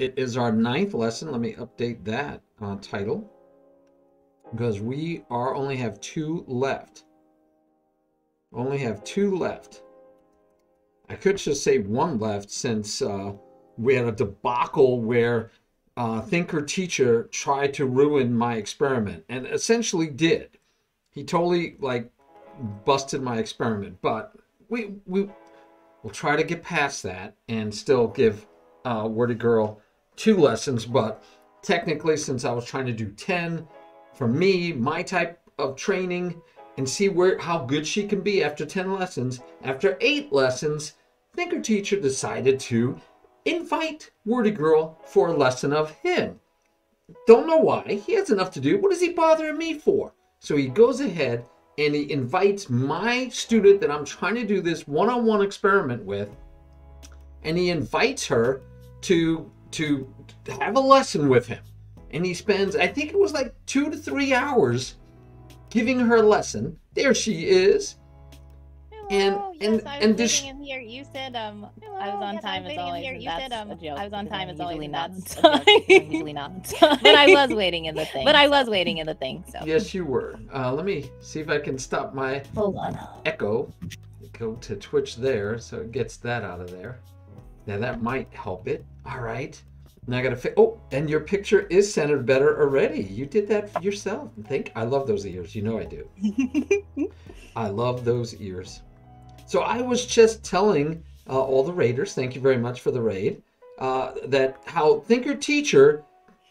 It is our ninth lesson. Let me update that title because we are only have two left. Only have two left. I could just say one left since we had a debacle where ThinkerTeacher tried to ruin my experiment and essentially did. He totally like busted my experiment, but we'll try to get past that and still give Wordy Girl two lessons. But technically, since I was trying to do 10 for me, my type of training, and see how good she can be after 10 lessons, after 8 lessons, ThinkerTeacher decided to invite Wordy Girl for a lesson of him. Don't know why. He has enough to do. What is he bothering me for? So he goes ahead and he invites my student that I'm trying to do this one-on-one experiment with, and he invites her to have a lesson with him. And he spends, I think it was like 2 to 3 hours giving her a lesson. There she is. Hello. Yes, I was this waiting in here. You said I was Hello. on Yes, I time was as waiting in always. here. And You said that's a joke. I was on because time as usually always. not. And that's A a joke, joke. 'cause I'm I'm usually not. time. But I was waiting in the thing. But I was waiting in the thing. So yes, you were. Let me see if I can stop my Hold on. echo. Go to Twitch there, so it gets that out of there. Now that might help it. All right. Now I gotta oh, and your picture is centered better already. You did that yourself. I love those ears. You know I do. I love those ears. So I was just telling all the raiders, thank you very much for the raid, that how ThinkerTeacher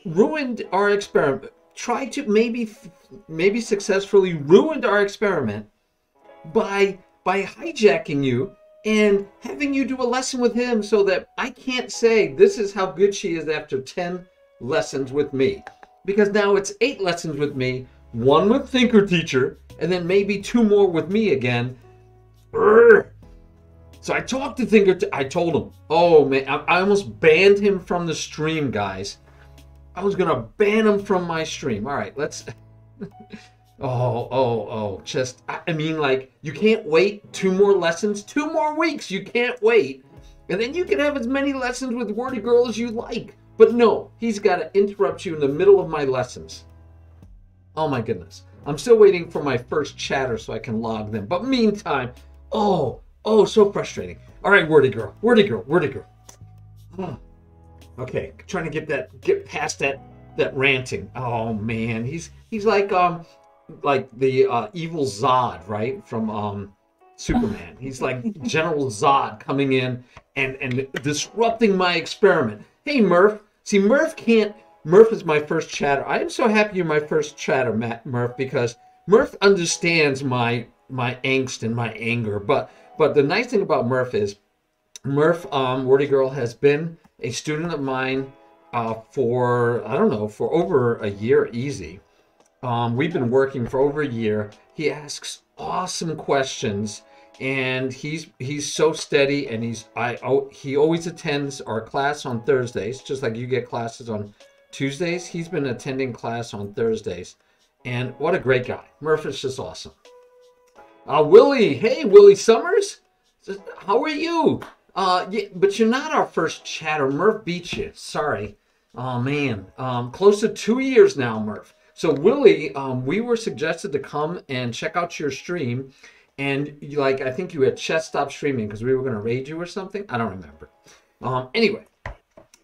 ruined our experiment. Tried to maybe successfully ruined our experiment by hijacking you and having you do a lesson with him so that I can't say this is how good she is after 10 lessons with me. Because now it's 8 lessons with me, 1 with ThinkerTeacher, and then maybe 2 more with me again. Urgh. So I talked to I told him, oh man, I almost banned him from the stream, guys. I was gonna ban him from my stream. All right, let's. Just, I mean, like, you can't wait 2 more lessons, 2 more weeks, you can't wait. And then you can have as many lessons with Wordy Girl as you like. But no, he's got to interrupt you in the middle of my lessons. Oh my goodness. I'm still waiting for my first chatter so I can log them. But meantime, oh, so frustrating. All right, Wordy Girl. Okay, trying to get past that ranting. Oh man, he's like the evil Zod, right? From Superman. He's like General Zod coming in and disrupting my experiment. Hey Murph. See, Murph is my first chatter. I am so happy you're my first chatter, Murph, because Murph understands my angst and my anger. But the nice thing about Murph is Wordy Girl has been a student of mine for, I don't know, for over a year easy. We've been working for over a year. He asks awesome questions, and he's so steady, and he always attends our class on Thursdays, just like you get classes on Tuesdays. He's been attending class on Thursdays, and what a great guy. Murph is just awesome. Willie, hey Willie Summers, how are you? Yeah, but you're not our first chatter. Murph beat you. Sorry. Oh man, close to 2 years now, Murph. So Willie, we were suggested to come and check out your stream, and I think you had just stopped streaming because we were going to raid you or something. I don't remember. Anyway,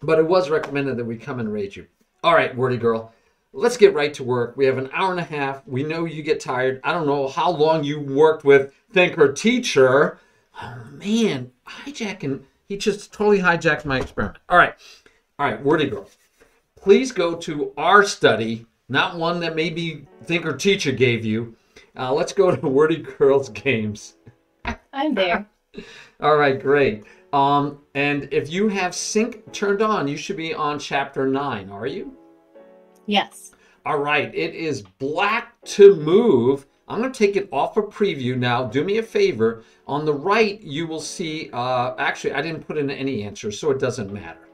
but it was recommended that we come and raid you. All right, Wordy Girl, let's get right to work. We have an hour and a half. We know you get tired. I don't know how long you worked with ThinkerTeacher. Oh man, hijacking. He just totally hijacked my experiment. All right, Wordy Girl, please go to our study. Not one that maybe ThinkerTeacher gave you. Let's go to Wordy Girl's games. I'm there. All right, great. And if you have sync turned on, you should be on chapter 9, are you? Yes. All right, it is black to move. I'm going to take it off a preview now. Do me a favor. On the right, you will see, actually, I didn't put in any answers, so it doesn't matter.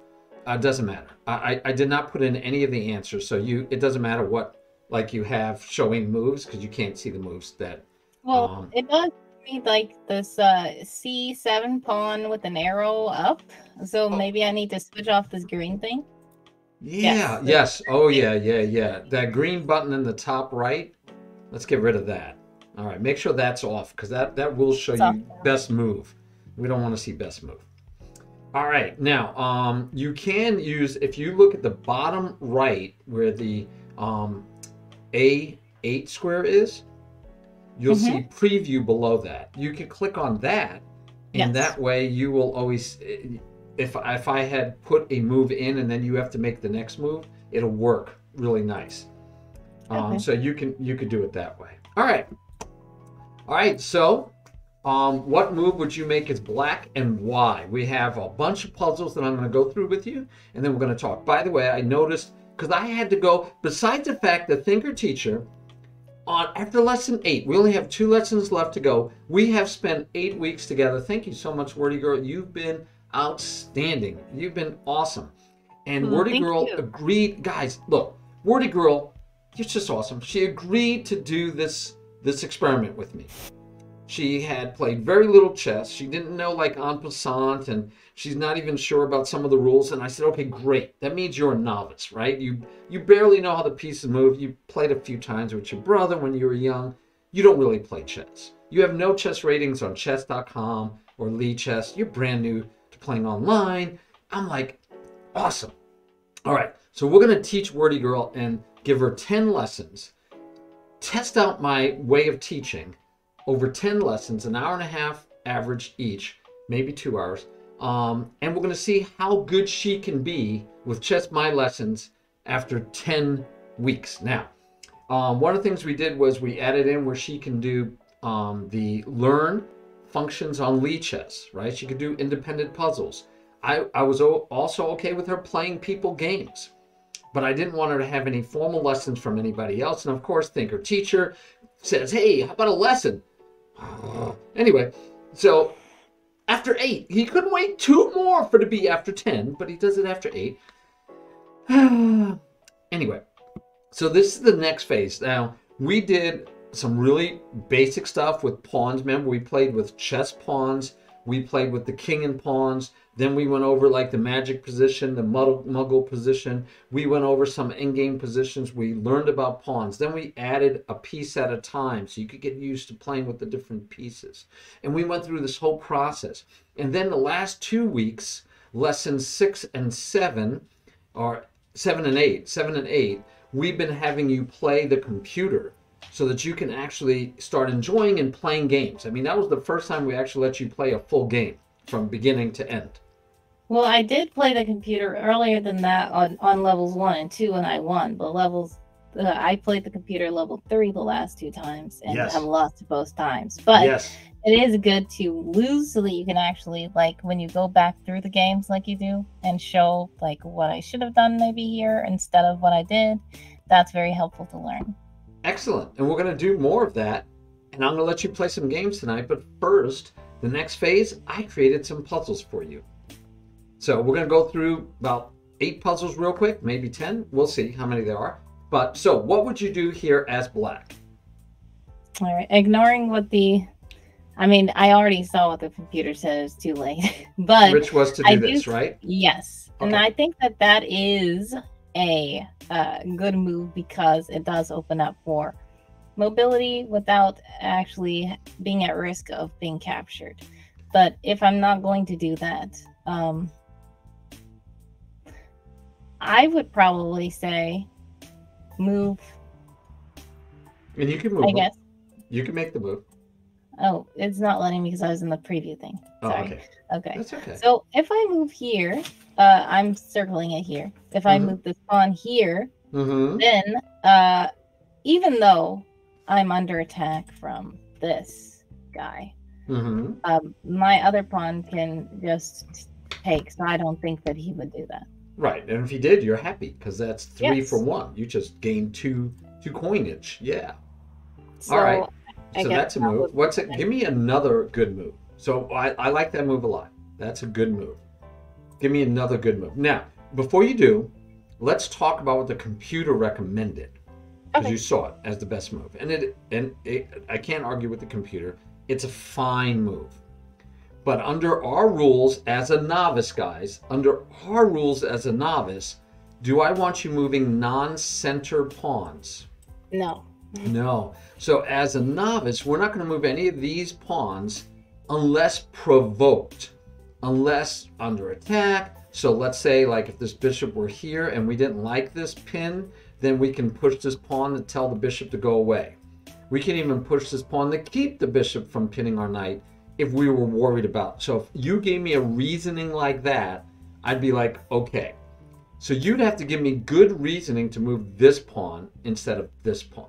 It doesn't matter. I did not put in any of the answers, so it doesn't matter what you have showing moves because you can't see the moves that. Well, it does read like this C7 pawn with an arrow up, so maybe I need to switch off this green thing. Yeah, yes. Oh, yeah, yeah, yeah. That green button in the top right, let's get rid of that. All right, make sure that's off because that will show So, you best move. We don't want to see best move. All right, now you can use, if you look at the bottom right where the A8 square is, you'll see preview below that. You can click on that, and that way you will always, if I had put a move in and then you have to make the next move, it'll work really nice. So you could do it that way. All right. So what move would you make as black and why? We have a bunch of puzzles that I'm going to go through with you, and then we're going to talk. By the way, I noticed, because I had to go, besides the fact that ThinkerTeacher, after lesson 8, we only have 2 lessons left to go. We have spent 8 weeks together. Thank you so much, Wordy Girl. You've been outstanding. You've been awesome. And Wordy Girl agreed. Guys, look, Wordy Girl, you're just awesome. She agreed to do this experiment with me. She had played very little chess. She didn't know like en passant, and she's not even sure about some of the rules. And I said, okay, great. That means you're a novice, right? You barely know how the pieces move. You played a few times with your brother when you were young. You don't really play chess. You have no chess ratings on chess.com or Lee Chess. You're brand new to playing online. I'm like, awesome. All right, so we're going to teach Wordy Girl and give her 10 lessons. Test out my way of teaching over 10 lessons, an hour and a half average each, maybe 2 hours. And we're going to see how good she can be with just my lessons after 10 weeks. Now, one of the things we did was we added in where she can do the learn functions on Lee Chess, right? She could do independent puzzles. I was also okay with her playing people games, but I didn't want her to have any formal lessons from anybody else. And of course, ThinkerTeacher says, hey, how about a lesson? Anyway, so after 8, he couldn't wait 2 more for it to be after 10, but he does it after 8. Anyway, so this is the next phase. Now, we did some really basic stuff with pawns. Remember, we played with chess pawns. We played with the king and pawns. Then we went over like the magic position, the muggle position. We went over some in-game positions. We learned about pawns. Then we added a piece at a time so you could get used to playing with the different pieces. And we went through this whole process. And then the last 2 weeks, lessons 6 and 7, or 7 and 8, we've been having you play the computer so that you can actually start enjoying and playing games. I mean, that was the first time we actually let you play a full game from beginning to end. Well, I did play the computer earlier than that on levels 1 and 2, and I won. But I played the computer level 3 the last 2 times, and I've lost both times. But it is good to lose so that you can actually, like, when you go back through the games like you do and show, like, what I should have done maybe here instead of what I did, that's very helpful to learn. Excellent. And we're going to do more of that. And I'm going to let you play some games tonight. But first, the next phase, I created some puzzles for you. So we're going to go through about 8 puzzles real quick, maybe 10. We'll see how many there are. But so what would you do here as black? All right. Ignoring what I already saw what the computer said. It's too late. But which was to do this, right? Yes. Okay. And I think that is a good move because it does open up for mobility without actually being at risk of being captured. But if I'm not going to do that, I would probably say move. And you can move. I guess. You can make the move. Oh, it's not letting me because I was in the preview thing. Sorry. Oh, okay. That's okay. So if I move here, I'm circling it here. If I move this pawn here, then even though I'm under attack from this guy, my other pawn can just take. So I don't think that he would do that. Right, and if he did, you're happy because that's 3 for 1. You just gained 2 coinage. Yeah. So, all right. So that's a move. What's it? Give me another good move. So I like that move a lot. That's a good move. Give me another good move. Now, before you do, let's talk about what the computer recommended because you saw it as the best move. And I can't argue with the computer. It's a fine move. But under our rules as a novice, guys, under our rules as a novice, Do I want you moving non-center pawns? No. No. So as a novice, we're not going to move any of these pawns unless provoked, unless under attack. So let's say like if this bishop were here and we didn't like this pin, then we can push this pawn to tell the bishop to go away. We can even push this pawn to keep the bishop from pinning our knight if we were worried about. So if you gave me a reasoning like that, I'd be like, okay. So you'd have to give me good reasoning to move this pawn instead of this pawn.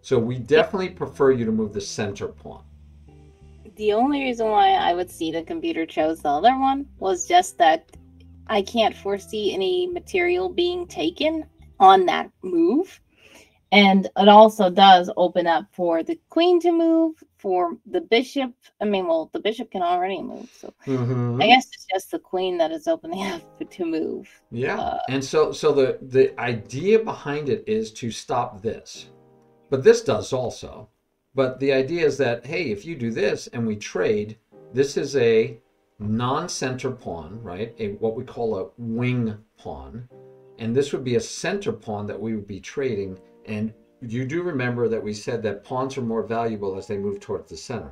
So we definitely prefer you to move the center pawn. The only reason why I would see the computer chose the other one was just that I can't foresee any material being taken on that move. And it also does open up for the queen to move, for the bishop. I mean, well, the bishop can already move. So I guess it's just the queen that is opening up to move. Yeah. And so the idea behind it is to stop this. But this does also. But the idea is that, hey, if you do this and we trade, this is a non-center pawn, right? What we call a wing pawn. And this would be a center pawn that we would be trading. And you do remember that we said that pawns are more valuable as they move towards the center.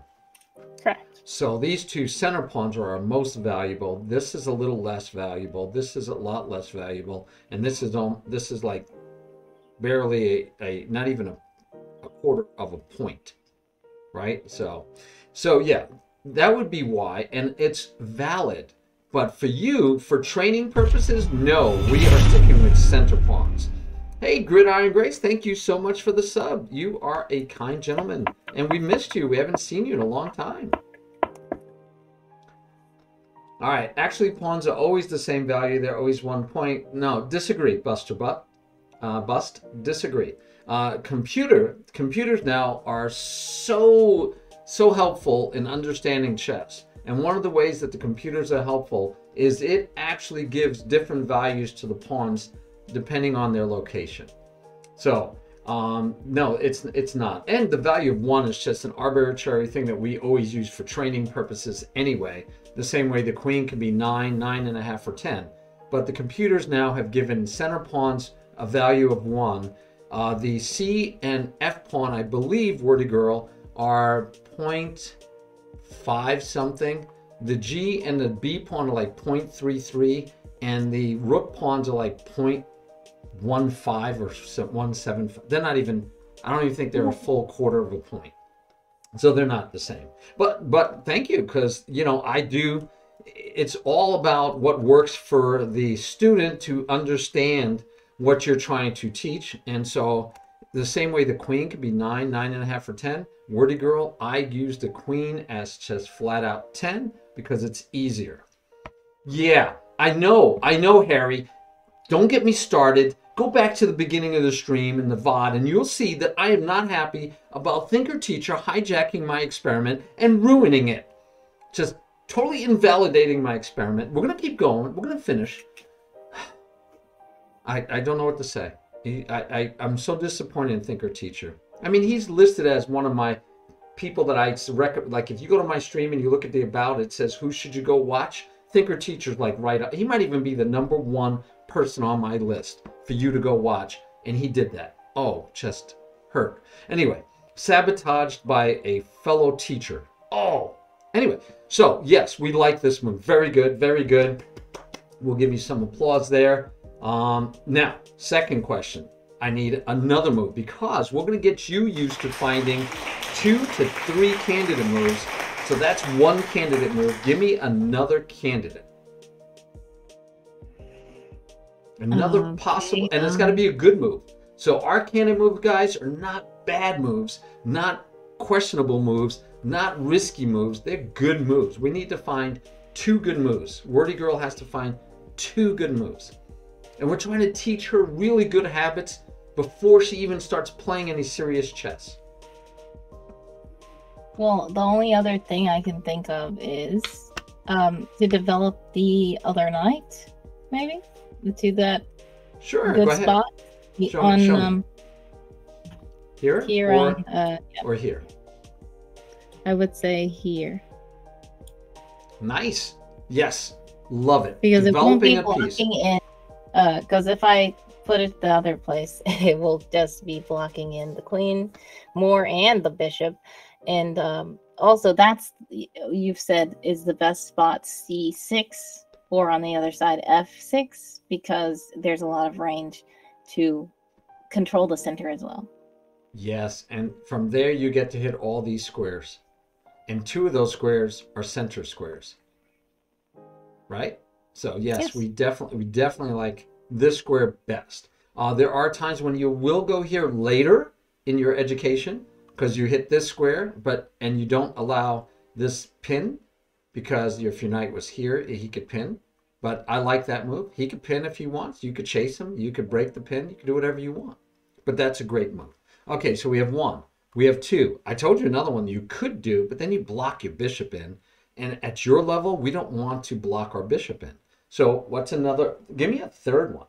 Correct. So these two center pawns are our most valuable. This is a little less valuable. This is a lot less valuable. And this is like barely not even a quarter of a point, right? So yeah, that would be why. And it's valid. But for you, for training purposes, no, we are sticking with center pawns. Hey, Gridiron Grace, thank you so much for the sub. You are a kind gentleman, and we missed you. We haven't seen you in a long time. All right, actually, pawns are always the same value. They're always 1 point. No, disagree, Buster Butt. Bust, disagree. Computers now are so helpful in understanding chess. And one of the ways that the computers are helpful is it actually gives different values to the pawns depending on their location. So no, it's not. And the value of 1 is just an arbitrary thing that we always use for training purposes anyway. The same way the queen can be 9, 9.5, or 10. But the computers now have given center pawns a value of 1. The C and F pawn, I believe, Wordy Girl, are 0.5 something. The G and the B pawn are like 0.33, and the rook pawns are like 0.15 or 1.75. They're not even, I don't even think they're a full quarter of a point. So they're not the same. But thank you, because, you know, it's all about what works for the student to understand what you're trying to teach. And so the same way the queen could be 9, 9.5, or 10, Wordy Girl, I use the queen as just flat out 10 because it's easier. Yeah, I know, Harry. Don't get me started. Go back to the beginning of the stream in the VOD and you'll see that I am not happy about ThinkerTeacher hijacking my experiment and ruining it. Just totally invalidating my experiment. We're going to keep going. We're going to finish. I don't know what to say. I'm so disappointed in ThinkerTeacher. I mean, he's listed as one of my people that I recommend. Like, if you go to my stream and you look at the about, it says, who should you go watch? ThinkerTeacher's like right up. He might even be the #1 person on my list for you to go watch. And he did that. Oh, just hurt. Anyway, sabotaged by a fellow teacher. Oh, anyway. So, yes, we like this move. Very good. Very good. We'll give you some applause there. Now, second question. I need another move because we're going to get you used to finding 2 to 3 candidate moves. So that's 1 candidate move. Give me another candidate. Another possible, and it's got to be a good move. So our candidate move, guys, are not bad moves, not questionable moves, not risky moves. They're good moves. We need to find 2 good moves. Wordy Girl has to find 2 good moves. And we're trying to teach her really good habits before she even starts playing any serious chess. Well, the only other thing I can think of is to develop the other knight, maybe? To that good spot. Show me. Here? Here or, yeah. Or here? I would say here. Nice. Yes. Love it. Because it won't be blocking in Because if I put it the other place, it will just be blocking in the queen more and the bishop. And also, that's, you've said, is the best spot c6 or on the other side f6, because there's a lot of range to control the center as well. Yes, and from there you get to hit all these squares. And 2 of those squares are center squares. Right? So yes, we definitely like this square best. There are times when you will go here later in your education because you hit this square, and you don't allow this pin, because if your knight was here, he could pin. But I like that move. He could pin if he wants. You could chase him. You could break the pin. You could do whatever you want. But that's a great move. Okay, so we have 1. We have 2. I told you another one you could do, but then you block your bishop in. And at your level, we don't want to block our bishop in. So what's another? Give me a third one.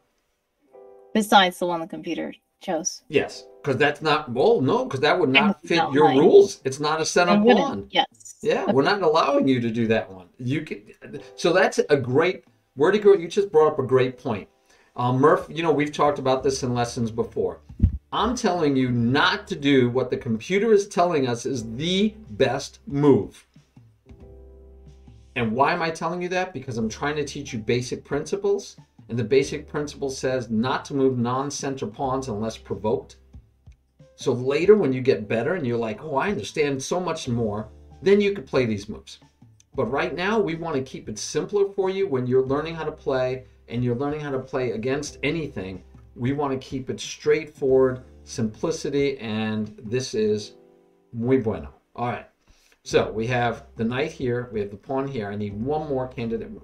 Besides the one the computer chose. Yes, because that's not, well, no, because that would not fit your rules. It's not a center pawn. Yes. Yeah, okay. We're not allowing you to do that one. You can. So that's a great, where to go. You just brought up a great point. Murph, we've talked about this in lessons before. I'm telling you not to do what the computer is telling us is the best move. And why am I telling you that? Because I'm trying to teach you basic principles. And the basic principle says not to move non-center pawns unless provoked. So later when you get better and you're like, oh, I understand so much more, then you could play these moves. But right now we want to keep it simpler for you when you're learning how to play and you're learning how to play against anything. We want to keep it straightforward, simplicity, and this is muy bueno. All right. So we have the knight here, we have the pawn here. I need one more candidate move.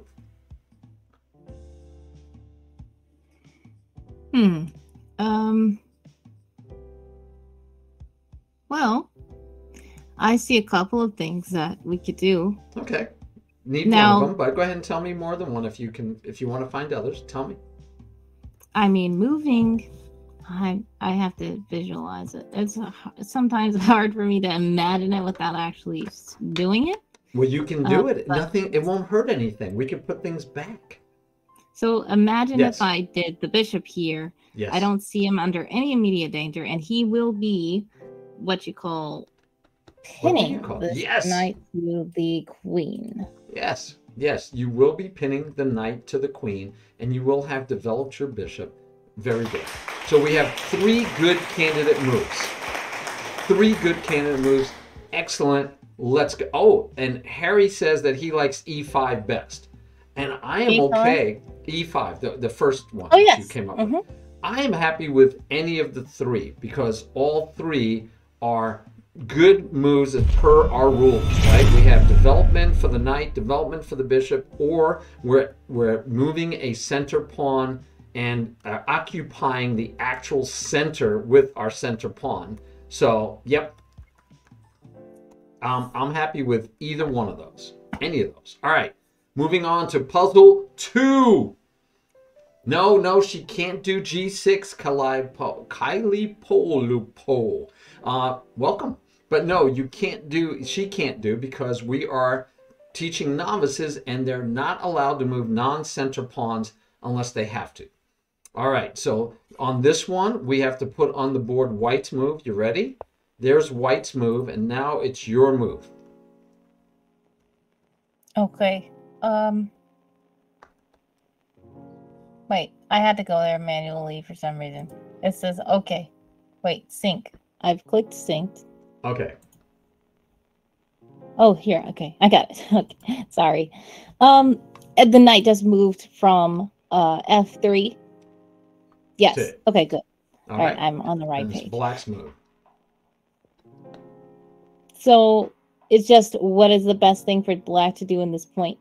Well, I see a couple of things that we could do. Okay. Need one of them, but go ahead and tell me more than one if you want to find others. Tell me. I mean, moving, I have to visualize it. It's sometimes hard for me to imagine it without actually doing it. Well, you can do it. Nothing. It won't hurt anything. We can put things back. So imagine if I did the bishop here. Yes. I don't see him under any immediate danger, and he will be what you call pinning the knight to the queen. Yes. Yes, you will be pinning the knight to the queen, and you will have developed your bishop. Very good. So we have 3 good candidate moves. 3 good candidate moves. Excellent. Let's go. Oh, and Harry says that he likes e5 best. And I am E5? okay. E5, the first one that you came up with. I am happy with any of the 3 because all 3 are good moves as per our rules, right? We have development for the knight, development for the bishop, or we're moving a center pawn and occupying the actual center with our center pawn. So, yep. I'm happy with either one of those. Any of those. All right. Moving on to puzzle 2. No, she can't do G6, Kylie Polupo. Welcome. But no, she can't do because we are teaching novices and they're not allowed to move non-center pawns unless they have to. All right, so on this one, we have to put on the board white's move. You ready? There's white's move, and now it's your move. Okay. Wait, I had to go there manually for some reason. It says, okay. Wait, sync. I've clicked synced. Okay. Oh, here. Okay, I got it. Okay, sorry. The knight just moved from F3. Yes. Okay, good. All right, I'm on the right page. Black's move. So it's just what is the best thing for black to do in this point?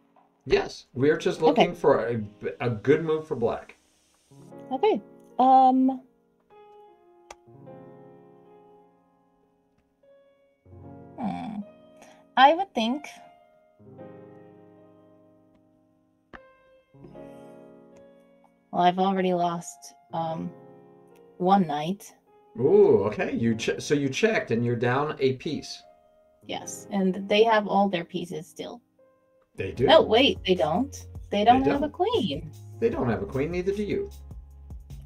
Yes, we're just looking for a good move for black. Okay. I would think well, I've already lost one knight. Ooh, okay. So you checked and you're down a piece. Yes, and they have all their pieces still. They do. No, wait, they don't. They don't have a queen. They don't have a queen, neither do you.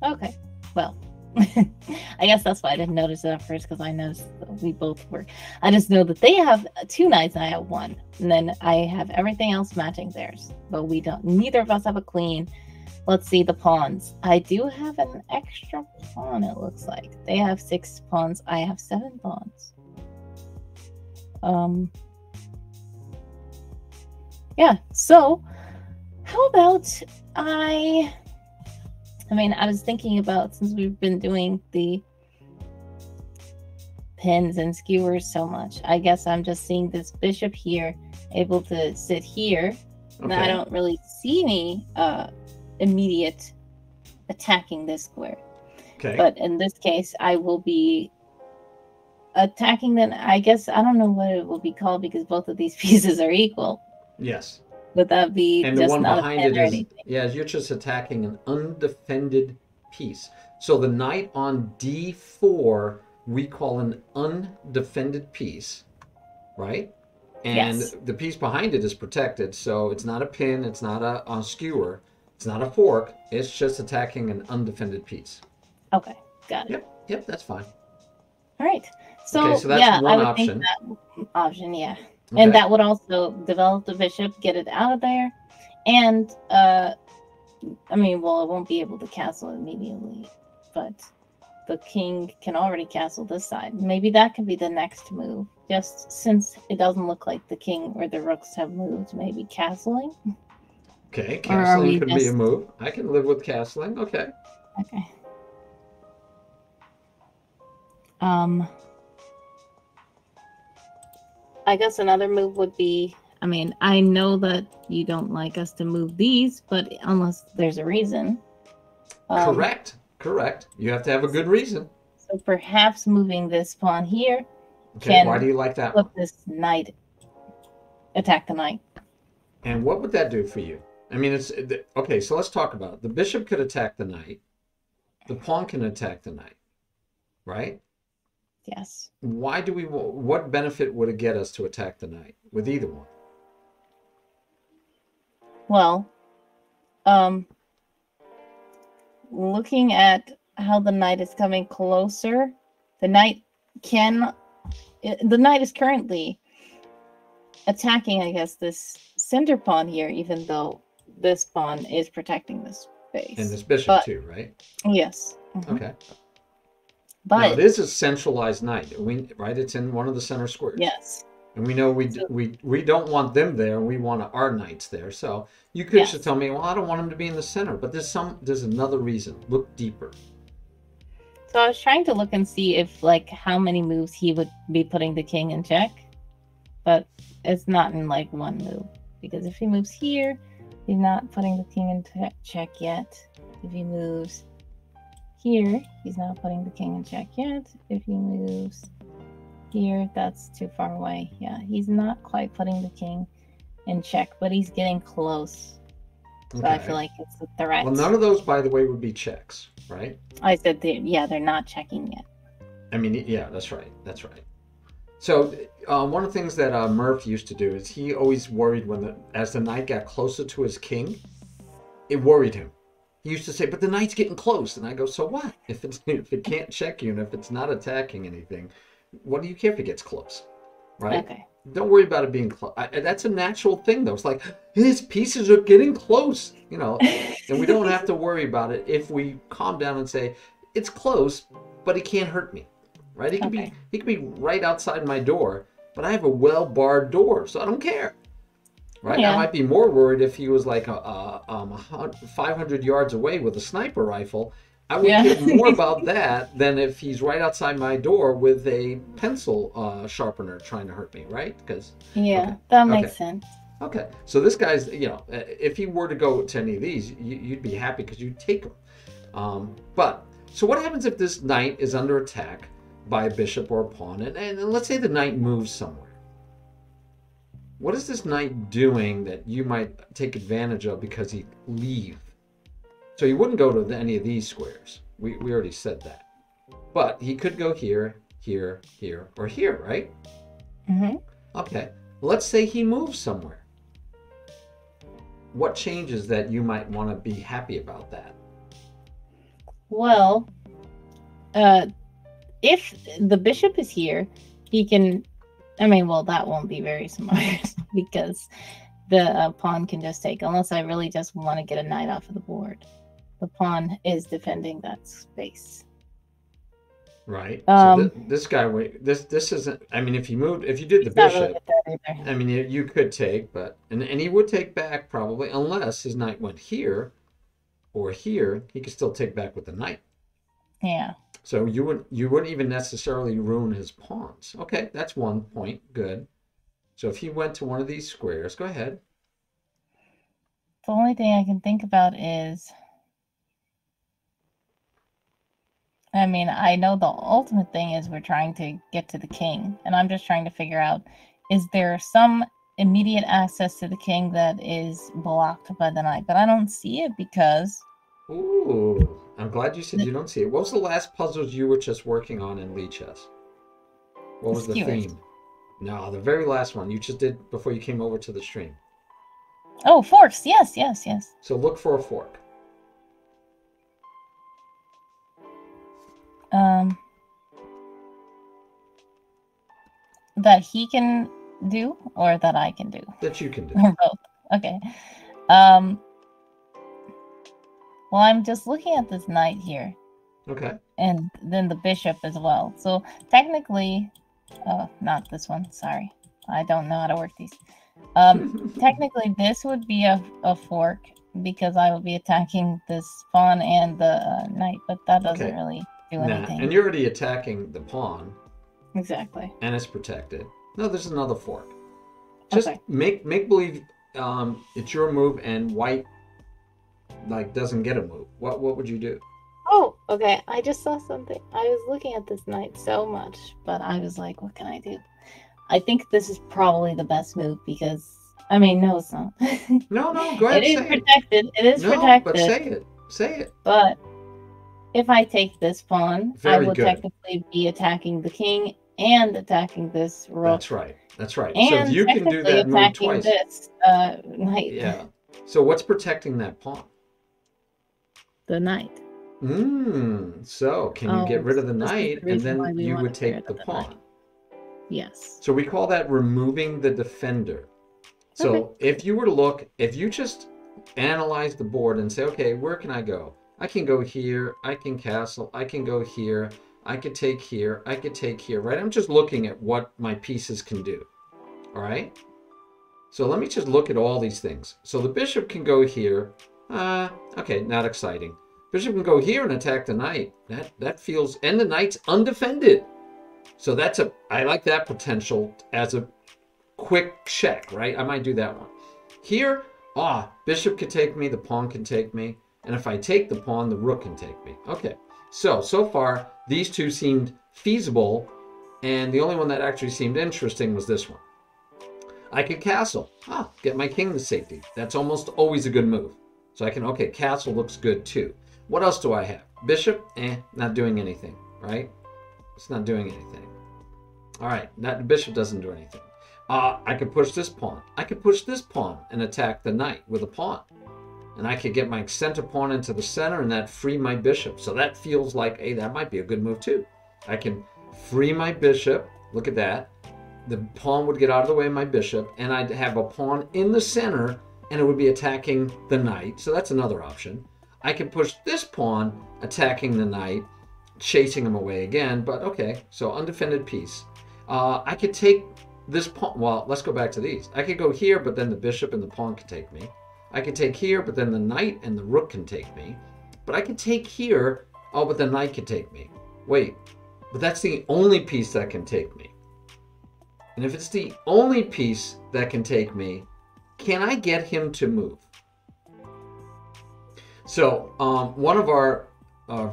Okay. Well, I guess that's why I didn't notice it at first, because I noticed we both were. I just know that they have 2 knights and I have 1. And then I have everything else matching theirs. But we don't, neither of us have a queen. Let's see the pawns. I do have an extra pawn, it looks like. They have 6 pawns. I have 7 pawns. Yeah, so how about I was thinking about, since we've been doing the pins and skewers so much, I guess I'm just seeing this bishop here able to sit here. Okay. Now I don't really see any immediate attacking this square. Okay. But in this case, I will be attacking them. I guess I don't know what it will be called, because both of these pieces are equal. Yes. Would that be and just the one not behind it is, yeah, you're just attacking an undefended piece. So the knight on D4 we call an undefended piece, right? And yes, the piece behind it is protected, so it's not a pin, it's not a skewer, it's not a fork, it's just attacking an undefended piece. Okay, got it. Yep, that's fine. All right. So, okay, so that's yeah, one I would option. think that option, yeah. Okay. And that would also develop the bishop, get it out of there. And, I mean, well, it won't be able to castle immediately, but the king can already castle this side. Maybe that could be the next move. Just since it doesn't look like the king or the rooks have moved, maybe castling. Okay, castling could be a move. I can live with castling. Okay. Okay. I guess another move would be, I mean, I know that you don't like us to move these, but unless there's a reason. Correct. You have to have a good reason. So perhaps moving this pawn here. Okay, why do you like that? Flip this knight, attack the knight. And what would that do for you? I mean, it's okay. So let's talk about it. The bishop could attack the knight. The pawn can attack the knight, right? Yes. Why do we? What benefit would it get us to attack the knight with either one? Well, looking at how the knight is coming closer, the knight is currently attacking, I guess, this center pawn here, even though this pawn is protecting this space. And this bishop too, right? Yes. Mm-hmm. Okay. But now, it is a centralized knight, right? It's in one of the center squares. Yes. And we know we don't want them there. We want our knights there. So you could just tell me, well, I don't want them to be in the center. But there's another reason. Look deeper. So I was trying to look and see if, like, how many moves he would be putting the king in check. But it's not in, like, one move. Because if he moves here, he's not putting the king in check yet. If he moves here, he's not putting the king in check yet. If he moves here, that's too far away. Yeah, he's not quite putting the king in check, but he's getting close. So I feel like it's a threat. Well, none of those, by the way, would be checks, right? I said, they're not checking yet. I mean, yeah, that's right. So one of the things that Murph used to do is he always worried as the knight got closer to his king, it worried him. He used to say, but the knight's getting close. And I go, so what? If it can't check you and if it's not attacking anything, what do you care if it gets close, right? Okay. Don't worry about it being close. That's a natural thing, though. It's like, his pieces are getting close, and we don't have to worry about it if we calm down and say, it's close, but he can't hurt me, right? He could be right outside my door, but I have a well-barred door, so I don't care. Right? Yeah. I might be more worried if he was like 500 yards away with a sniper rifle. I would care more about that than if he's right outside my door with a pencil sharpener trying to hurt me, right? That makes sense. Okay, so this guy's, if he were to go to any of these, you'd be happy because you'd take him. So what happens if this knight is under attack by a bishop or a pawn, and let's say the knight moves somewhere? What is this knight doing that you might take advantage of because he leave? So he wouldn't go to any of these squares. We already said that. But he could go here, here, here, or here, right? Mm-hmm. Okay. Let's say he moves somewhere. What changes that you might want to be happy about that? Well, uh, if the bishop is here, he can. I mean, well, that won't be very smart because the pawn can just take, unless I really just want to get a knight off of the board. The pawn is defending that space. Right. So this guy, this isn't. I mean, if you did the bishop, really I mean, you could take, but and he would take back probably, unless his knight went here or here. He could still take back with the knight. Yeah. So you wouldn't even necessarily ruin his pawns. Okay, that's one point. Good. So if he went to one of these squares, go ahead. The only thing I can think about is, I mean, I know the ultimate thing is we're trying to get to the king, and I'm just trying to figure out, is there some immediate access to the king that is blocked by the knight? But I don't see it because... Ooh, I'm glad you said you don't see it. What was the last puzzles you were just working on in Lichess? What was the theme? No, the very last one you just did before you came over to the stream. Oh, forks. Yes, yes, yes. So look for a fork. That he can do, or that I can do? That you can do. Or both. Okay. Well, I'm just looking at this knight here. Okay. And then the bishop as well. So technically, not this one. Sorry, I don't know how to work these. Technically, this would be a fork because I will be attacking this pawn and the knight, but that doesn't really do anything. And you're already attacking the pawn. Exactly. And it's protected. No, there's another fork. Just make believe it's your move and white doesn't get a move. What would you do? Oh, okay. I just saw something. I was looking at this knight so much, but I was like, what can I do? I think this is probably the best move because, I mean, no, it's not. No, go ahead. It is protected. It is protected. But say it. Say it. But if I take this pawn, I will technically be attacking the king and attacking this rook. That's right. That's right. And so if you can do that move twice. This knight. Yeah. So what's protecting that pawn? The knight. So can you get rid of the knight and then you would take the pawn? Yes. So we call that removing the defender. So if you were to look, if you just analyze the board and say, okay, where can I go? I can go here, I can castle, I can go here, I could take here, I could take here, right? I'm just looking at what my pieces can do, all right? So let me just look at all these things. So the bishop can go here. Okay, not exciting. Bishop can go here and attack the knight. That feels, and the knight's undefended. So I like that potential as a quick check, right? I might do that one. Here, bishop can take me, the pawn can take me. And if I take the pawn, the rook can take me. Okay, so far, these two seemed feasible. And the only one that actually seemed interesting was this one. I could castle. Get my king to safety. That's almost always a good move. So I can, castle looks good too. What else do I have? Bishop, not doing anything, right? It's not doing anything. All right, the bishop doesn't do anything. I could push this pawn. I could push this pawn and attack the knight with a pawn. And I could get my center pawn into the center and that free my bishop. So that feels like, hey, that might be a good move too. I can free my bishop. Look at that. The pawn would get out of the way of my bishop, and I'd have a pawn in the center, and it would be attacking the knight. So that's another option. I could push this pawn, attacking the knight, chasing him away again, but okay, so undefended piece. I could take this pawn, well, let's go back to these. I could go here, but then the bishop and the pawn can take me. I could take here, but then the knight and the rook can take me. But I could take here, but the knight can take me. Wait, but that's the only piece that can take me. And if it's the only piece that can take me, can I get him to move? So one of our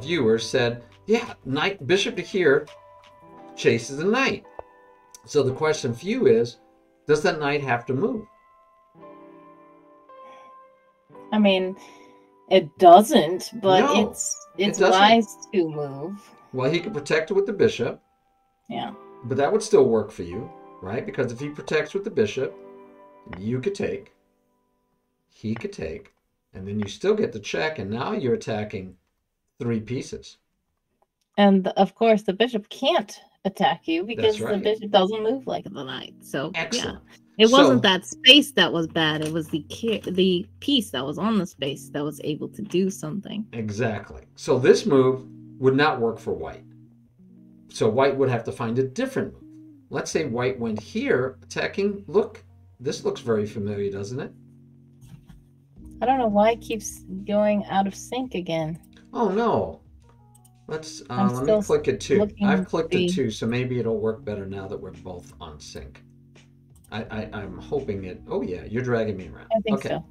viewers said, yeah, knight, bishop to here chases the knight. So the question for you is, does that knight have to move? I mean, it doesn't, but no, it's wise to move. Well, he could protect it with the bishop. Yeah. But that would still work for you, right? Because if he protects with the bishop, you could take, he could take, and then you still get the check, and now you're attacking 3 pieces. And of course, the bishop can't attack you because That's right. the bishop doesn't move like the knight. So Excellent. yeah, it wasn't that space that was bad. It was the piece that was on the space that was able to do something. Exactly. So this move would not work for white. So white would have to find a different move. Let's say white went here, attacking. Look, this looks very familiar, doesn't it? I don't know why it keeps going out of sync again. Oh no. Let me click it too. I've clicked it too, so maybe it'll work better now that we're both on sync. I'm hoping it. Oh yeah, you're dragging me around. I think so.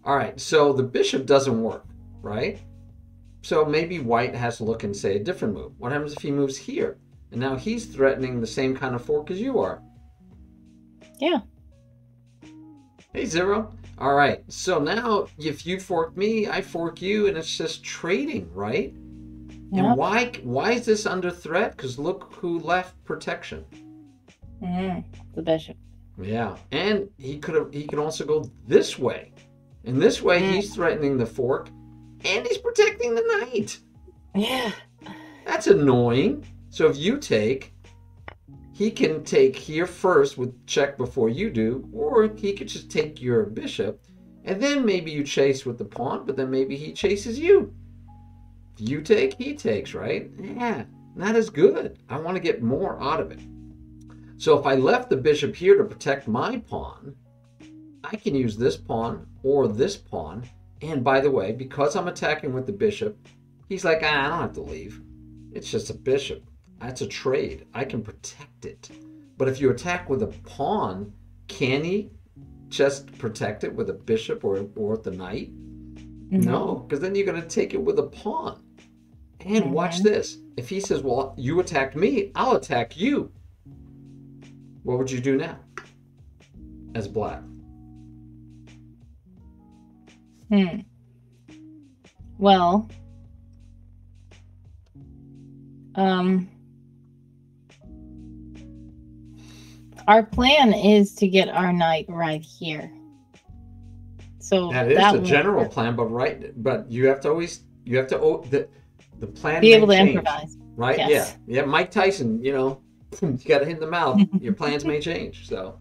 All right, so the bishop doesn't work, right? So maybe white has to look and say a different move. What happens if he moves here? And now he's threatening the same kind of fork as you are. Yeah. Hey, Zero. All right, so now if you fork me, I fork you, and it's just trading, right? Yep. And why is this under threat? Because look who left protection. The bishop. Yeah, and he could also go this way. And this way he's threatening the fork, and he's protecting the knight. Yeah. That's annoying. So if you take, he can take here first with check before you do, or he could just take your bishop, and then maybe you chase with the pawn, but then maybe he chases you. If you take, he takes, right? Yeah, not as good. I want to get more out of it. So if I left the bishop here to protect my pawn, I can use this pawn or this pawn. And by the way, because I'm attacking with the bishop, he's like, I don't have to leave. It's just a bishop. That's a trade. I can protect it. But if you attack with a pawn, can he just protect it with a bishop or with the knight? No, because then you're going to take it with a pawn. And watch this. If he says, well, you attacked me, I'll attack you. What would you do now as black? Well, our plan is to get our knight right here. So that is the general plan, but you have to the plan be able to change, improvise, right? Yes. Yeah. Mike Tyson, you got to hit in the mouth. Your plans may change. So.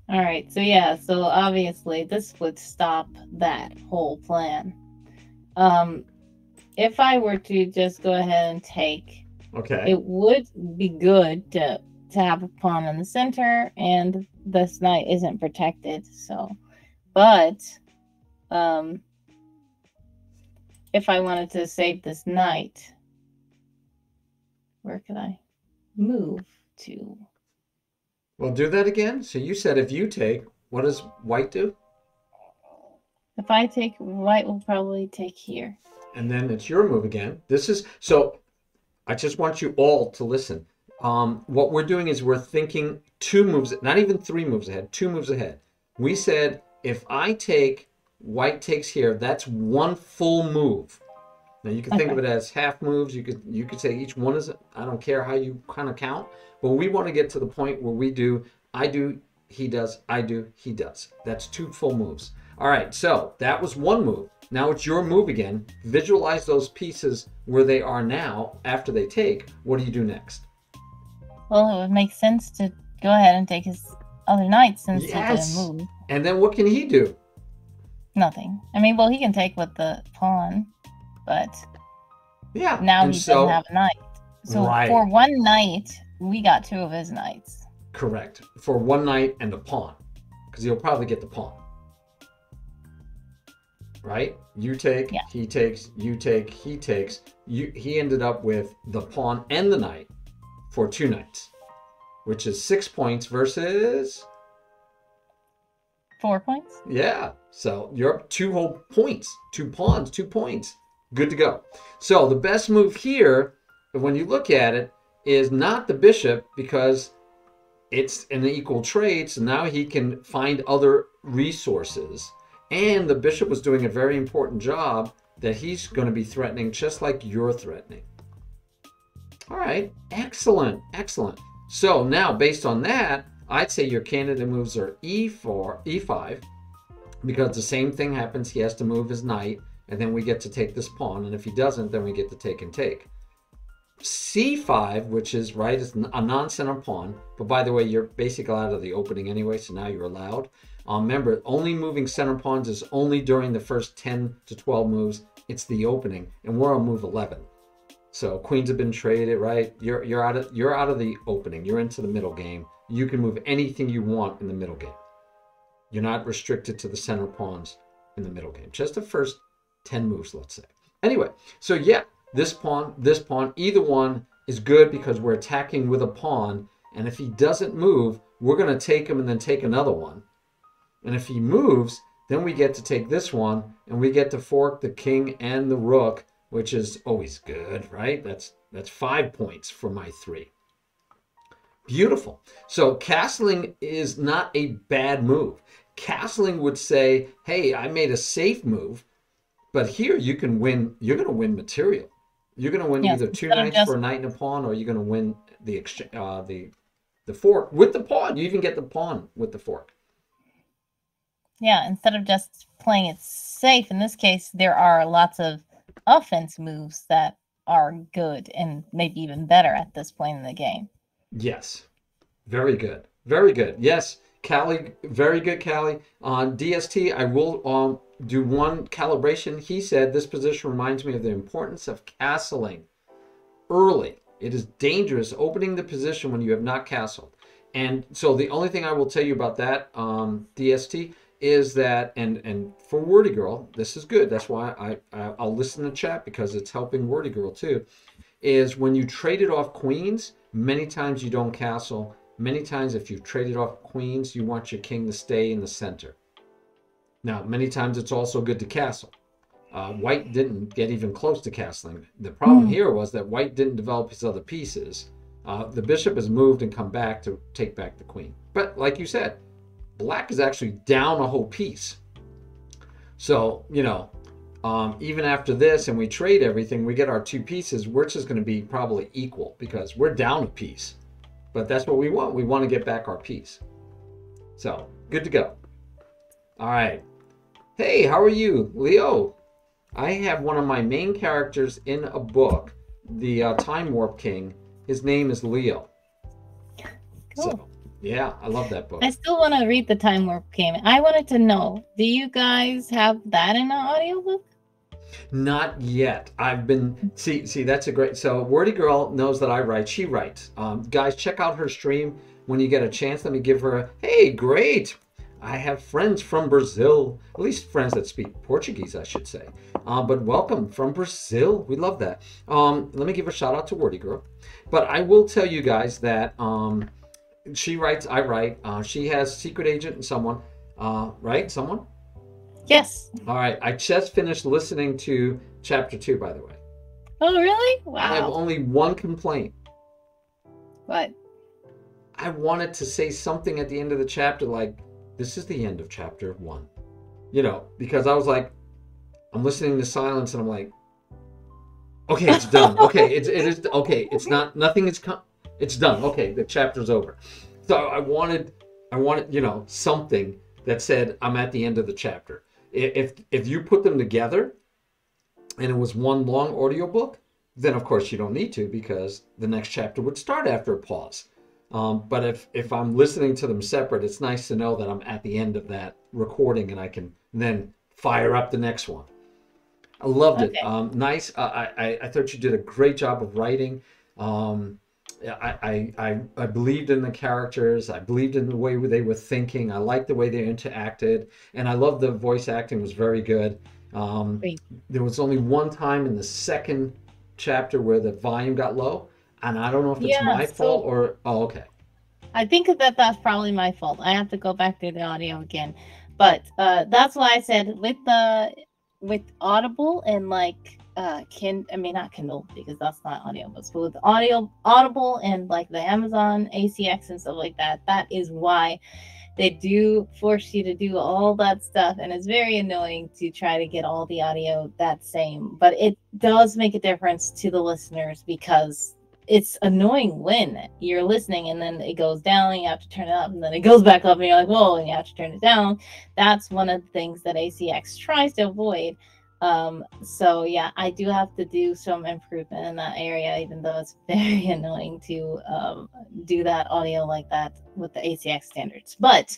All right. So yeah. So obviously, this would stop that whole plan. If I were to just go ahead and take, it would be good to have a pawn in the center, and this knight isn't protected. So, but if I wanted to save this knight, where could I move to? Well, do that again. So you said if you take, what does white do? If I take, white will probably take here. And then it's your move again. So I just want you all to listen. What we're doing is we're thinking 2 moves, not even 3 moves ahead, 2 moves ahead. We said, if I take, white takes here, that's 1 full move. Now you can think of it as half moves. You could say each one is, I don't care how you kind of count, but we want to get to the point where we do, I do, he does, I do, he does. That's 2 full moves. All right, so that was 1 move. Now it's your move again. Visualize those pieces where they are now after they take. What do you do next? Well, it would make sense to go ahead and take his other knight since he didn't move. And then what can he do? Nothing. I mean, well, he can take with the pawn, but now he doesn't have a knight. So for 1 knight, we got 2 of his knights. Correct. For 1 knight and a pawn, because he'll probably get the pawn. Right? You take, he takes, you take, he takes. He ended up with the pawn and the knight for 2 knights, which is 6 points versus 4 points. Yeah. So you're up 2 whole points, 2 pawns, 2 points. Good to go. So the best move here, when you look at it, is not the bishop because it's an equal trade. So now he can find other resources. And the bishop was doing a very important job that he's going to be threatening just like you're threatening. All right. Excellent. Excellent. So now based on that, I'd say your candidate moves are E4, E5, because the same thing happens. He has to move his knight, and then we get to take this pawn, and if he doesn't, then we get to take and take. C5, which is right, is a non-center pawn, but by the way, you're basically out of the opening anyway, so now you're allowed. Remember, only moving center pawns is only during the first 10 to 12 moves. It's the opening, and we're on move 11. So queens have been traded, right? You're out of the opening. You're into the middle game. You can move anything you want in the middle game. You're not restricted to the center pawns in the middle game. Just the first 10 moves, let's say. Anyway, so yeah, this pawn, either one is good because we're attacking with a pawn, and if he doesn't move, we're going to take him and then take another one. And if he moves, then we get to take this one, and we get to fork the king and the rook, which is always good, right? That's 5 points for my 3. Beautiful. So castling is not a bad move. Castling would say, hey, I made a safe move, but here you can win. You're going to win material. You're going to win either 2 knights for a knight and a pawn, or you're going to win the fork with the pawn. You even get the pawn with the fork. Yeah, instead of just playing it safe, in this case, there are lots of offense moves that are good and maybe even better at this point in the game. Yes. Very good. Very good. Yes, Callie, very good, Callie. On DST, I will do one calibration. He said, this position reminds me of the importance of castling early. It is dangerous opening the position when you have not castled. And so the only thing I will tell you about that, DST, is that, and for Wordy Girl, this is good. That's why I'll listen to chat, because it's helping Wordy Girl too, is when you traded off queens, many times you don't castle. Many times if you've traded off queens, you want your king to stay in the center. Now, many times it's also good to castle. White didn't get even close to castling. The problem here was that White didn't develop his other pieces. The bishop has moved and come back to take back the queen. But like you said, Black is actually down a whole piece. So, you know, even after this and we trade everything, we get our 2 pieces, we're just going to be probably equal because we're down a piece. But that's what we want. We want to get back our piece. So, good to go. All right. Hey, how are you, Leo? I have one of my main characters in a book, the Time Warp King. His name is Leo. Cool. So, yeah, I love that book. I still want to read the Time Warp King. I wanted to know, do you guys have that in an audiobook? Not yet. I've been see that's a great. So Wordy Girl knows that I write. She writes. Guys, check out her stream when you get a chance. Let me give her a hey. Great. I have friends from Brazil, at least friends that speak Portuguese, I should say. But welcome from Brazil. We love that. Let me give a shout out to Wordy Girl. But I will tell you guys that she writes. I write. She has Secret Agent and someone. Right? Someone. Yes. All right. I just finished listening to chapter 2, by the way. Oh, really? Wow. I have only one complaint. What? I wanted to say something at the end of the chapter like, this is the end of chapter 1. You know, because I was like, I'm listening to silence and I'm like, okay, it's done. Okay, it is, okay, it's not, nothing is, it's done. Okay, the chapter's over. So I wanted, you know, something that said, I'm at the end of the chapter. If you put them together and it was one long audiobook, then of course you don't need to because the next chapter would start after a pause. But if I'm listening to them separate, it's nice to know that I'm at the end of that recording and I can then fire up the next one. I loved it. Nice. I thought you did a great job of writing. I believed in the characters. I believed in the way they were thinking. I liked the way they interacted. And I loved the voice acting was very good. There was only one time in the second chapter where the volume got low. And I don't know if it's my fault or... Oh, okay. I think that's probably my fault. I have to go back to the audio again. But that's why I said with Audible and like... not Kindle because that's not audiobooks, but with Audible and like the Amazon ACX and stuff like that, that is why they do force you to do all that stuff, and it's very annoying to try to get all the audio that same, but it does make a difference to the listeners because it's annoying when you're listening and then it goes down and you have to turn it up and then it goes back up and you're like, whoa, and you have to turn it down. That's one of the things that ACX tries to avoid. So yeah, I do have to do some improvement in that area, even though it's very annoying to do that audio like that with the ACX standards. But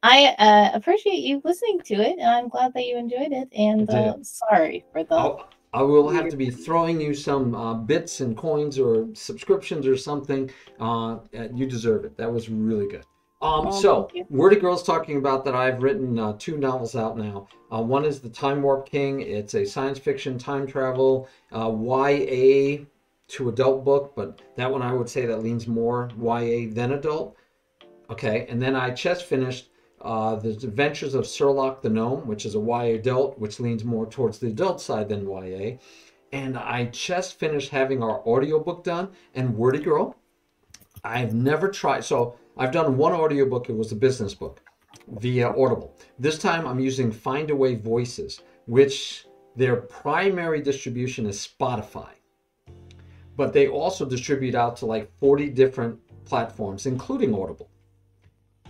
I appreciate you listening to it, and I'm glad that you enjoyed it. And sorry for the. I will have to be throwing you some bits and coins or subscriptions or something. You deserve it. That was really good. So, Wordy Girl's talking about that I've written 2 novels out now. One is The Time Warp King. It's a science fiction time travel YA to adult book, but that one I would say that leans more YA than adult. Okay, and then I just finished The Adventures of Sherlock the Gnome, which is a YA adult, which leans more towards the adult side than YA. And I just finished having our audiobook done, and Wordy Girl, I've never tried, so I've done one audiobook, it was a business book via Audible. This time I'm using Findaway Voices, which their primary distribution is Spotify. But they also distribute out to like 40 different platforms, including Audible.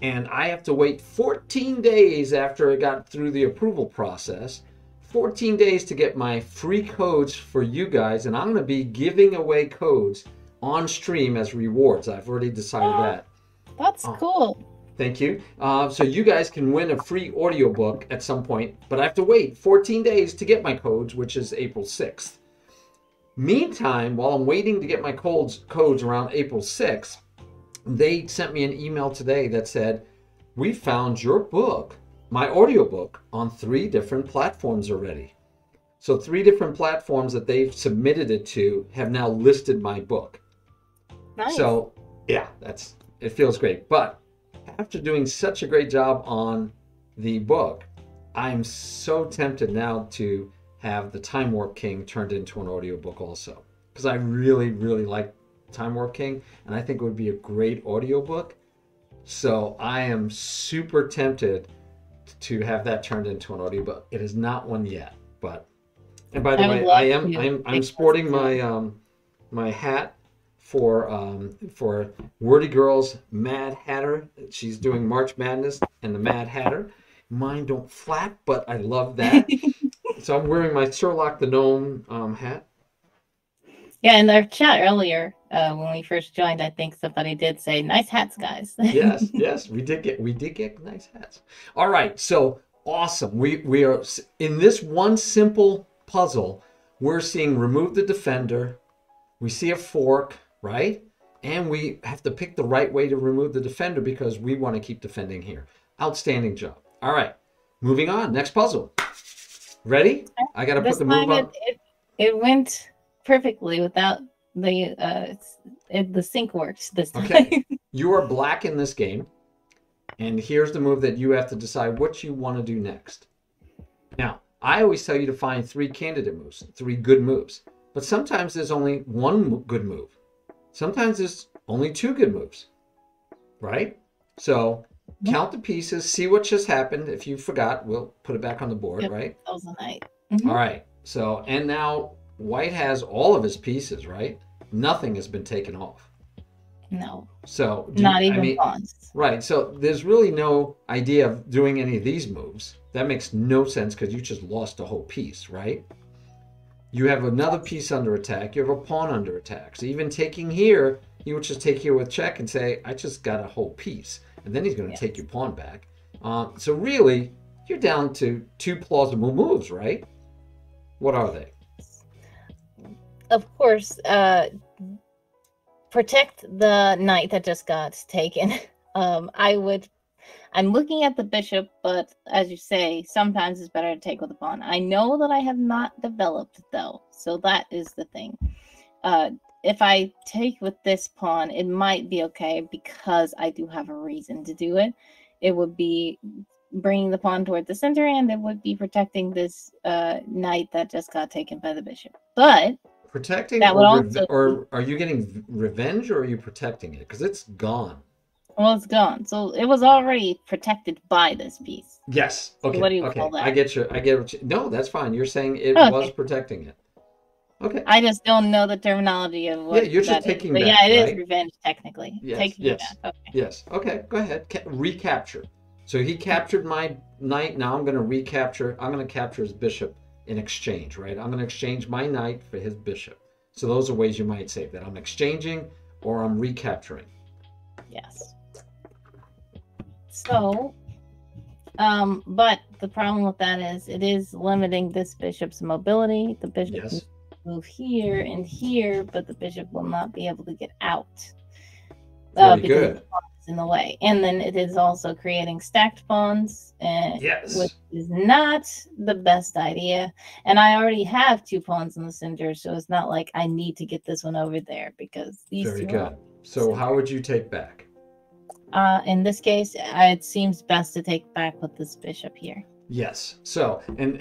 And I have to wait 14 days after I got through the approval process, 14 days to get my free codes for you guys. And I'm going to be giving away codes on stream as rewards. I've already decided that. That's cool. Thank you. So you guys can win a free audiobook at some point, but I have to wait 14 days to get my codes, which is April 6th. Meantime, while I'm waiting to get my codes around April 6th, they sent me an email today that said, we found your book, my audiobook, on 3 different platforms already. So 3 different platforms that they've submitted it to have now listed my book. Nice. So yeah, it feels great. But after doing such a great job on the book, I'm so tempted now to have The Time Warp King turned into an audiobook also. Because I really, really like Time Warp King, and I think it would be a great audiobook. So I am super tempted to have that turned into an audiobook. It is not one yet, but, and by the way, I'm sporting my my hat for Wordy Girl's Mad Hatter. She's doing March Madness and the Mad Hatter. Mine don't flap, but I love that. So I'm wearing my Sherlock the Gnome hat. Yeah, in our chat earlier, when we first joined, I think somebody did say, "Nice hats, guys." yes, we did get nice hats. All right, so awesome. We are in this one simple puzzle. We're seeing remove the defender. We see a fork, right? And we have to pick the right way to remove the defender because we want to keep defending here. Outstanding job. All right, moving on. Next puzzle. Ready? I got to put the move up. It went perfectly without the sync works this time. Okay. You are black in this game, and here's the move that you have to decide what you want to do next. Now, I always tell you to find 3 candidate moves, 3 good moves, but sometimes there's only 1 good move. Sometimes there's only 2 good moves, right? So count the pieces, see what just happened. If you forgot, we'll put it back on the board, right? That was a night. All right. So, and now White has all of his pieces, right? Nothing has been taken off. No. So not even pawns. Right. So there's really no idea of doing any of these moves. That makes no sense because you just lost a whole piece, right? You have another piece under attack. You have a pawn under attack. So even taking here, you would just take here with check and say, I just got a whole piece. And then he's going to take your pawn back. So really, you're down to 2 plausible moves, right? What are they? Of course, protect the knight that just got taken. I'm looking at the bishop, but as you say, sometimes it's better to take with a pawn. I know that I have not developed though, so that is the thing. If I take with this pawn, it might be okay because I do have a reason to do it. It would be bringing the pawn toward the center, and it would be protecting this knight that just got taken by the bishop. But protecting, that would also, or are you getting revenge, or are you protecting it? Because it's gone. Well, it's gone. So it was already protected by this piece. Yes. Okay. So what do you call that? I get what you, no, that's fine. You're saying it was protecting it. Okay. I just don't know the terminology of what. Yeah, you're just taking back. But yeah, it is revenge technically. Yes. Taking yes. back. Okay. Yes. Okay. Go ahead. Recapture. So he captured my knight. Now I'm going to recapture. I'm going to capture his bishop in exchange, right? I'm going to exchange my knight for his bishop. So those are ways you might say that. I'm exchanging or I'm recapturing. Yes. So, but the problem with that is it is limiting this bishop's mobility. The bishop can move here and here, but the bishop will not be able to get out. Very because good. the pawn is in the way. And then it is also creating stacked pawns, which is not the best idea. And I already have 2 pawns in the center, so it's not like I need to get this one over there because these Very 2 good. So how would you take back? In this case, it seems best to take back with this bishop here. Yes. So, and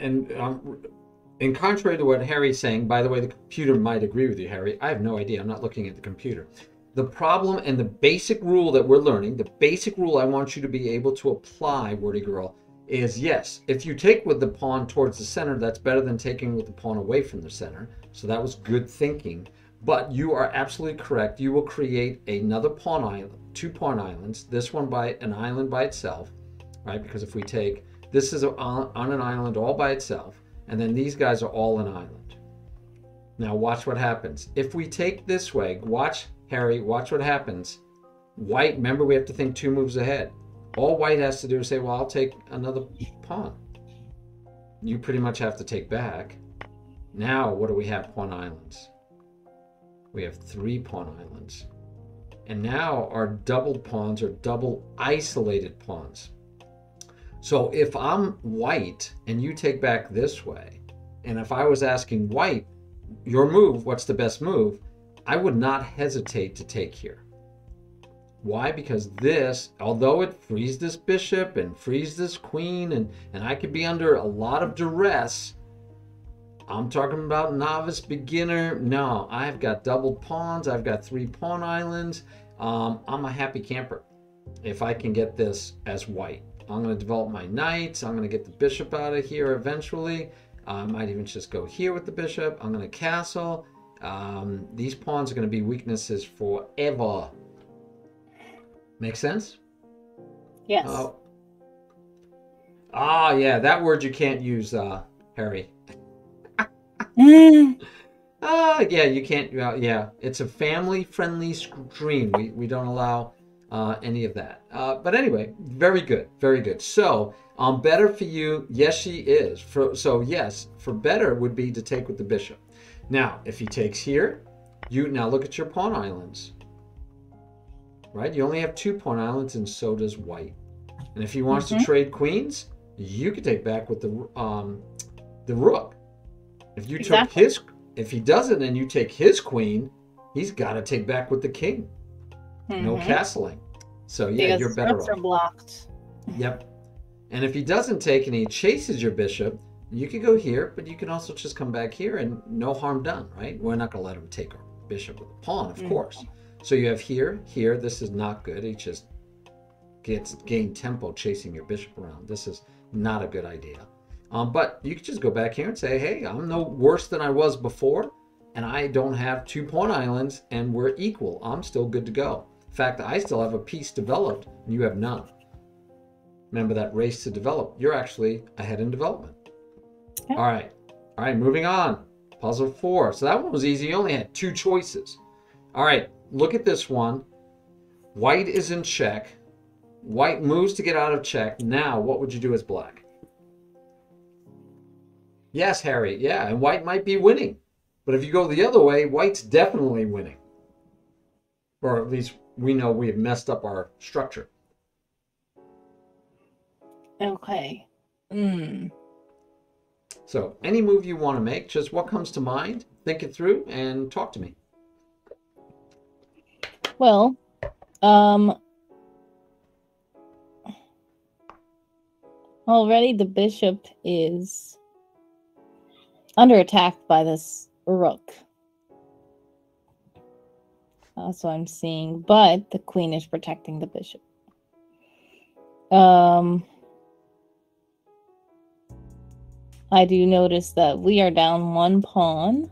in contrary to what Harry's saying, by the way, the computer might agree with you, Harry. I have no idea. I'm not looking at the computer. The problem and the basic rule that we're learning, the basic rule I want you to be able to apply, Wordy Girl, is yes, if you take with the pawn towards the center, that's better than taking with the pawn away from the center. So that was good thinking. But you are absolutely correct. You will create another pawn island, 2 pawn islands, this one by an island by itself, right? Because if we take, this is on an island all by itself, and then these guys are all an island. Now watch what happens. If we take this way, watch, Harry, watch what happens. White, remember we have to think 2 moves ahead. All white has to do is say, well, I'll take another pawn. You pretty much have to take back. Now, what do we have? Pawn islands. We have 3 pawn islands. And now our doubled pawns are double isolated pawns. So if I'm white and you take back this way, and if I was asking white, your move, what's the best move? I would not hesitate to take here. Why? Because this, although it frees this bishop and frees this queen, and I could be under a lot of duress, I'm talking about novice, beginner. No, I've got doubled pawns. I've got 3 pawn islands. I'm a happy camper if I can get this as white. I'm going to develop my knights. I'm going to get the bishop out of here eventually. I might even just go here with the bishop. I'm going to castle. These pawns are going to be weaknesses forever. Make sense? Yes. Yeah, that word you can't use, Harry. Yeah, you can't. Yeah, it's a family-friendly stream. We don't allow any of that. But anyway, very good, very good. So, better for you. Yes, she is. So yes, for better would be to take with the bishop. Now, if he takes here, now look at your pawn islands. Right? You only have 2 pawn islands, and so does white. And if he wants to trade queens, you could take back with the rook. If you took his, if he doesn't, and you take his queen, he's got to take back with the king. No castling. So yeah, because you're better off. Are blocked. Yep. And if he doesn't take and he chases your bishop, you could go here, but you can also just come back here and no harm done, right? We're not going to let him take our bishop with a pawn, of course. So you have here, here. This is not good. He just gain tempo chasing your bishop around. This is not a good idea. But you could just go back here and say, hey, I'm no worse than I was before, and I don't have 2 pawn islands, and we're equal. I'm still good to go. In fact, I still have a piece developed, and you have none. Remember that race to develop. You're actually ahead in development. Okay. All right, moving on. Puzzle 4. So that one was easy. You only had 2 choices. All right, look at this one. White is in check. White moves to get out of check. Now, what would you do as black? Yes, Harry. Yeah, and white might be winning. But if you go the other way, white's definitely winning. Or at least we know we have messed up our structure. Okay. So any move you want to make, just what comes to mind, think it through, and talk to me. Well, already the bishop is under attack by this rook. That's what I'm seeing, but the queen is protecting the bishop. I do notice that we are down 1 pawn.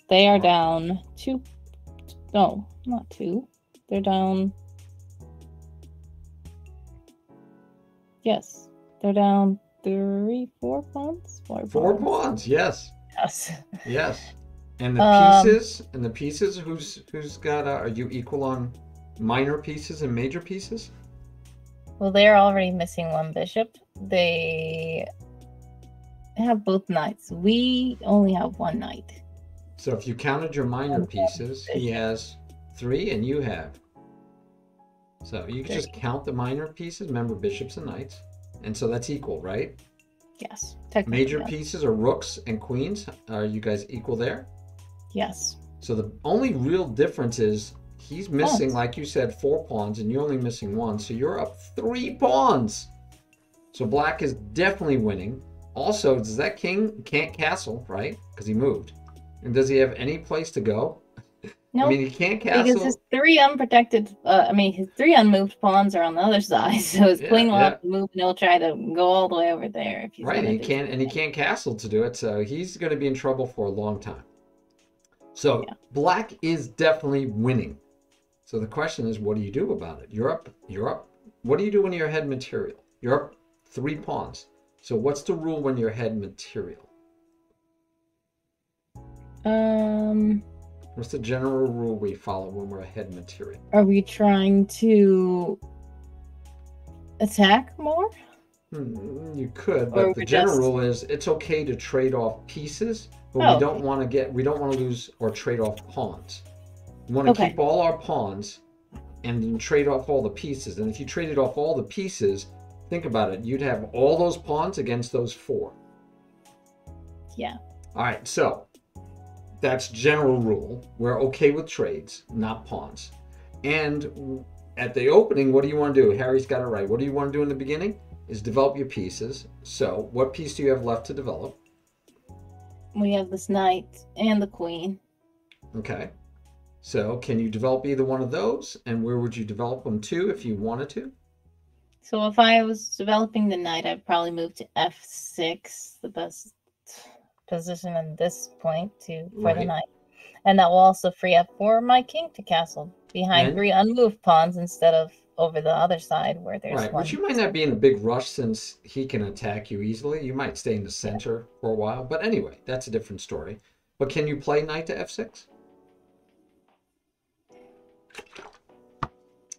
They are down 2. No, not 2. They're down. Yes, they're down 4 pawns? 4 pawns, yes. Yes. Yes. And the pieces, who's got, are you equal on minor pieces and major pieces? Well, they're already missing 1 bishop. They have both knights. We only have 1 knight. So if you counted your minor pieces, he has 3 and you have. So you can just count the minor pieces, remember bishops and knights. And so that's equal, right? Yes. Major pieces are rooks and queens. Are you guys equal there? Yes. So the only real difference is he's missing, like you said, 4 pawns and you're only missing 1. So you're up 3 pawns. So black is definitely winning. Also, does that king can't castle, right? Because he moved. And does he have any place to go? No, I mean, he can't castle. because his 3 unprotected, his 3 unmoved pawns are on the other side. So his queen will have to move and he'll try to go all the way over there. If he's right, and he can't castle to do it. So he's going to be in trouble for a long time. So black is definitely winning. So the question is, what do you do about it? You're up. What do you do when you're ahead material? You're up 3 pawns. So what's the rule when you're ahead material? What's the general rule we follow when we're ahead material? Are we trying to attack more? You could, but the general rule is it's okay to trade off pieces, but we don't want to lose or trade off pawns. We want to keep all our pawns and then trade off all the pieces. And if you traded off all the pieces, think about it, you'd have all those pawns against those 4. Yeah. All right, so that's general rule. We're okay with trades, not pawns. And at the opening, what do you want to do? Harry's got it right. What do you want to do in the beginning? Is develop your pieces. So what piece do you have left to develop? We have this knight and the queen. Okay. So can you develop either one of those? And where would you develop them to if you wanted to? So if I was developing the knight, I'd probably move to f6, the best position at this point for the knight. And that will also free up for my king to castle behind 3 unmoved pawns instead of over the other side where there's 1. But you might not be in a big rush since he can attack you easily. You might stay in the center for a while. But anyway, that's a different story. But can you play knight to f6?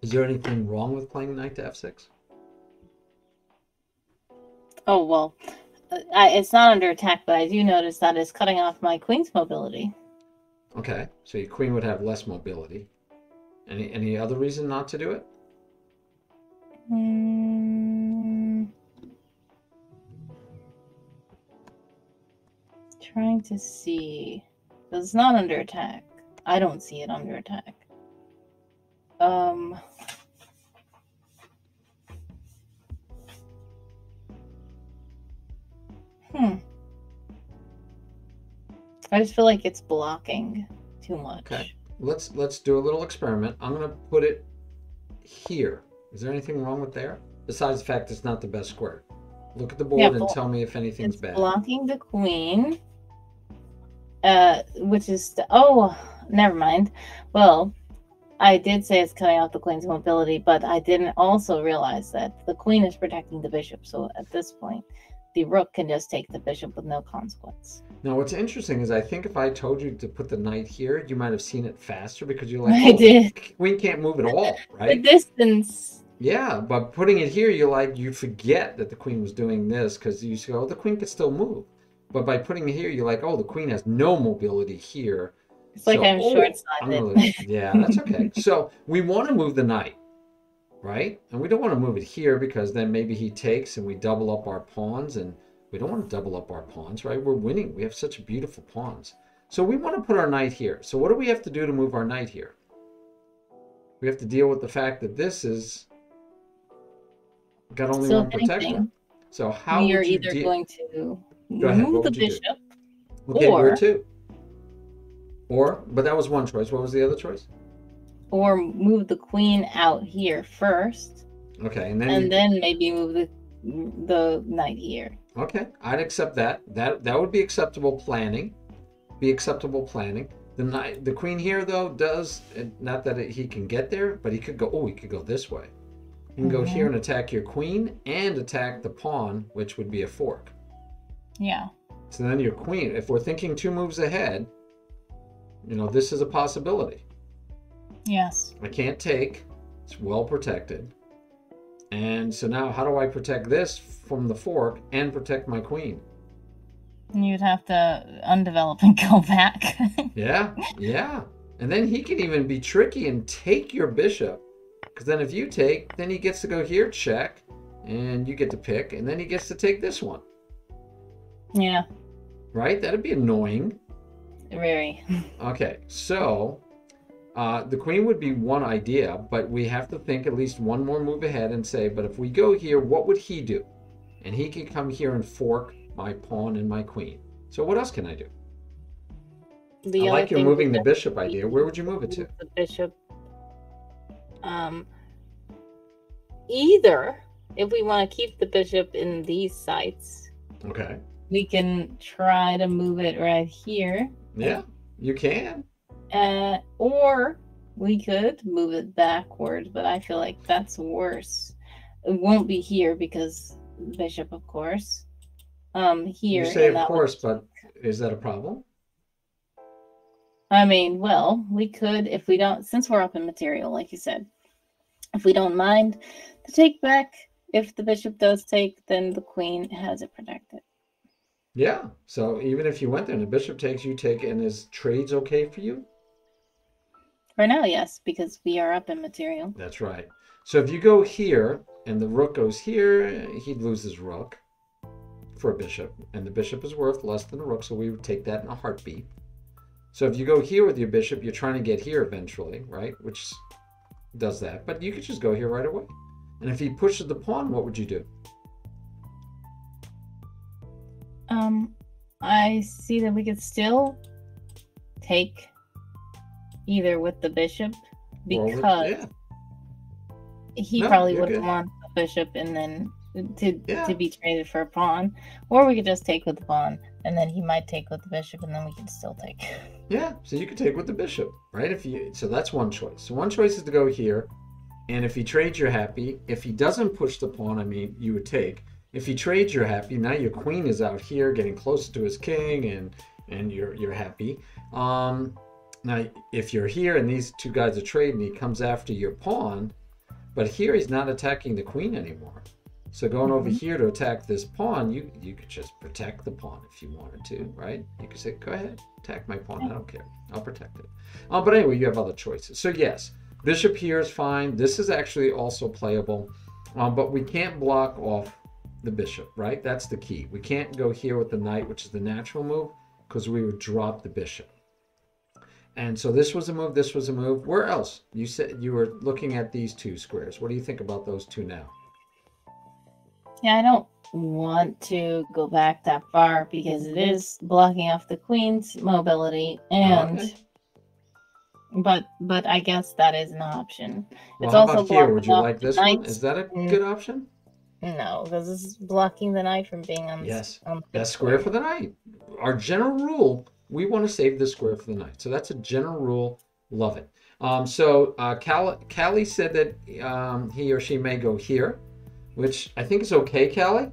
Is there anything wrong with playing knight to f6? Oh, well, it's not under attack, but I do notice that it's cutting off my queen's mobility. Okay, so your queen would have less mobility. Any other reason not to do it? Trying to see. Because it's not under attack. I don't see it under attack. I just feel like it's blocking too much. Okay, let's do a little experiment. I'm gonna put it here. Is there anything wrong with there? Besides the fact it's not the best square. Look at the board and tell me if anything's bad. Blocking the queen, which is never mind. Well, I did say it's cutting off the queen's mobility, but I didn't also realize that the queen is protecting the bishop. So at this point, the rook can just take the bishop with no consequence. Now, what's interesting is I think if I told you to put the knight here, you might have seen it faster because you're like, I did. Queen can't move at all, right? The distance. Yeah, but putting it here, you forget that the queen was doing this because you say, oh, the queen could still move. But by putting it here, you're like, oh, the queen has no mobility here. It's like I'm short-sighted. Yeah, that's okay. So we want to move the knight, right? And we don't want to move it here because then maybe he takes and we double up our pawns, and we don't want to double up our pawns, right? We're winning. We have such beautiful pawns. So we want to put our knight here. So what do we have to do to move our knight here? We have to deal with the fact that this is got only one protector. So how you're would you either going to ahead, move the bishop, okay, where to? But that was one choice. What was the other choice? Or move the queen out here first. Okay, and then maybe move the knight here. Okay, I'd accept that. That would be acceptable planning. The queen here though does not that he can get there, but he could go. Oh, he could go this way. You can go here and attack your queen and attack the pawn, which would be a fork. Yeah. So then your queen, if we're thinking 2 moves ahead, you know, this is a possibility. Yes. I can't take. It's well protected. And so now how do I protect this from the fork and protect my queen? You'd have to undevelop and go back. Yeah, yeah. And then he can even be tricky and take your bishop. Because then if you take, then he gets to go here, check, and you get to pick, and then he gets to take this one. Yeah. Right? That'd be annoying. Very. Okay, so the queen would be one idea, but we have to think at least one more move ahead and say, but if we go here, what would he do? And he can come here and fork my pawn and my queen. So what else can I do? I like your moving the bishop idea. Where would you move it to? The bishop. Either if we want to keep the bishop in these sites, okay, we can try to move it right here. Yeah, you can. Or we could move it backwards, but I feel like that's worse. It won't be here because bishop, of course. Here. You say of course, but is that a problem? I mean, well, we could, if we don't, since we're up in material, like you said, if we don't mind the take back, if the bishop does take, then the queen has it protected. Yeah, so even if you went there and the bishop takes, you take, and is trades okay for you? For now, yes, because we are up in material. That's right. So if you go here and the rook goes here, he'd lose his rook for a bishop, and the bishop is worth less than a rook, so we would take that in a heartbeat. So if you go here with your bishop, you're trying to get here eventually, right? Which does that, but you could just go here right away. And if he pushes the pawn, what would you do? I see that we could still take either with the bishop because he probably wouldn't want the bishop and then to be traded for a pawn, or we could just take with the pawn and then he might take with the bishop and then we can still take. Yeah, so you could take with the bishop, right? So that's one choice. So one choice is to go here, and if he trades, you're happy. If he doesn't push the pawn, I mean, you would take. If he trades, you're happy. Now your queen is out here getting closer to his king, and you're happy. Now if you're here and these two guys are trading, he comes after your pawn, but here he's not attacking the queen anymore. So going over here to attack this pawn, you could just protect the pawn if you wanted to, right? You could say, go ahead, attack my pawn. I don't care. I'll protect it. But anyway, you have other choices. So yes, bishop here is fine. This is actually also playable, but we can't block off the bishop, right? That's the key. We can't go here with the knight, which is the natural move, because we would drop the bishop. And so this was a move, this was a move. Where else? You said you were looking at these two squares. What do you think about those two now? Yeah, I don't want to go back that far because it is blocking off the queen's mobility, and but I guess that is an option. Well, it's also here. Would you like this one? Is that a good option? No, because this is blocking the knight from being on. Yes, best square for the knight. Our general rule: we want to save the square for the knight. So that's a general rule. Love it. So Callie said that he or she may go here, which I think is okay, Callie,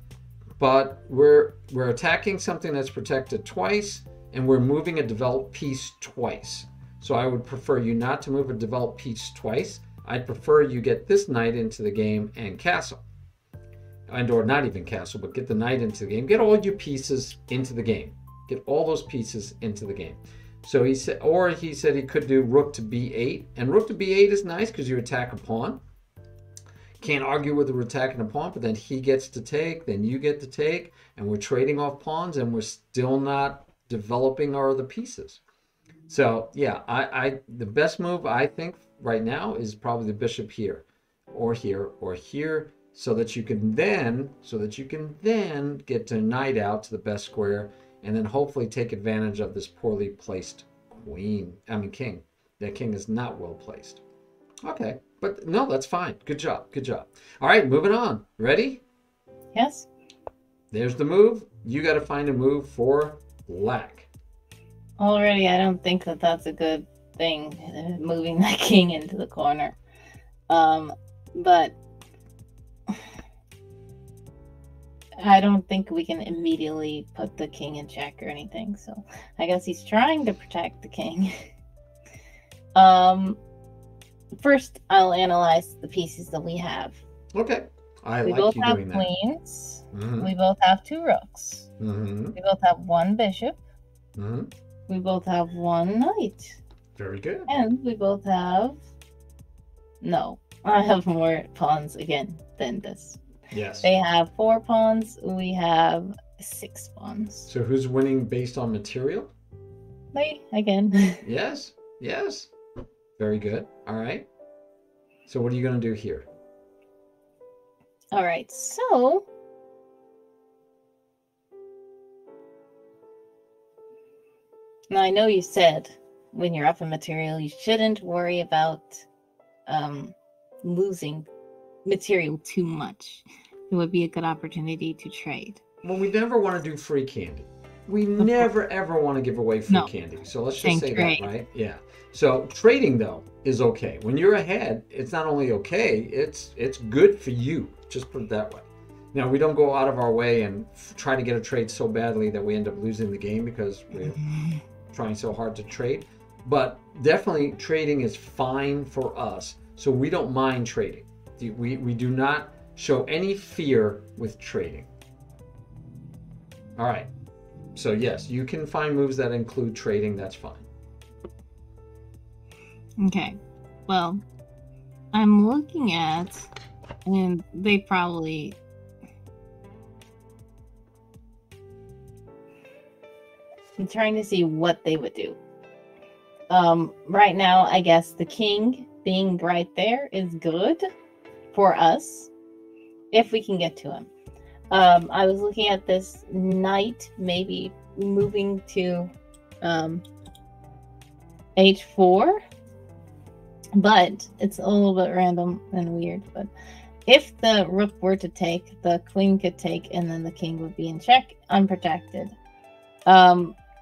but we're attacking something that's protected twice, and we're moving a developed piece twice. So I would prefer you not to move a developed piece twice. I'd prefer you get this knight into the game and castle. Or not even castle, but get the knight into the game. Get all your pieces into the game. Get all those pieces into the game. So he said, or he said he could do rook to b8, and rook to b8 is nice because you attack a pawn. Can't argue with the attacking a pawn, but then he gets to take, then you get to take, and we're trading off pawns, and we're still not developing our other pieces. So yeah, the best move I think right now is probably the bishop here, or here, or here, so that you can then get the knight out to the best square, and then hopefully take advantage of this poorly placed king. That king is not well placed. Okay, but no, that's fine. Good job. Good job. All right, moving on. Ready? Yes. There's the move. You got to find a move for black. Already, I don't think that that's a good thing, moving that king into the corner. But I don't think we can immediately put the king in check or anything. So I guess he's trying to protect the king. First, I'll analyze the pieces that we have. Okay. We both have queens. We both have 2 rooks. We both have 1 bishop. We both have 1 knight. Very good. And we both have... No, I have more pawns again than this. Yes. They have 4 pawns. We have 6 pawns. So who's winning based on material? Me, again. Yes. Yes. Very good. All right. So what are you going to do here? All right. So now I know you said when you're up in material, you shouldn't worry about losing material too much. It would be a good opportunity to trade. Well, we never want to do free candy. We never, ever want to give away free candy. So let's just say that, right? Yeah. So trading, though, is okay. When you're ahead, it's not only okay, it's good for you. Just put it that way. Now, we don't go out of our way and try to get a trade so badly that we end up losing the game because we're trying so hard to trade. But definitely trading is fine for us. So we don't mind trading. We do not show any fear with trading. All right. So yes, you can find moves that include trading. That's fine. Okay. Well, I'm looking at, and they probably... I'm trying to see what they would do. Right now, I guess the king being right there is good for us if we can get to him. I was looking at this knight maybe moving to h4, but it's a little bit random and weird. But if the rook were to take, the queen could take, and then the king would be in check, unprotected.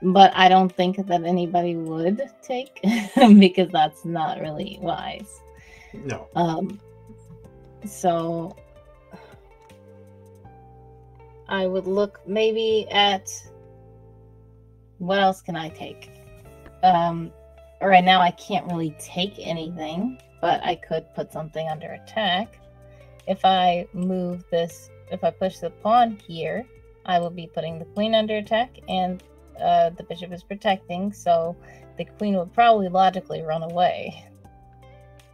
But I don't think that anybody would take because that's not really wise. No. So I would look maybe at what else can I take? Right now I can't really take anything, but I could put something under attack. If I move this, if I push the pawn here, I will be putting the queen under attack, and the bishop is protecting, so the queen would probably logically run away.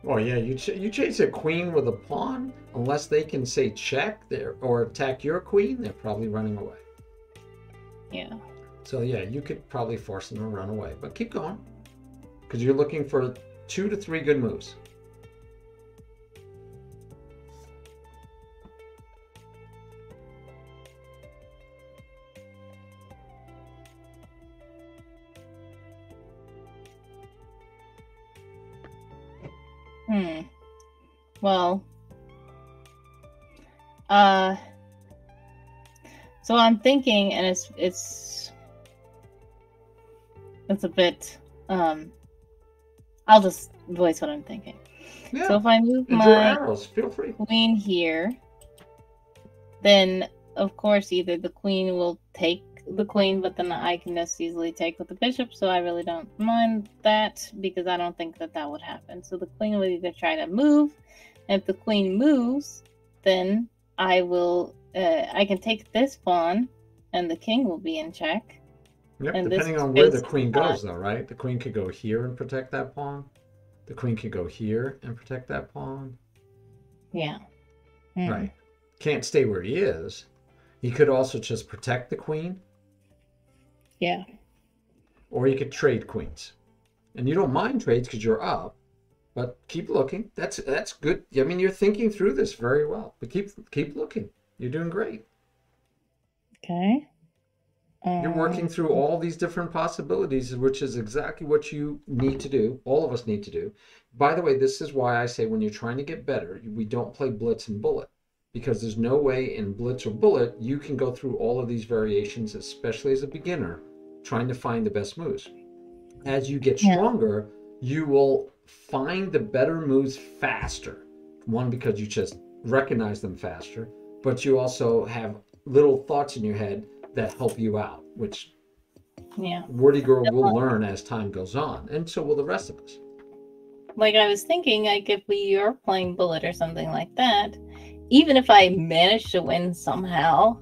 Oh yeah, you chase a queen with a pawn, unless they can say check there or attack your queen, they're probably running away. Yeah. So yeah, you could probably force them to run away, but keep going, because you're looking for 2 to 3 good moves. Well, so I'm thinking, and it's a bit, I'll just voice what I'm thinking. Yeah. So if I move my arrows, feel free. Queen here, then of course either the queen will take the queen, but then I can just easily take with the bishop, so I really don't mind that because I don't think that that would happen. So the queen will either try to move, and if the queen moves, then I will I can take this pawn and the king will be in check. Yep, and depending on where the queen goes though, right? The queen could go here and protect that pawn. The queen could go here and protect that pawn. Yeah. Right. Can't stay where he is. He could also just protect the queen. Yeah. Or you could trade queens. And you don't mind trades because you're up, but keep looking. That's good. I mean, you're thinking through this very well, but keep looking. You're doing great. Okay. You're working through all these different possibilities, which is exactly what you need to do. All of us need to do. By the way, this is why I say when you're trying to get better, we don't play blitz and bullet, because there's no way in blitz or bullet you can go through all of these variations, especially as a beginner, trying to find the best moves. As you get stronger, you will find the better moves faster. One, because you just recognize them faster, but you also have little thoughts in your head that help you out, which Wordy Girl will learn as time goes on, and so will the rest of us. Like I was thinking, like if we are playing Bullet or something like that, even if I manage to win somehow,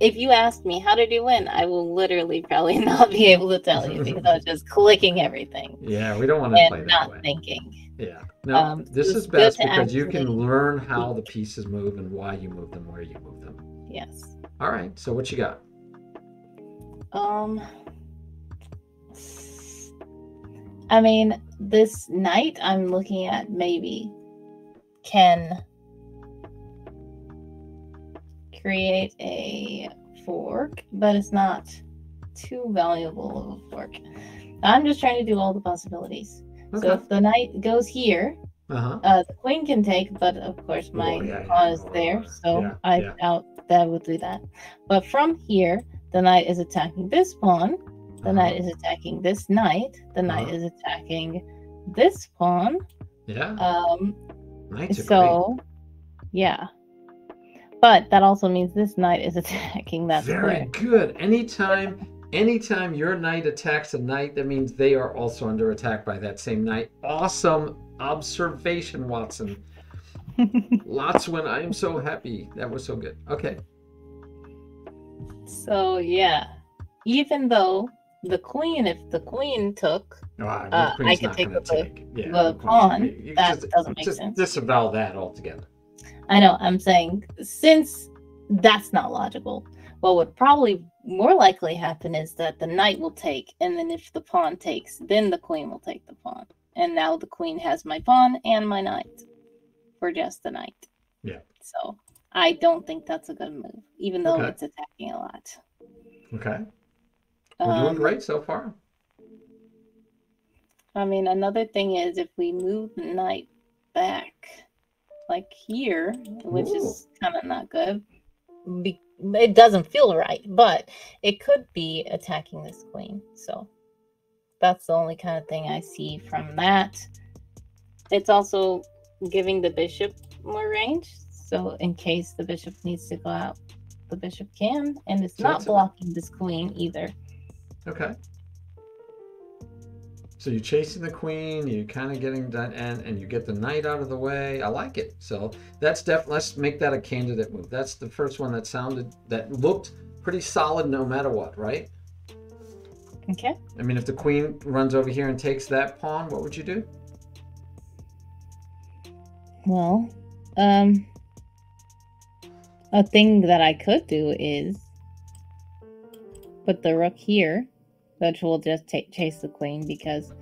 if you asked me how did you win, I will literally probably not be able to tell you because I was just clicking everything. Yeah, we don't want to play that not way. Thinking. Yeah, no, this is best because you can learn how the pieces move and why you move them, where you move them. Yes. All right, so what you got? I mean, this knight I'm looking at maybe can create a fork, but it's not too valuable of a fork. I'm just trying to do all the possibilities. Okay. So if the knight goes here, the queen can take, but of course my pawn is there, so I doubt that would do that. But from here, the knight is attacking this pawn, the knight is attacking this knight, the knight is attacking this pawn. Yeah. Knights are so great. Yeah. But that also means this knight is attacking that square. Very good. Anytime your knight attacks a knight, that means they are also under attack by that same knight. Awesome observation, Watson. Lotswin, I am so happy. That was so good. Okay. So, yeah. Even though the queen, if the queen took, I could take the pawn. That doesn't make sense. Disavow that altogether. I know. I'm saying since that's not logical, what would probably more likely happen is that the knight will take, and then if the pawn takes, then the queen will take the pawn. And now the queen has my pawn and my knight for just the knight. Yeah. So I don't think that's a good move, even though it's attacking a lot. Okay. We're doing great so far. I mean, another thing is if we move the knight back, like here, which is kind of not good. It doesn't feel right, but it could be attacking this queen. So that's the only kind of thing I see from that. It's also giving the bishop more range. So in case the bishop needs to go out, the bishop can. And it's not blocking this queen either. Okay. So you're chasing the queen, you're kind of getting that, and you get the knight out of the way. I like it. So that's definitely, let's make that a candidate move. That's the first one that looked pretty solid no matter what, right? Okay. I mean, if the queen runs over here and takes that pawn, what would you do? Well, a thing that I could do is put the rook here, which will just chase the queen because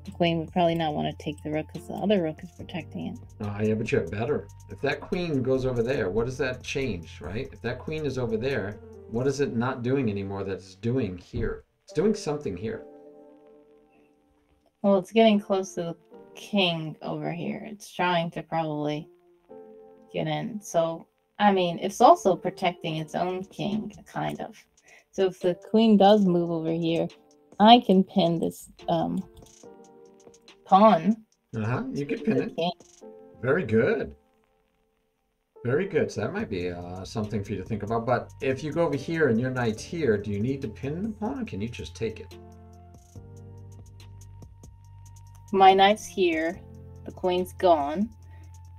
the queen would probably not want to take the rook because the other rook is protecting it. Oh, yeah, but you have better. If that queen goes over there, what does that change, right? If that queen is over there, what is it not doing anymore that's doing here? It's doing something here. Well, it's getting close to the king over here. It's trying to probably get in. So, I mean, it's also protecting its own king, kind of. So if the queen does move over here, I can pin this pawn. You can pin it. King. Very good. Very good. So that might be something for you to think about. But if you go over here and your knight's here, do you need to pin the pawn or can you just take it? My knight's here. The queen's gone.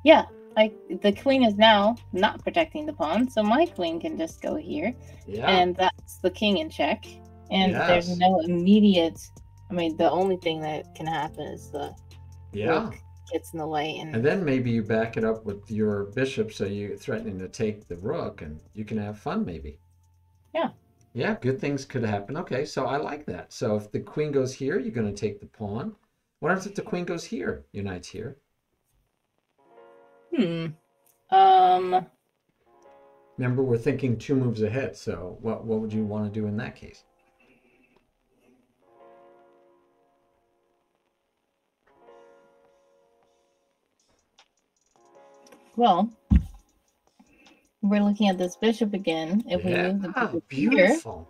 Yeah, the queen is now not protecting the pawn, so my queen can just go here. Yeah. And that's the king in check. And there's no immediate... I mean, the only thing that can happen is the rook gets in the way. And then maybe you back it up with your bishop, so you're threatening to take the rook, and you can have fun maybe. Yeah. Yeah, good things could happen. Okay, so I like that. So if the queen goes here, you're going to take the pawn. What happens if the queen goes here? Your knight's here. Remember, we're thinking 2 moves ahead, so what would you want to do in that case? Well, we're looking at this bishop again. If we move the bishop beautiful.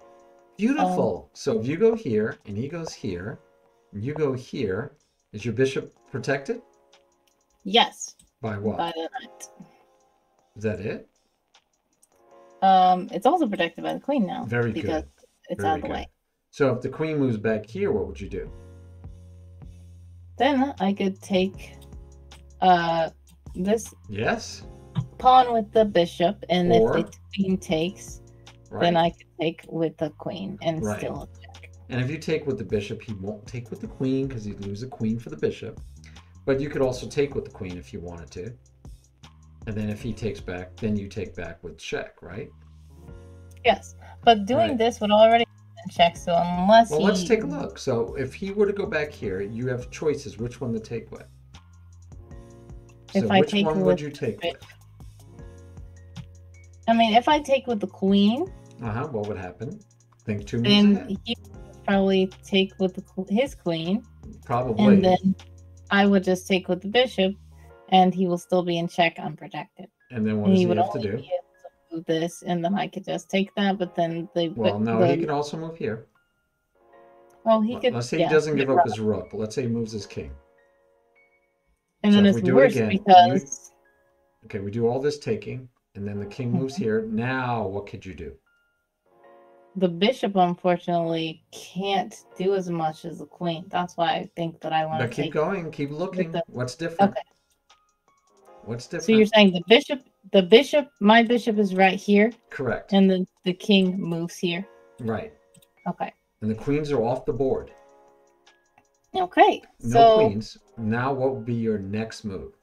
Here, beautiful. So if you go here, and he goes here, and you go here, is your bishop protected? Yes. By what? By the knight. Is that it? It's also protected by the queen now. Very because good. it's Very out of the good. way. So if the queen moves back here, what would you do? Then I could take this Yes. pawn with the bishop, and Or, if the queen takes, right. then I could take with the queen and Right. still check. And if you take with the bishop, he won't take with the queen because he'd lose a queen for the bishop. But you could also take with the queen if you wanted to. And then if he takes back, then you take back with check, right? Yes, but doing this would already check, so unless Well, let's take a look. So if he were to go back here, you have choices which one to take with. So which one would you take with? I mean, if I take with the queen, what would happen? Think 2 moves then ahead. he would probably take with his queen. Probably. And then I would just take with the bishop, and he will still be in check unprotected. And then what does he have to do? Be able to move this, and then I could just take that, but then he could also move here. Well, he could. Let's say he doesn't give up his rook, but let's say he moves his king. And so then it's worse because... Okay, we do all this taking, and then the king moves here. Now, what could you do? The bishop, unfortunately, can't do as much as the queen. That's why I think that I want to keep going, keep looking. What's different? Okay. What's different? So you're saying my bishop is right here? Correct. And then the king moves here? Right. Okay. And the queens are off the board. Okay. No queens. Now what would be your next move?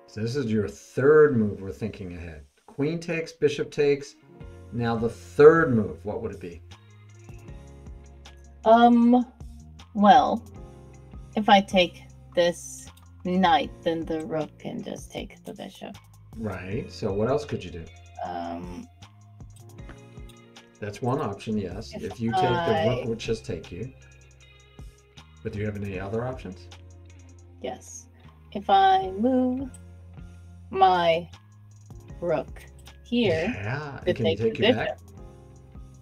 So this is your third move we're thinking ahead. Queen takes, bishop takes. Now the third move, what would it be? Well, if I take this knight, then the rook can just take the bishop. Right. So what else could you do? That's one option, yes. If you take the rook, would just take you. But do you have any other options? Yes. If I move my rook here, can he take you back?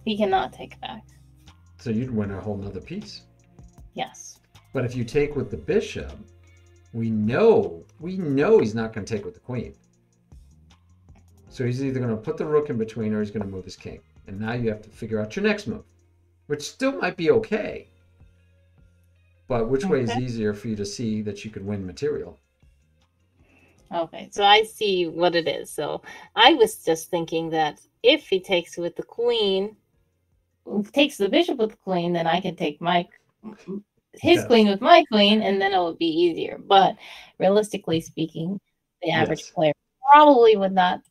He cannot take back. So you'd win a whole nother piece. Yes. But if you take with the bishop, we know he's not going to take with the queen. So he's either going to put the rook in between or he's going to move his king. And now you have to figure out your next move, which still might be okay. But which way is easier for you to see that you could win material? Okay, so I see what it is. So I was just thinking that if he takes with the queen, takes the bishop with the queen, then I can take his queen with my queen, and then it would be easier. But realistically speaking, the average player probably would not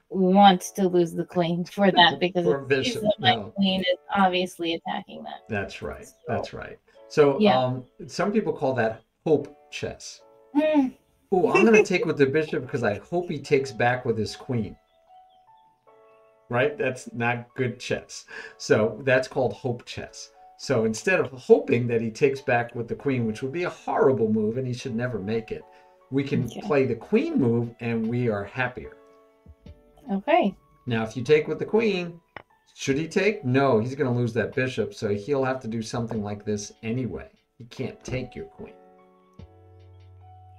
want to lose the queen for that because my queen is obviously attacking that. That's right. So, that's right. So some people call that hope chess. Oh, I'm going to take with the bishop because I hope he takes back with his queen. Right? That's not good chess. So that's called hope chess. So instead of hoping that he takes back with the queen, which would be a horrible move and he should never make it, we can play the queen move and we are happier. Okay. Now, if you take with the queen, should he take? No, he's going to lose that bishop, so he'll have to do something like this anyway. He can't take your queen.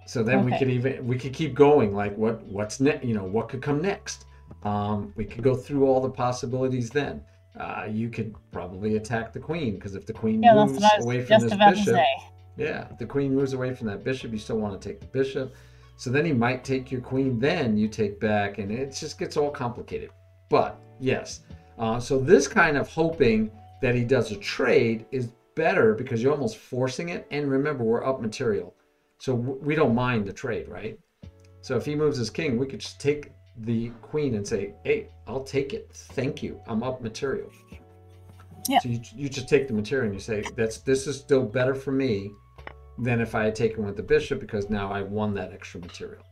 So then we could keep going, like what's next? What could come next? We could go through all the possibilities then. You could probably attack the queen because if the queen moves away from this bishop, if the queen moves away from that bishop, you still want to take the bishop. So then he might take your queen, then you take back, and it just gets all complicated. But yes, so this kind of hoping that he does a trade is better because you're almost forcing it. And remember, we're up material. So we don't mind the trade, right? So if he moves his king, we could just take the queen and say, hey, I'll take it. Thank you. I'm up material. Yeah. So you just take the material and you say, this is still better for me than if I had taken with the bishop because now I won that extra material.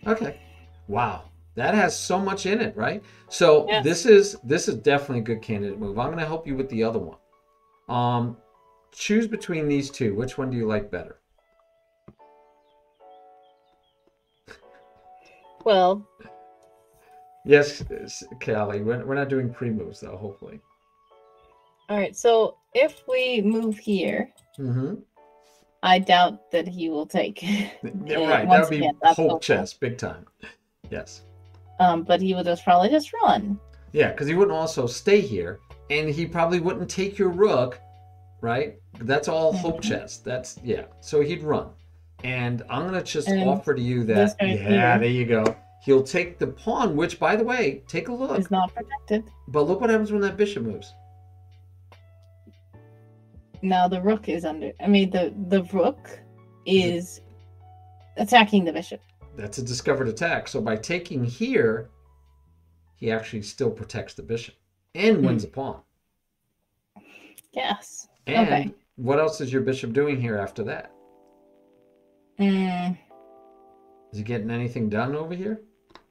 Okay. Wow. That has so much in it, right? So this is definitely a good candidate move. I'm going to help you with the other one. Choose between these two. Which one do you like better? Well, yes, Callie. We're not doing pre-moves though. Hopefully. All right. So if we move here, I doubt that he will take. Right. That would be hope chess, big time. Yes. But he would just probably just run. Yeah, because he wouldn't also stay here, and he probably wouldn't take your rook, right? That's all hope chess. That's, yeah. So he'd run. And I'm going to just offer to you that, yeah, there you go. He'll take the pawn, which, by the way, take a look. It's not protected. But look what happens when that bishop moves. Now the rook is under. I mean, the rook is attacking the bishop. That's a discovered attack. So by taking here, he actually still protects the bishop and wins a pawn. Yes. And okay. What else is your bishop doing here after that? Is he getting anything done over here?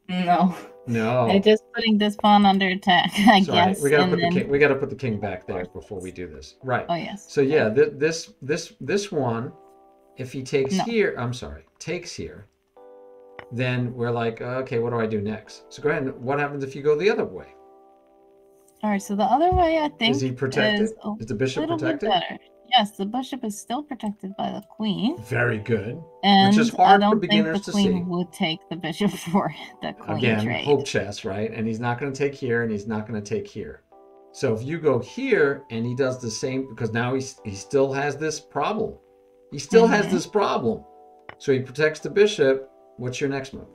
No. No. They're just putting this pawn under attack, I guess. We gotta put the king back there before we do this. Right. Oh yes. So yeah, this one, if he takes here, I'm sorry, takes here, then we're like, okay, what do I do next? So go ahead. And what happens if you go the other way? All right. So the other way, I think, is he protected? Is the bishop protected? Bit better. Yes, the bishop is still protected by the queen. Very good. And which is hard for beginners to see. I don't think the queen would take the bishop for the queen Again, trade. hope chess, right? And he's not going to take here, and he's not going to take here. So if you go here, and he does the same, because now he still has this problem. He still has this problem. So he protects the bishop. What's your next move?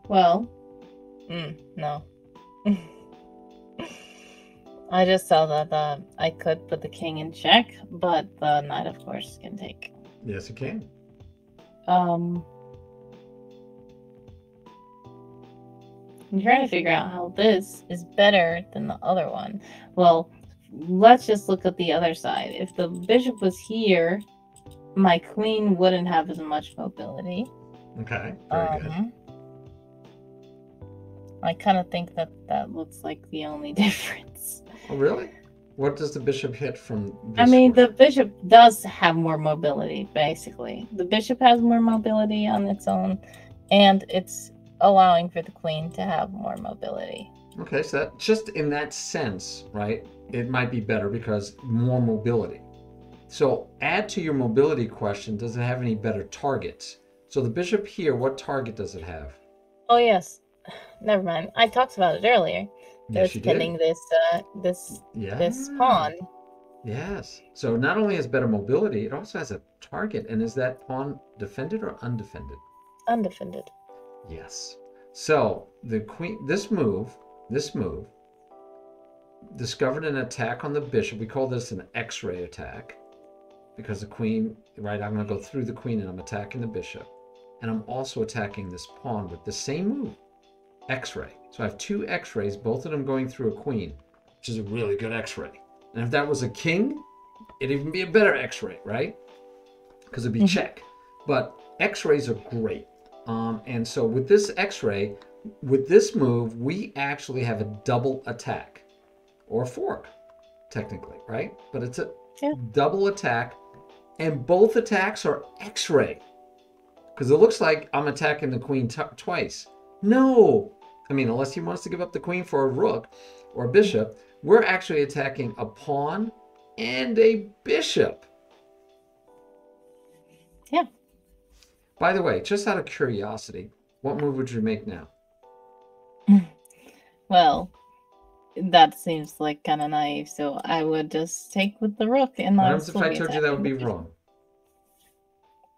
Well, no. I just saw that I could put the king in check, but the knight, of course, can take. Yes, it can. I'm trying to figure out how this is better than the other one. Well, let's just look at the other side. If the bishop was here, my queen wouldn't have as much mobility. Okay, very good. I kind of think that looks like the only difference. Oh, really? What does the bishop hit from this? I mean, the bishop does have more mobility, basically. The bishop has more mobility on its own, and it's allowing for the queen to have more mobility. Okay, so that, just in that sense, right, it might be better because more mobility. So add to your mobility question, does it have any better targets? So the bishop here, what target does it have? Oh, yes. Never mind. I talked about it earlier. Yes, it's pinning this pawn. Yes. So not only has better mobility, it also has a target. And is that pawn defended or undefended? Undefended. Yes. So the queen, this move discovered an attack on the bishop. We call this an X-ray attack because the queen, right? I'm going to go through the queen and I'm attacking the bishop. And I'm also attacking this pawn with the same move. X-ray. So I have two X-rays, both of them going through a queen, which is a really good X-ray. And if that was a king, it'd even be a better X-ray, right? Because it'd be check. But X-rays are great. And so with this X-ray, with this move, we actually have a double attack or a fork, technically, right? But it's a double attack, and both attacks are X-ray. Because it looks like I'm attacking the queen twice. No, I mean, unless he wants to give up the queen for a rook or a bishop, we're actually attacking a pawn and a bishop. Yeah. By the way, just out of curiosity, what move would you make now? Well, that seems like kind of naive, so I would just take with the rook and not. What happens if I told you that would be wrong?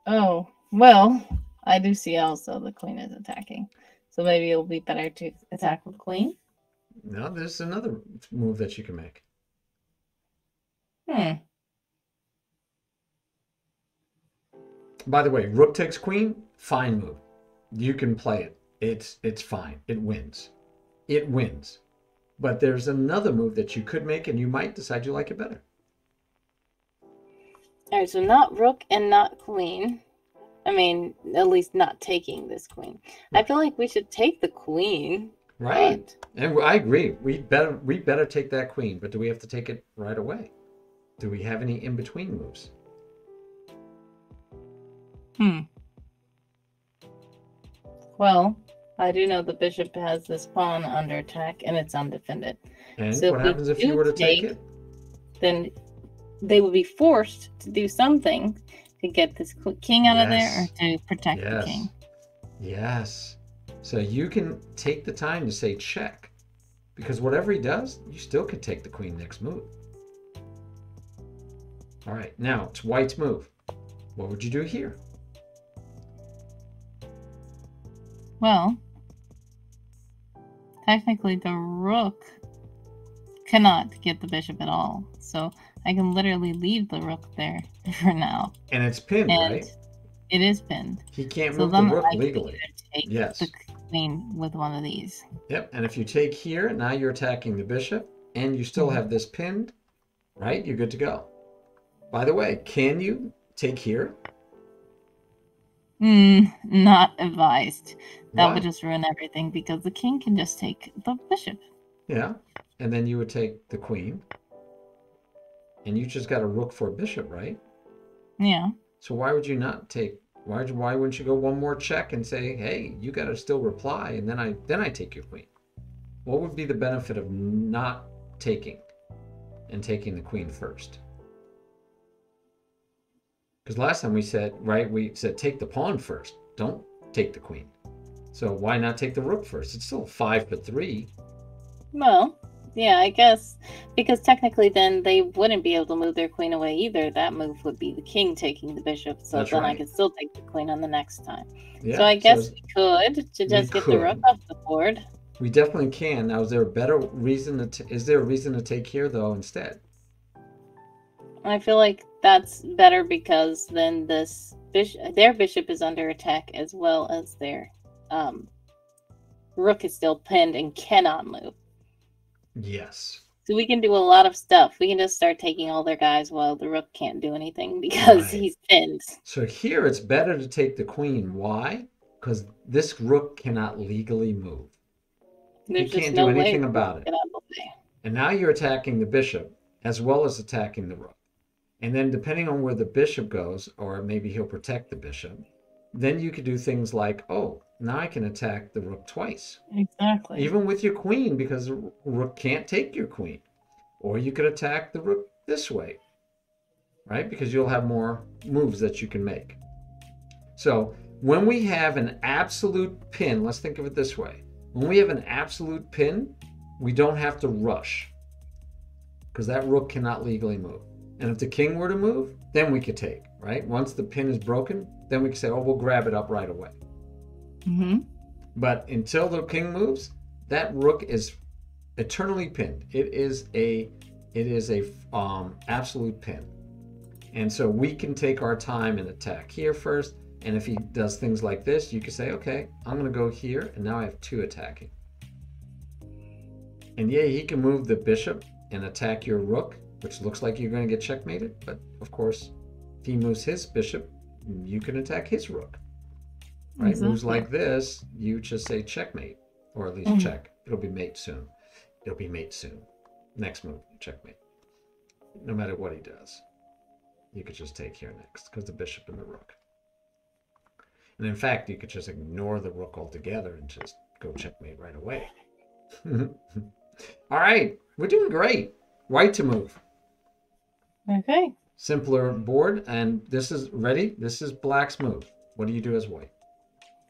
Oh, well, I do see also the queen is attacking. So maybe it'll be better to attack with the queen? No, there's another move that you can make. By the way, rook takes queen, fine move. You can play it. It's fine. It wins. It wins. But there's another move that you could make, and you might decide you like it better. All right, so not rook and not queen. I mean, at least not taking this queen. I feel like we should take the queen. Right. And I agree. We better take that queen, but do we have to take it right away? Do we have any in-between moves? Well, I do know the bishop has this pawn under attack and it's undefended. And so what happens if you were to take it? Then they would be forced to do something to get this king out of there or to protect the king. Yes. So you can take the time to say check, because whatever he does, you still could take the queen next move. All right, now it's white's move. What would you do here? Well, technically the rook cannot get the bishop at all. So I can literally leave the rook there for now. And it's pinned, right? It is pinned. He can't move the rook legally. Take the queen with one of these. Yep, and if you take here, now you're attacking the bishop, and you still have this pinned, right? You're good to go. By the way, can you take here? Not advised. That Why? would just ruin everything, because the king can just take the bishop. Yeah, and then you would take the queen. And you just got a rook for a bishop, right? Yeah. So why would you not take? Why wouldn't you go one more check and say, hey, you got to still reply, and then I take your queen? What would be the benefit of not taking and taking the queen first? Because last time we said, right, we said take the pawn first. Don't take the queen. So why not take the rook first? It's still 5 for 3. Well, yeah, I guess, because technically then they wouldn't be able to move their queen away either. That move would be the king taking the bishop, so That's then right. I could still take the queen on the next time. Yeah, so I guess we could to just get the rook off the board. We definitely can. Now, is there a better reason is there a reason to take here though instead? I feel like that's better, because then this their bishop is under attack, as well as their rook is still pinned and cannot move. Yes. So we can do a lot of stuff. We can just start taking all their guys while the rook can't do anything because he's pinned. So here it's better to take the queen. Why? Because this rook cannot legally move. You can't do anything about it. And now you're attacking the bishop as well as attacking the rook. And then depending on where the bishop goes, or maybe he'll protect the bishop, then you could do things like, oh, now I can attack the rook twice. Exactly. Even with your queen, because the rook can't take your queen. Or you could attack the rook this way, right? Because you'll have more moves that you can make. So when we have an absolute pin, let's think of it this way. When we have an absolute pin, we don't have to rush, because that rook cannot legally move. And if the king were to move, then we could take, right? Once the pin is broken, then we can say, oh, we'll grab it up right away. Mm-hmm. But until the king moves, that rook is eternally pinned. It is a absolute pin. And so we can take our time and attack here first. And if he does things like this, you can say, okay, I'm going to go here, and now I have 2 attacking. And yeah, he can move the bishop and attack your rook, which looks like you're going to get checkmated. But of course, if he moves his bishop, you can attack his rook. Right? Exactly. Moves like this, you just say checkmate, or at least check. It'll be mate soon. It'll be mate soon. Next move, checkmate. No matter what he does, you could just take here next, because the bishop and the rook. And in fact, you could just ignore the rook altogether and just go checkmate right away. All right, we're doing great. White to move. Okay. Simpler board, and this is ready. This is black's move. What do you do as white?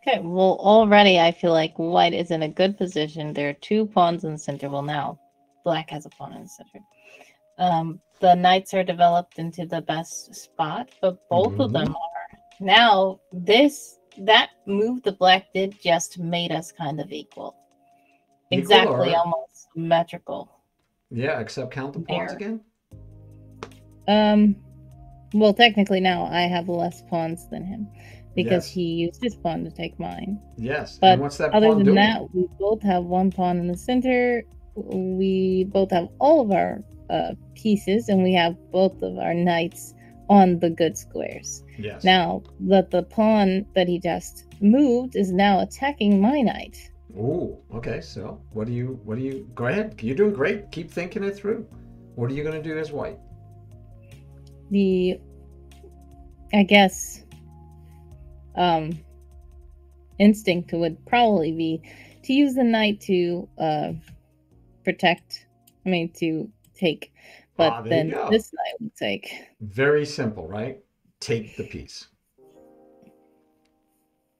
Okay, well, already I feel like white is in a good position. There are 2 pawns in the center. Well, now black has a pawn in the center. The knights are developed into the best spot, but both of them are. Now, that move the black did just made us kind of equal. Exactly, almost symmetrical. Yeah, except count the pawns again? Well, technically now I have less pawns than him, because he used his pawn to take mine. Yes. But and what's that other pawn than doing? that, we both have 1 pawn in the center. We both have all of our pieces, and we have both of our knights on the good squares. Yes. Now, the pawn that he just moved is now attacking my knight. Ooh, okay. So what do you go ahead. You're doing great. Keep thinking it through. What are you going to do as white? I guess instinct would probably be to use the knight to to take. But there then you go. this knight would take. Very simple, right? Take the piece.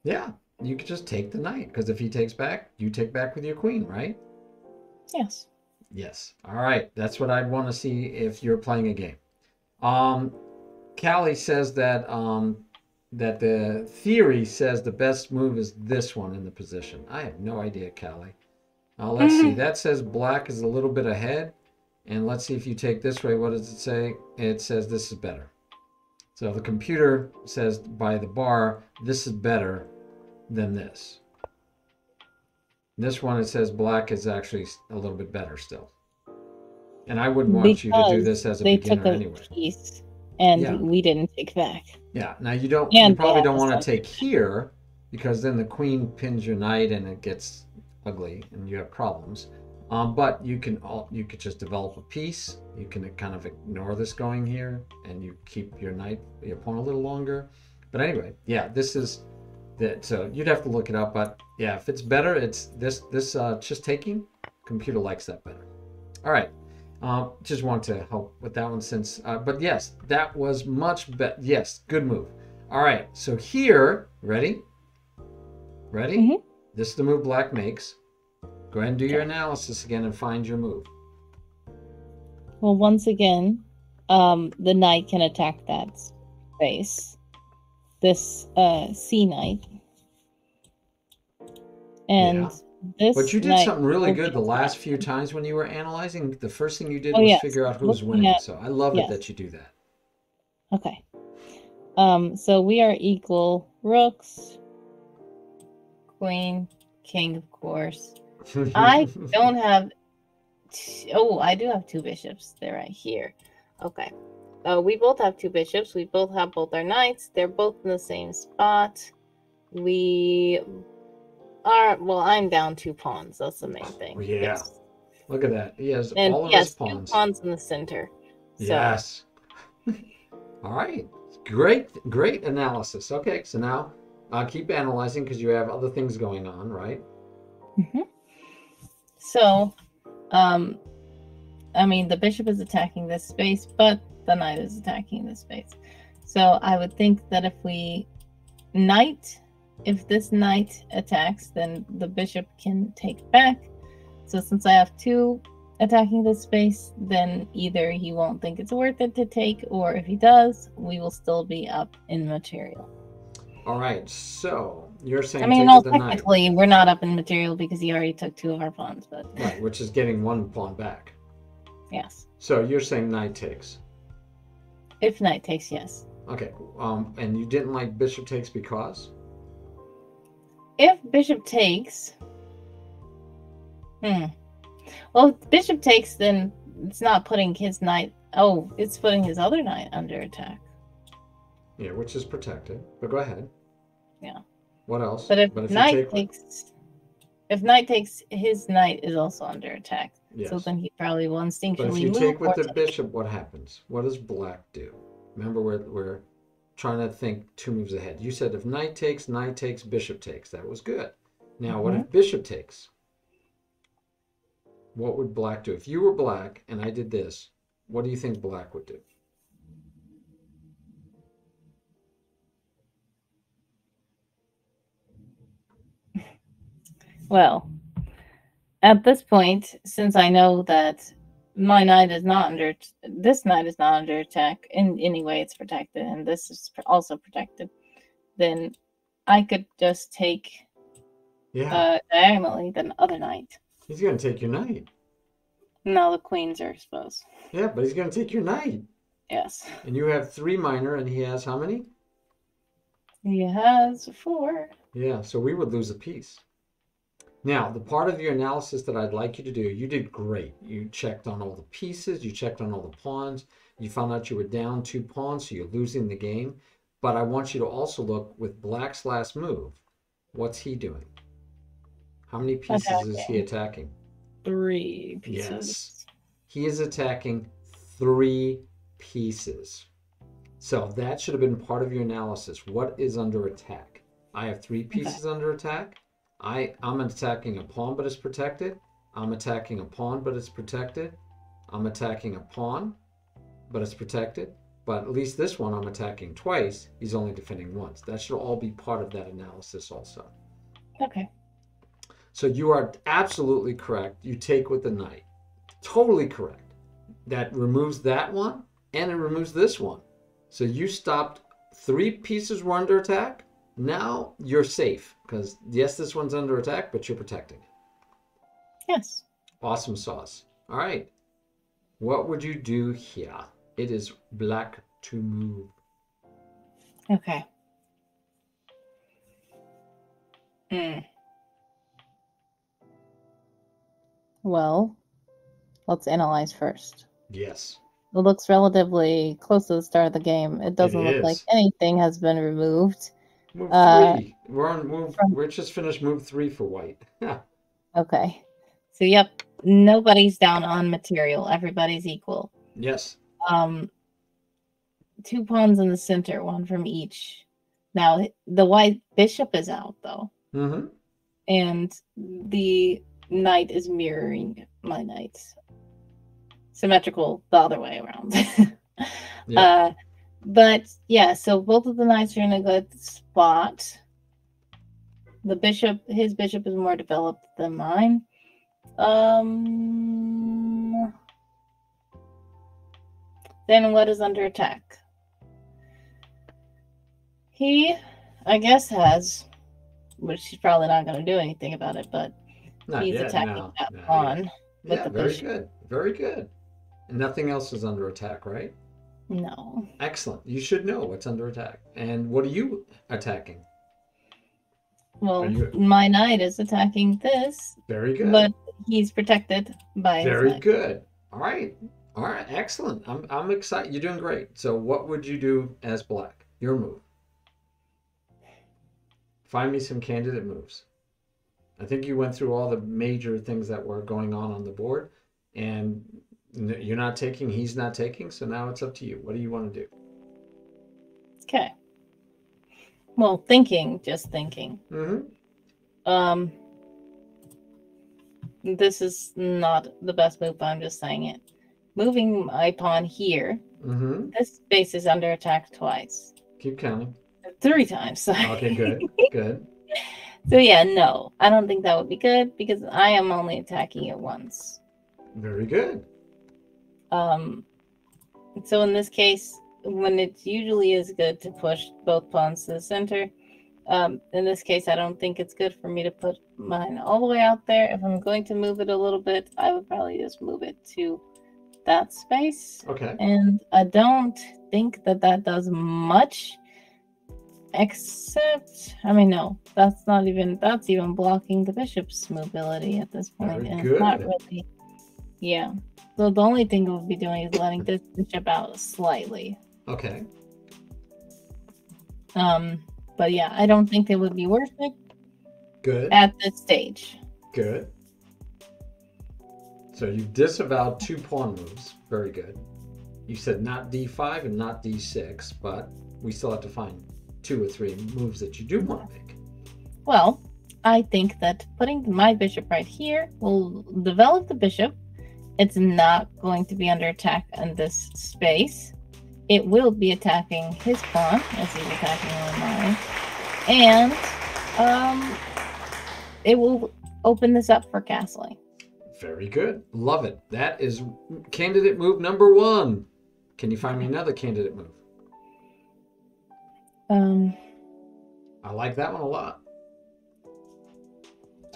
Yeah, you could just take the knight, because if he takes back, you take back with your queen, right? Yes. Yes. All right. That's what I'd want to see if you're playing a game. Callie says that that the theory says the best move is this one in the position. I have no idea, Callie. Let's see. That says black is a little bit ahead. And let's see if you take this way. What does it say? It says this is better. So the computer says by the bar, this is better than this. This one, it says black is actually a little bit better still. And I wouldn't want you to do this as a beginner anyway. They took a piece and we didn't take back. Yeah. Now you probably don't want to take here, because then the queen pins your knight and it gets ugly and you have problems. But you could just develop a piece. You can kind of ignore this going here, and you keep your pawn a little longer. But anyway, yeah, this is that. So you'd have to look it up. But yeah, if it's better, it's this just taking. Computer likes that better. All right. Just want to help with that one since. But yes, that was much better. Yes, good move. All right. So here, ready? Ready? Mm-hmm. This is the move black makes. Go ahead and do your analysis again and find your move. Well, once again, the knight can attack that space. This C knight. And this. But you did something really good the last few times when you were analyzing. The first thing you did was figure out who's winning. So I love it that you do that. Okay. So we are equal rooks, queen, king, of course. I don't have. I do have two bishops. They're right here. Okay. We both have two bishops. We both have both our knights. They're both in the same spot. We are. Well, I'm down 2 pawns. That's the main thing. Yeah. Yes. Look at that. He has all of his pawns. 2 pawns in the center. So. Yes. All right. Great analysis. Okay. So now keep analyzing because you have other things going on, right? Mm-hmm. So, the bishop is attacking this space, but the knight is attacking this space. So I would think that if this knight attacks, then the bishop can take back. So since I have 2 attacking this space, then either he won't think it's worth it to take, or if he does, we will still be up in material. All right, so you're saying technically we're not up in material because he already took 2 of our pawns, but right, which is getting 1 pawn back. Yes. So you're saying knight takes. If knight takes, yes. Okay. And you didn't like bishop takes because? If bishop takes, well, if bishop takes, then it's not putting his knight. Oh, it's putting his other knight under attack. Yeah, which is protected. But go ahead. Yeah. What else? But if knight takes, his knight is also under attack. Yes. So then he probably will instinctually move. But if you take with the bishop, what happens? What does black do? Remember, we're trying to think 2 moves ahead. You said if knight takes, bishop takes. That was good. Now, what if bishop takes? What would black do? If you were black and I did this, what do you think black would do? Well, at this point, since I know that my knight is not under, this knight is not under attack in any way, it's protected, and this is also protected, then I could just take diagonally the other knight. He's going to take your knight. No, the queens are exposed. Yeah, but he's going to take your knight. Yes. And you have 3 minor, and he has how many? He has 4. Yeah, so we would lose a piece. Now, the part of your analysis that I'd like you to do, you did great. You checked on all the pieces, you checked on all the pawns, you found out you were down 2 pawns, so you're losing the game. But I want you to also look with black's last move. What's he doing? How many pieces is he attacking? 3 pieces. Yes. He is attacking 3 pieces. So that should have been part of your analysis. What is under attack? I have 3 pieces under attack. I'm attacking a pawn, but it's protected. I'm attacking a pawn, but it's protected. I'm attacking a pawn, but it's protected. But at least this one I'm attacking twice. He's only defending once. That should all be part of that analysis also. Okay. So you are absolutely correct. You take with the knight. Totally correct. That removes that one, and it removes this one. So you stopped 3 pieces were under attack. Now you're safe, because yes, this one's under attack, but you're protecting it. Yes. Awesome sauce. All right. What would you do here? It is black to move. Okay. Well, let's analyze first. Yes. It looks relatively close to the start of the game. It doesn't look like anything has been removed. Move 3. We're on move. We're just finished move 3 for white. Okay. So yep, nobody's down on material. Everybody's equal. Yes. 2 pawns in the center, 1 from each. Now the white bishop is out though. Mm-hmm. And the knight is mirroring my knight. Symmetrical the other way around. Yeah. But yeah, so both of the knights are in a good spot. The bishop, his bishop is more developed than mine. Then what is under attack? He, I guess, has, which he's probably not going to do anything about it, but he's attacking that pawn. Yeah, very good. Very good. And nothing else is under attack, right? No. Excellent. You should know what's under attack. And what are you attacking? Well, my knight is attacking this. Very good. But he's protected by very good. All right. All right. Excellent. I'm excited. You're doing great. So what would you do as black? Your move. Find me some candidate moves. I think you went through all the major things that were going on the board, and you're not taking, he's not taking, so now it's up to you. What do you want to do? Okay. Well, just thinking. Mm-hmm. This is not the best move, but I'm just saying it. Moving my pawn here, this space is under attack twice. Keep counting. 3 times. Sorry. Okay, good. Good. So yeah, no, I don't think that would be good because I am only attacking it once. Very good. So in this case, when it usually is good to push both pawns to the center, in this case, I don't think it's good for me to put mine all the way out there. If I'm going to move it a little bit, I would probably just move it to that space. Okay. And I don't think that does much. Except, I mean, no, that's even blocking the bishop's mobility at this point. Very and good. It's not really, yeah. So the only thing it would be doing is letting this bishop out slightly. Okay. But yeah, I don't think it would be worth it. Good. At this stage. Good. So you've disavowed 2 pawn moves. Very good. You said not d5 and not d6, but we still have to find 2 or 3 moves that you do want to make. Well, I think that putting my bishop right here will develop the bishop. It's not going to be under attack in this space. It will be attacking his pawn as he's attacking on mine. And it will open this up for castling. Very good. Love it. That is candidate move number 1. Can you find me another candidate move? I like that one a lot.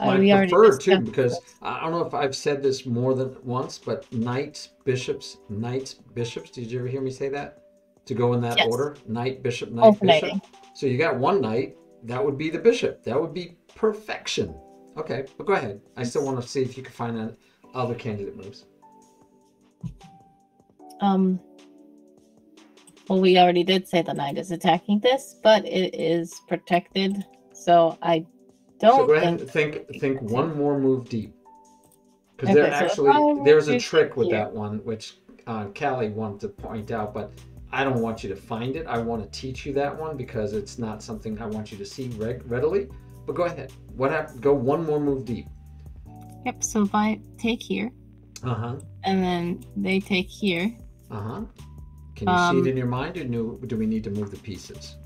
My preferred too, because I don't know if I've said this more than once, but knights, bishops. Did you ever hear me say that? To go in that order? Knight, bishop, knight, bishop. So you got 1 knight. That would be the bishop. That would be perfection. Okay, but go ahead. I still want to see if you can find other candidate moves. Well, we already did say the knight is attacking this, but it is protected. So I don't. So go ahead and think 1 more move deep, because there's a trick with that one, which Callie wanted to point out. But I don't want you to find it. I want to teach you that one because it's not something I want you to see readily. But go ahead. What happened? Go one more move deep. Yep. So if I take here. And then they take here. Can you see it in your mind, or do we need to move the pieces?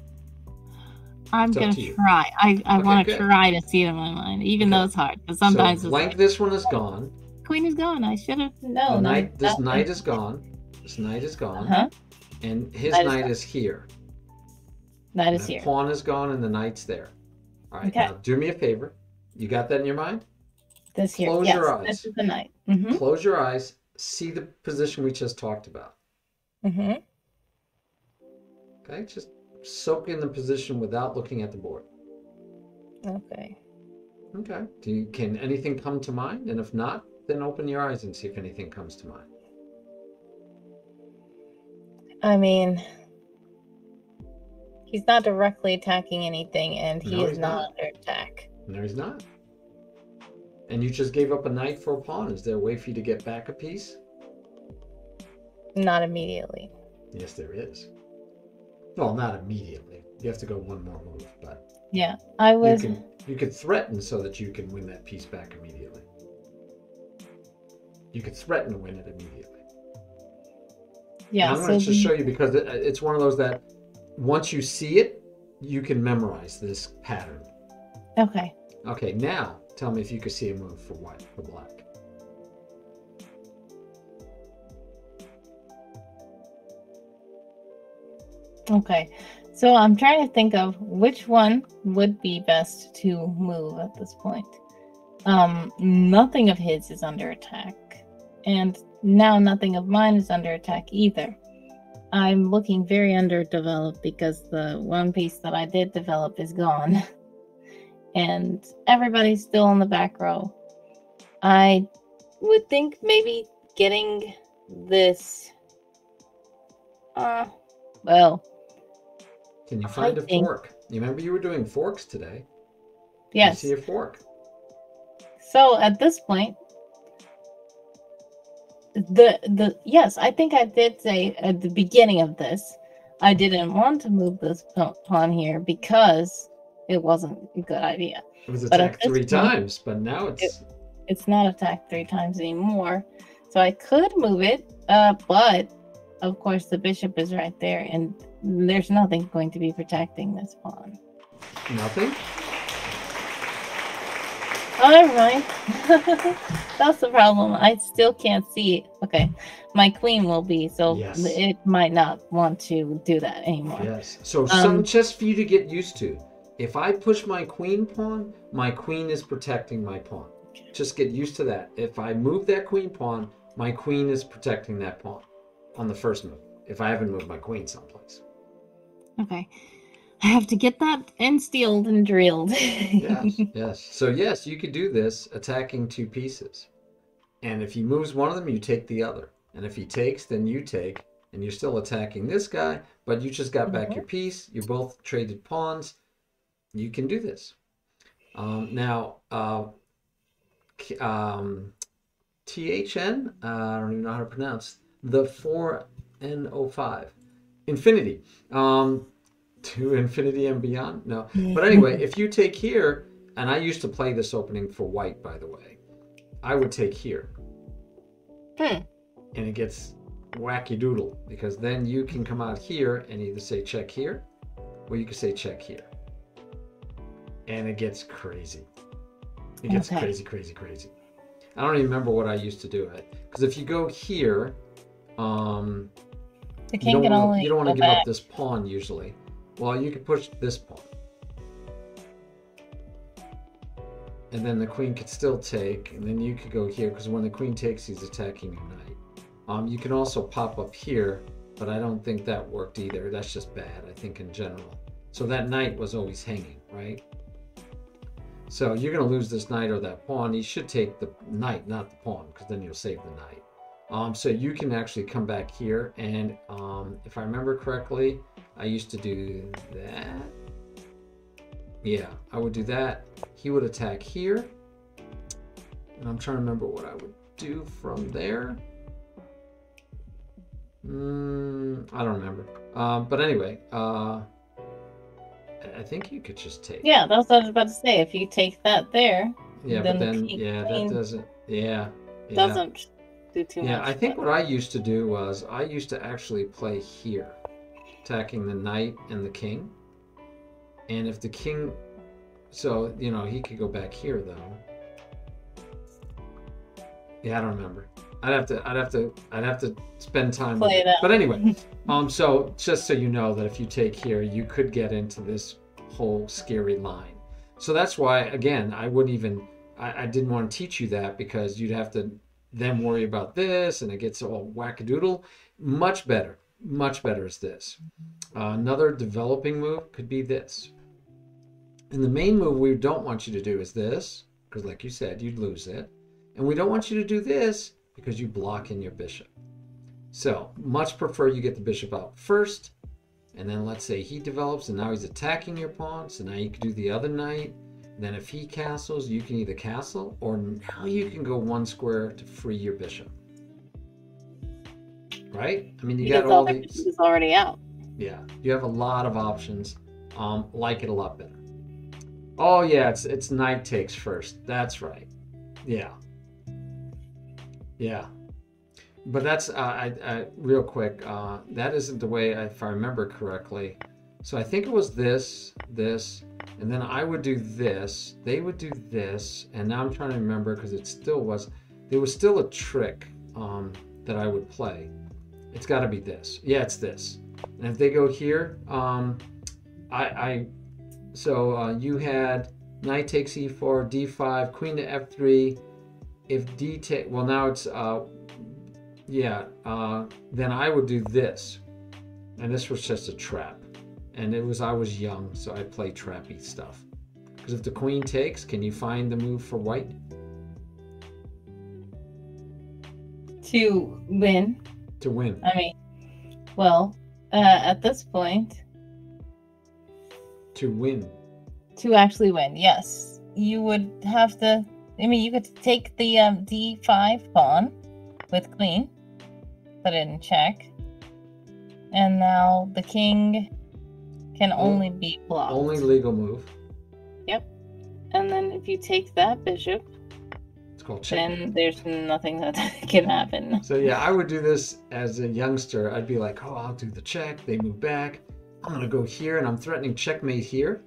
I'm going to try. I want to try to see it in my mind, even though it's hard. But sometimes so blank, this one is gone. Queen is gone. I should have known. This knight is gone. This knight is gone. And his knight is here. Knight is here. Pawn is gone and the knight's there. All right, now do me a favor. You got that in your mind? This here. Close your eyes. This is the knight. Close your eyes. See the position we just talked about. Okay, just soak in the position without looking at the board. Okay. Can anything come to mind? And if not, then open your eyes and see if anything comes to mind. I mean, he's not directly attacking anything, and he is not under attack. No, he's not. And you just gave up a knight for a pawn. Is there a way for you to get back a piece? Not immediately. Yes, there is. Well, not immediately. You have to go one more move, but yeah, I was. You could threaten so that you can win that piece back immediately. You could threaten to win it immediately. Yeah, I'm going to just show you because it's one of those that once you see it, you can memorize this pattern. Okay. Okay, now tell me if you could see a move for white, for black. Okay, so I'm trying to think of which one would be best to move at this point. Nothing of his is under attack, and now nothing of mine is under attack either. I'm looking very underdeveloped because the one piece that I did develop is gone, and everybody's still in the back row. I would think maybe getting this. Well. Can you find a fork? You remember you were doing forks today? Yes. Can you see a fork? So at this point, yes, I think I did say at the beginning of this, I didn't want to move this pawn here because it wasn't a good idea. It was attacked 3 times, but now it's not attacked 3 times anymore. So I could move it, but of course the bishop is right there, and there's nothing going to be protecting this pawn. Nothing? All right. That's the problem. I still can't see it. Okay. My queen will be, so it might not want to do that anymore. Yes. So something just for you to get used to. If I push my queen pawn, my queen is protecting my pawn. Just get used to that. If I move that queen pawn, my queen is protecting that pawn on the first move. If I haven't moved my queen someplace. Okay. I have to get that instilled and drilled. Yes. So yes, you could do this attacking 2 pieces. And if he moves one of them, you take the other. And if he takes, then you take. And you're still attacking this guy, but you just got back your piece. You both traded pawns. You can do this. Now, THN, I don't even know how to pronounce, the 4N05. Infinity. To infinity and beyond? No. But anyway, if you take here, and I used to play this opening for white, by the way, I would take here. And it gets wacky doodle, because then you can come out here and either say check here, or you can say check here. And it gets crazy. It gets crazy. I don't even remember what I used to do it. Because if you go here, you don't want to give up this pawn usually. Well, you could push this pawn. And then the queen could still take, and then you could go here, because when the queen takes, he's attacking your knight. You can also pop up here, but I don't think that worked either. That's just bad, I think, in general. So that knight was always hanging, right? So you're going to lose this knight or that pawn. You should take the knight, not the pawn, because then you'll save the knight. So you can actually come back here, and if I remember correctly, I used to do that. Yeah, I would do that. He would attack here. And I'm trying to remember what I would do from there. I don't remember. But anyway, I think you could just take. Yeah, that's what I was about to say. If you take that there, yeah, then but the then that queen doesn't. Yeah, doesn't do too yeah. much. I think what I used to do was I used to actually play here, attacking the knight and the king. And if the king, so you know he could go back here though. Yeah, I don't remember. I'd have to spend time with Play it. it out. But anyway, so just so you know that if you take here, you could get into this whole scary line. So that's why, again, I wouldn't even, I didn't want to teach you that because you'd have to then worry about this and it gets all wackadoodle. Much better is this. Another developing move could be this. And the main move we don't want you to do is this, because like you said, you'd lose it. And we don't want you to do this because you block in your bishop. So much prefer you get the bishop out first, and then let's say he develops and now he's attacking your pawn. So now you can do the other knight. Then if he castles, you can either castle or now you can go one square to free your bishop. Right? I mean, you got all these. It's already out. Yeah, you have a lot of options. Like it a lot better. Oh yeah, it's knight takes first. That's right. Yeah. Yeah, but that's I real quick. That isn't the way, if I remember correctly. So I think it was this, and then I would do this. They would do this, and now I'm trying to remember because there was still a trick that I would play. It's got to be this. Yeah, it's this. And if they go here, you had knight takes e4, d5, queen to f3. If d take, well now it's then I would do this, and this was just a trap, and I was young, so I play trappy stuff. Because if the queen takes, can you find the move for white to win? To win. I mean, well, at this point, to win. To actually win, yes, you would have to. I mean, you could take the d5 pawn with queen, put it in check, and now the king can only be blocked. Only legal move. Yep. And then if you take that bishop, it's called check. Then there's nothing that can happen. So yeah, I would do this as a youngster. I'd be like, oh, I'll do the check. They move back. I'm going to go here, and I'm threatening checkmate here,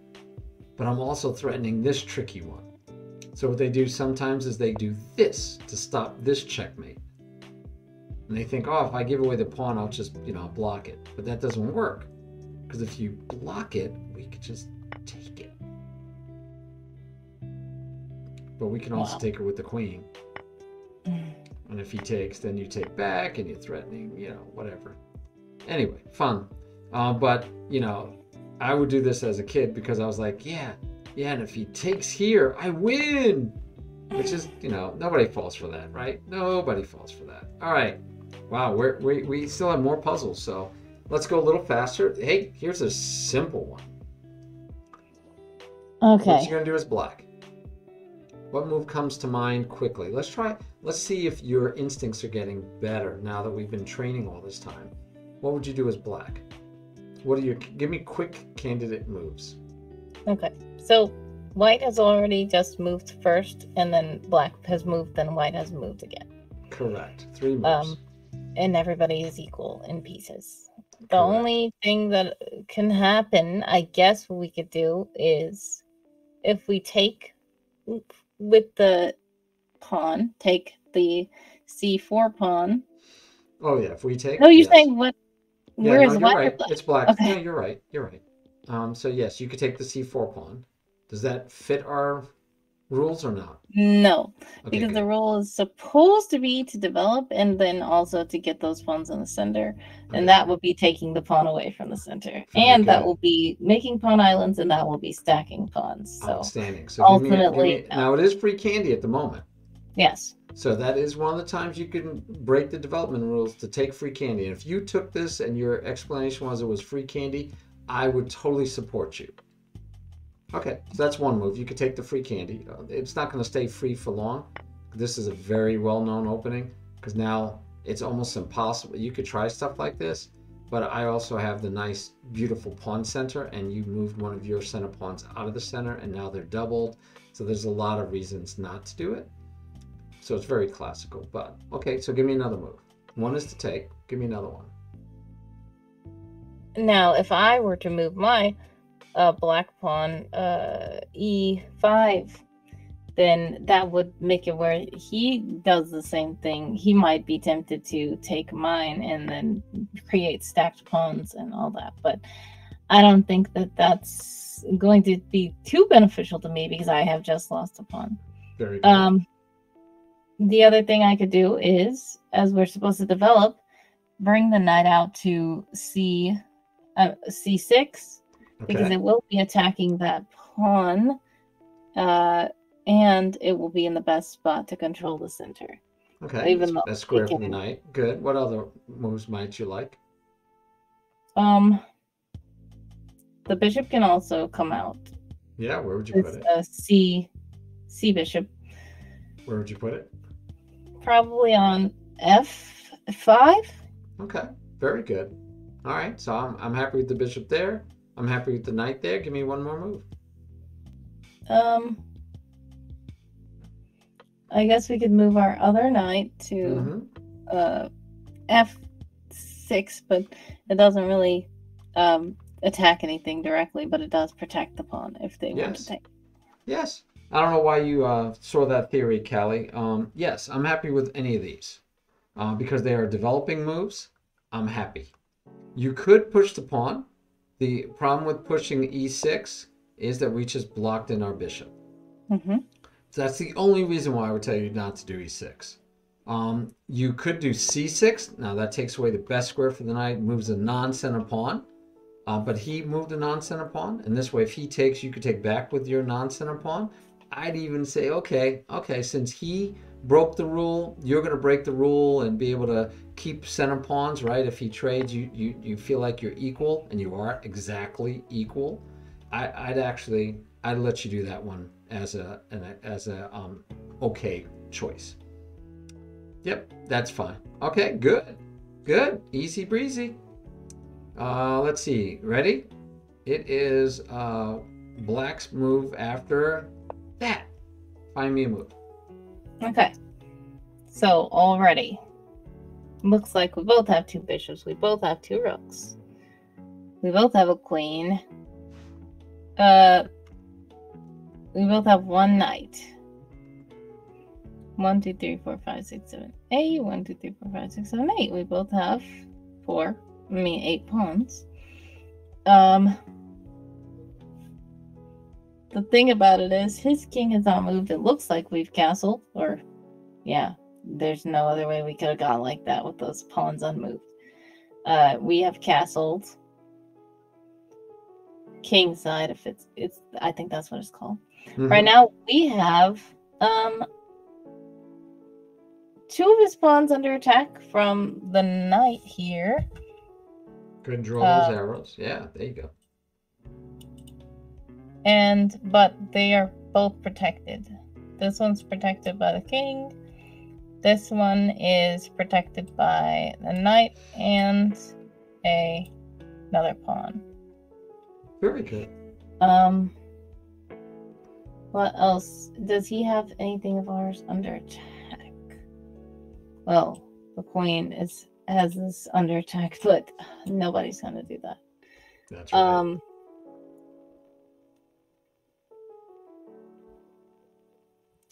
but I'm also threatening this tricky one. So what they do sometimes is they do this to stop this checkmate. And they think, oh, if I give away the pawn, I'll just, block it. But that doesn't work. Because if you block it, we could just take it. But we can also take her with the queen. And if he takes, then you take back and you're threatening, whatever. Anyway, fun. But, I would do this as a kid because I was like, yeah, and if he takes here, I win. Which is, nobody falls for that, right? Nobody falls for that. All right. Wow, we still have more puzzles, so let's go a little faster. Hey, here's a simple one. Okay. What you're going to do is black. What move comes to mind quickly? Let's see if your instincts are getting better now that we've been training all this time. What would you do as black? Give me quick candidate moves. Okay. So white has already just moved first, and then black has moved, then white has moved again. Correct. 3 moves. And everybody is equal in pieces. The only thing that can happen, I guess what we could do is if we take with the pawn, take the c4 pawn. Oh yeah, if we take. No, you're saying what? Yeah, where is you're white? Right. It's black. Okay. No, you're right. So yes, you could take the c4 pawn. Does that fit our rules or not? No, okay, because good. The rule is supposed to be to develop and then also to get those pawns in the center. Okay. And that would be taking the pawn away from the center. That will be making pawn islands, and that will be stacking pawns. So outstanding. So ultimately, now it is free candy at the moment. Yes. So that is one of the times you can break the development rules to take free candy. And if you took this and your explanation was it was free candy, I would totally support you. Okay, so that's one move. You could take the free candy. It's not going to stay free for long. This is a very well-known opening because now it's almost impossible. You could try stuff like this, but I also have the nice, beautiful pawn center, and you moved one of your center pawns out of the center, and now they're doubled. So there's a lot of reasons not to do it. So it's very classical, but okay, so give me another move. One is to take, give me another one. Now, if I were to move my black pawn e5, then that would make it where he does the same thing. He might be tempted to take mine and then create stacked pawns and all that. But I don't think that that's going to be too beneficial to me because I have just lost a pawn. Very good. The other thing I could do is, as we're supposed to develop, bring the knight out to c6, because it will be attacking that pawn. And it will be in the best spot to control the center. Okay, even though that's square for the knight. Good. What other moves might you like? The bishop can also come out. Yeah, where would you put it? C bishop. Where would you put it? Probably on f5. Okay, very good. All right, so I'm happy with the bishop there. I'm happy with the knight there. Give me one more move. I guess we could move our other knight to f6, but it doesn't really attack anything directly, but it does protect the pawn if they want to take. Yes. I don't know why you saw that theory, Callie. Yes, I'm happy with any of these. Because they are developing moves, I'm happy. You could push the pawn. The problem with pushing e6 is that we just blocked in our bishop. So that's the only reason why I would tell you not to do e6. You could do c6. Now that takes away the best square for the knight, moves a non-center pawn. But he moved a non-center pawn, and this way if he takes, you could take back with your non-center pawn. I'd even say, okay, since he broke the rule, you're going to break the rule and be able to keep center pawns, right? If he trades, you feel like you're equal, and you are exactly equal. I'd let you do that one as a okay choice. Yep, that's fine. Okay, good, easy breezy. Let's see, ready? It is Black's move after that. Find me a move. Okay, so already looks like we both have two bishops, we both have two rooks, we both have a queen, we both have one knight. 1, 2, 3, 4, 5, 6, 7, 8. 1, 2, 3, 4, 5, 6, 7, 8. We both have 8 pawns. The thing about it is his king is not moved. It looks like we've castled, or yeah, there's no other way we could have gone like that with those pawns unmoved. We have castled king side, if it's I think that's what it's called. Right now we have 2 of his pawns under attack from the knight here. Good, draw those arrows. Yeah, there you go. But they are both protected. This one's protected by the king. This one is protected by the knight and another pawn. Very good. What else? Does he have anything of ours under attack? Well, the queen has this under attack, but nobody's gonna do that. That's right.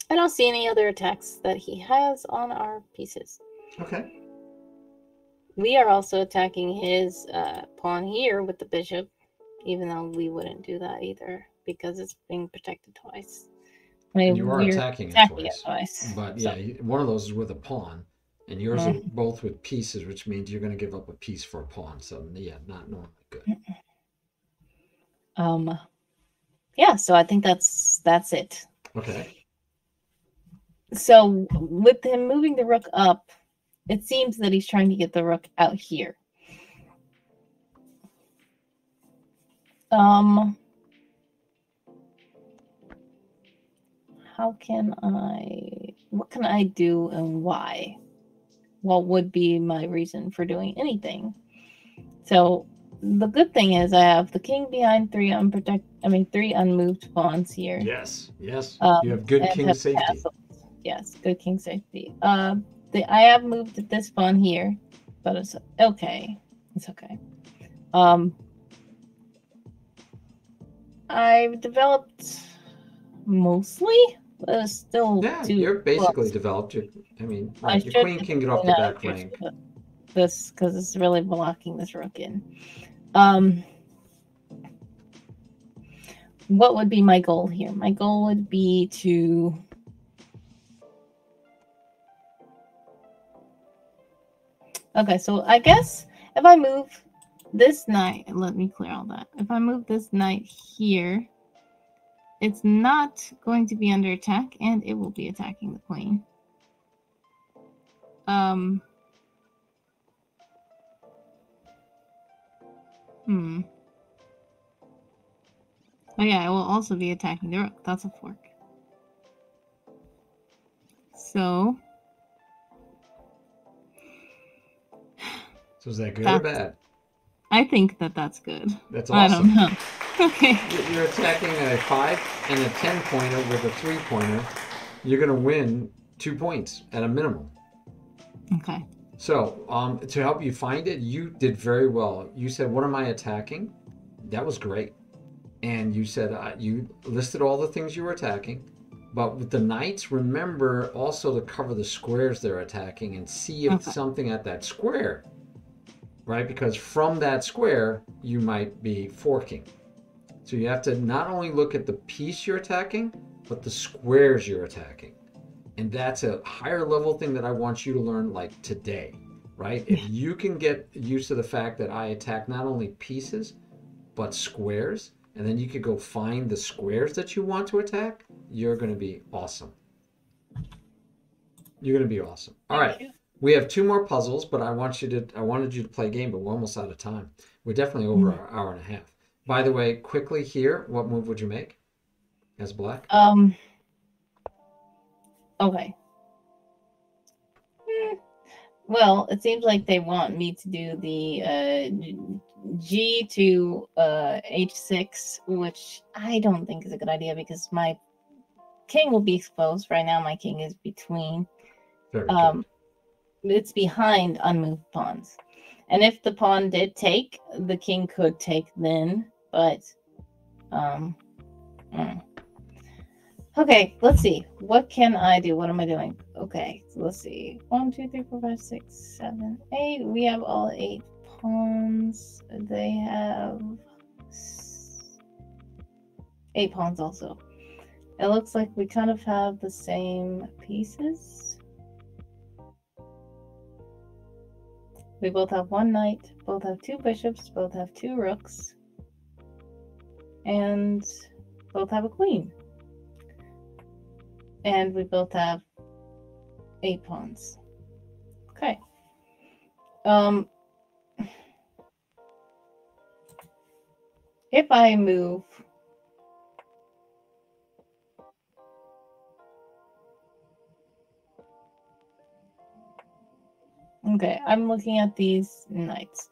I don't see any other attacks that he has on our pieces. Okay. We are also attacking his pawn here with the bishop, even though we wouldn't do that either because it's being protected twice. I mean, you are attacking it twice. But yeah, one of those is with a pawn, and yours are both with pieces, which means you're going to give up a piece for a pawn. So yeah, not normally good. Yeah, so I think that's it. Okay. So with him moving the rook up, it seems that he's trying to get the rook out here. What can I do and why what would be my reason for doing anything. So the good thing is I have the king behind three unmoved pawns here. Yes, yes. You have good king safety. Castles. Yes, good king safety. I have moved this pawn here, but it's okay. It's okay. I've developed mostly, but still you're basically developed. Your queen can get off the back rank. This because it's really blocking this rook in. What would be my goal here? My goal would be to okay, so I guess if I move this knight, let me clear all that. If I move this knight here, it's not going to be under attack, and it will be attacking the queen. Oh yeah, it will also be attacking the rook. That's a fork. So is that good or bad? I think that's good. That's awesome. I don't know. Okay. You're attacking a 5 and a 10 pointer with a 3 pointer. You're going to win 2 points at a minimum. Okay. So to help you find it, you did very well. You said, what am I attacking? That was great. And you said you listed all the things you were attacking. But with the knights, remember also to cover the squares they're attacking and see if something at that square, right? Because from that square, you might be forking. So you have to not only look at the piece you're attacking, but the squares you're attacking. And that's a higher level thing that I want you to learn like today, right? If you can get used to the fact that I attack not only pieces, but squares, and then you could go find the squares that you want to attack, you're going to be awesome. You're going to be awesome. All right. We have 2 more puzzles, but I wanted you to play a game, but we're almost out of time. We're definitely over an hour and a half. By the way, quickly here, what move would you make as black? Okay. Well, it seems like they want me to do the G to H6, which I don't think is a good idea because my king will be exposed. Right now, my king is between. Very good. It's behind unmoved pawns. And if the pawn did take, the king could take then, but okay, let's see. What can I do? What am I doing? Okay, so let's see. 1, 2, 3, 4, 5, 6, 7, 8. We have all 8 pawns. They have 8 pawns also. It looks like we kind of have the same pieces. We both have 1 knight, both have 2 bishops, both have 2 rooks, and both have a queen. And we both have 8 pawns. Okay. If I move okay, I'm looking at these knights.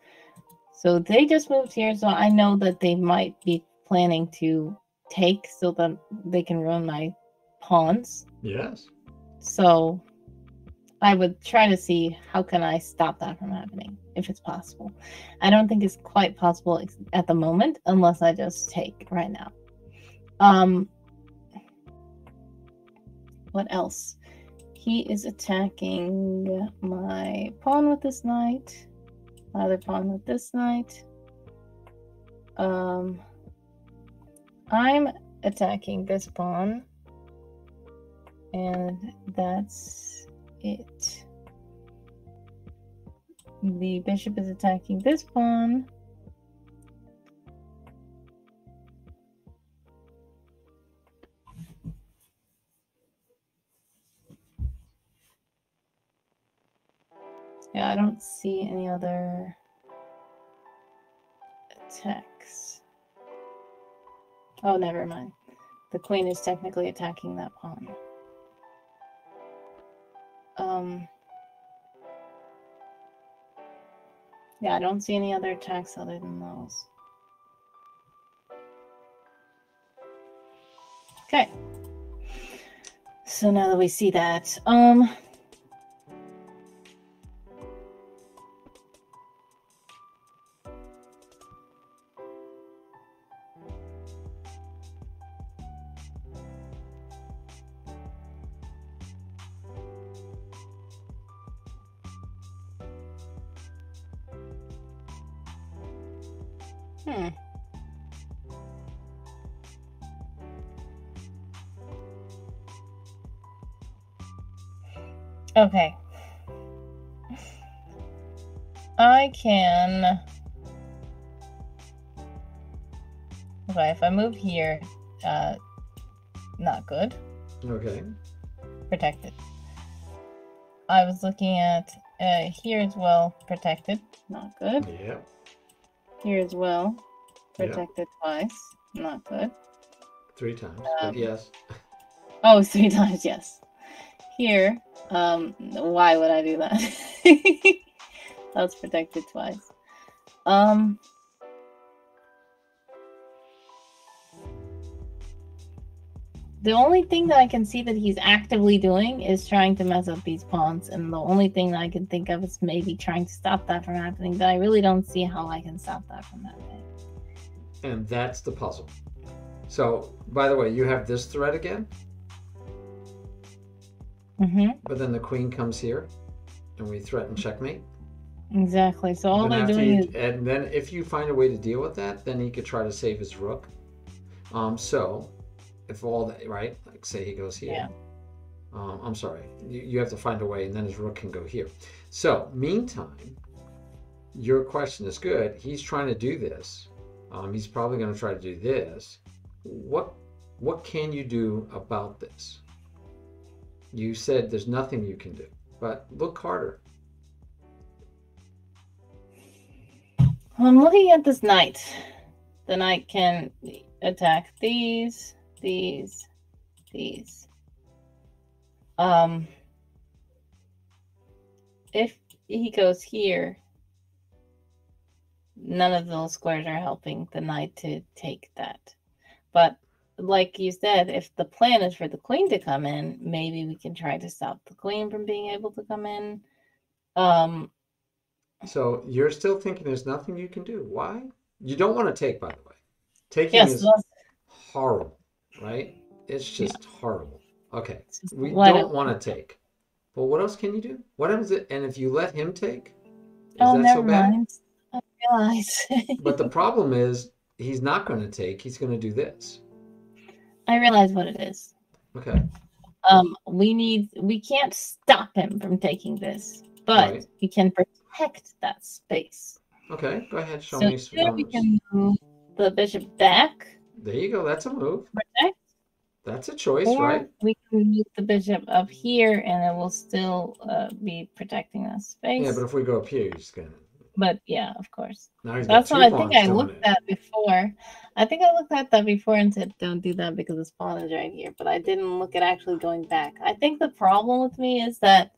So they just moved here, so I know that they might be planning to take so that they can ruin my pawns. Yes. So I would try to see how can I stop that from happening, if it's possible. I don't think it's quite possible at the moment, unless I just take right now. What else? He is attacking my pawn with this knight, my other pawn with this knight. I'm attacking this pawn, and that's it. The bishop is attacking this pawn. Yeah, I don't see any other attacks. Oh, never mind. The queen is technically attacking that pawn. Yeah, I don't see any other attacks other than those. Okay. So now that we see that, okay. I can. Okay, if I move here, not good. Okay. Protected. I was looking at here as well, protected. Not good. Yeah. Here as well, protected twice. Not good. 3 times, but yes. Oh, 3 times, yes. Here, why would I do that? That's protected twice. The only thing that I can see that he's actively doing is trying to mess up these pawns, and the only thing that I can think of is maybe trying to stop that from happening, but I really don't see how I can stop that from happening. And that's the puzzle. So, by the way, you have this threat again? But then the queen comes here, and we threaten checkmate. Exactly. So all they're doing is... And then if you find a way to deal with that, then he could try to save his rook. So, if all that, right, like say he goes here. Yeah. I'm sorry. You have to find a way, and then his rook can go here. So, meantime, your question is good. He's trying to do this. He's probably going to try to do this. What can you do about this? You said there's nothing you can do, but look harder. I'm looking at this knight. The knight can attack these. If he goes here, none of those squares are helping the knight to take that. But like you said, if the plan is for the queen to come in, maybe we can try to stop the queen from being able to come in. So you're still thinking there's nothing you can do. Why? You don't want to take, by the way. Taking is horrible, right? It's just horrible. Okay, we don't want to take. But what else can you do? What happens and if you let him take? Is that so bad? Mind. I realize. But the problem is he's not going to take. He's going to do this. I realize what it is. Okay. We can't stop him from taking this, but we can protect that space. Okay, go ahead. Show me some numbers. We can move the bishop back. There you go. That's a move. Protect. That's a choice, right? We can move the bishop up here, and it will still be protecting that space. Yeah, but if we go up here, you're just gonna. But yeah, of course. That's what I think I looked at before. I think I looked at that before and said, don't do that because the pawn is right here. But I didn't look at actually going back. I think the problem with me is that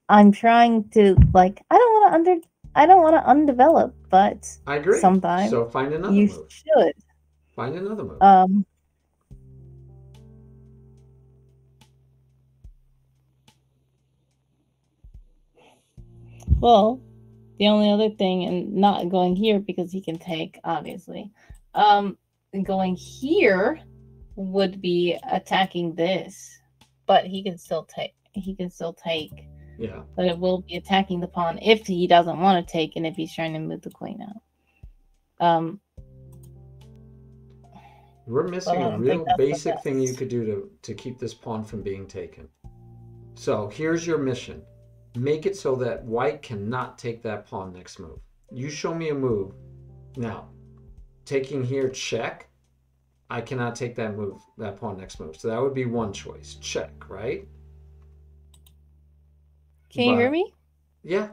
I'm trying to, like, I don't want to undevelop, but I agree. Sometimes so find another you move. Should. Find another move. Well, the only other thing, and not going here because he can take, obviously. Going here would be attacking this, but he can still take. Yeah. But it will be attacking the pawn if he doesn't want to take, and if he's trying to move the queen out. We're missing a real basic thing you could do to keep this pawn from being taken. So here's your mission. Make it so that white cannot take that pawn next move. You show me a move. Now, taking here, check. I cannot take that pawn next move. So that would be one choice. Check, right? Can you hear me? Yeah.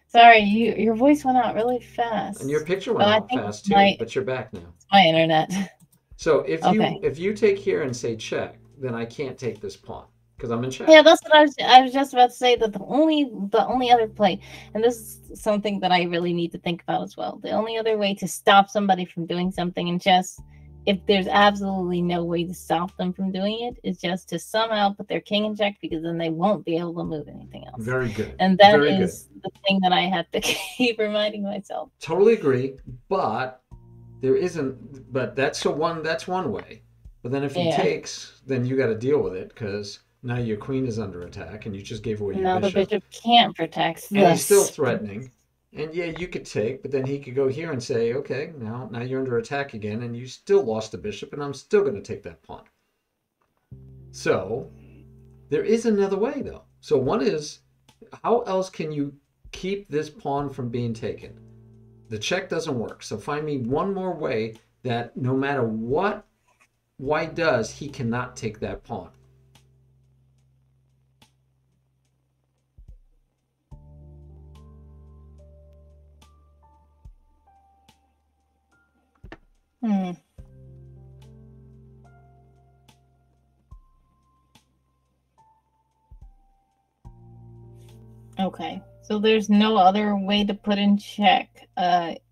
Sorry, your voice went out really fast. And your picture went out fast too, but you're back now. It's my internet. So if you take here and say check, then I can't take this pawn. because I'm in check. Yeah, that's what I was just about to say, that the only other play, and this is something that I really need to think about as well. The only other way to stop somebody from doing something in chess, if there's absolutely no way to stop them from doing it, is just to somehow put their king in check, because then they won't be able to move anything else. Very good. And that is the thing that I have to keep reminding myself. Totally agree, but there isn't. But that's one way. But then if he takes, then you got to deal with it, because now your queen is under attack, and you just gave away your bishop. Now the bishop can't protect. And he's still threatening. And yeah, you could take, but then he could go here and say, okay, now you're under attack again, and you still lost the bishop, and I'm still going to take that pawn. So there is another way, though. So one is, how else can you keep this pawn from being taken? The check doesn't work. So find me one more way that no matter what white does, he cannot take that pawn. Okay, so there's no other way to put in check.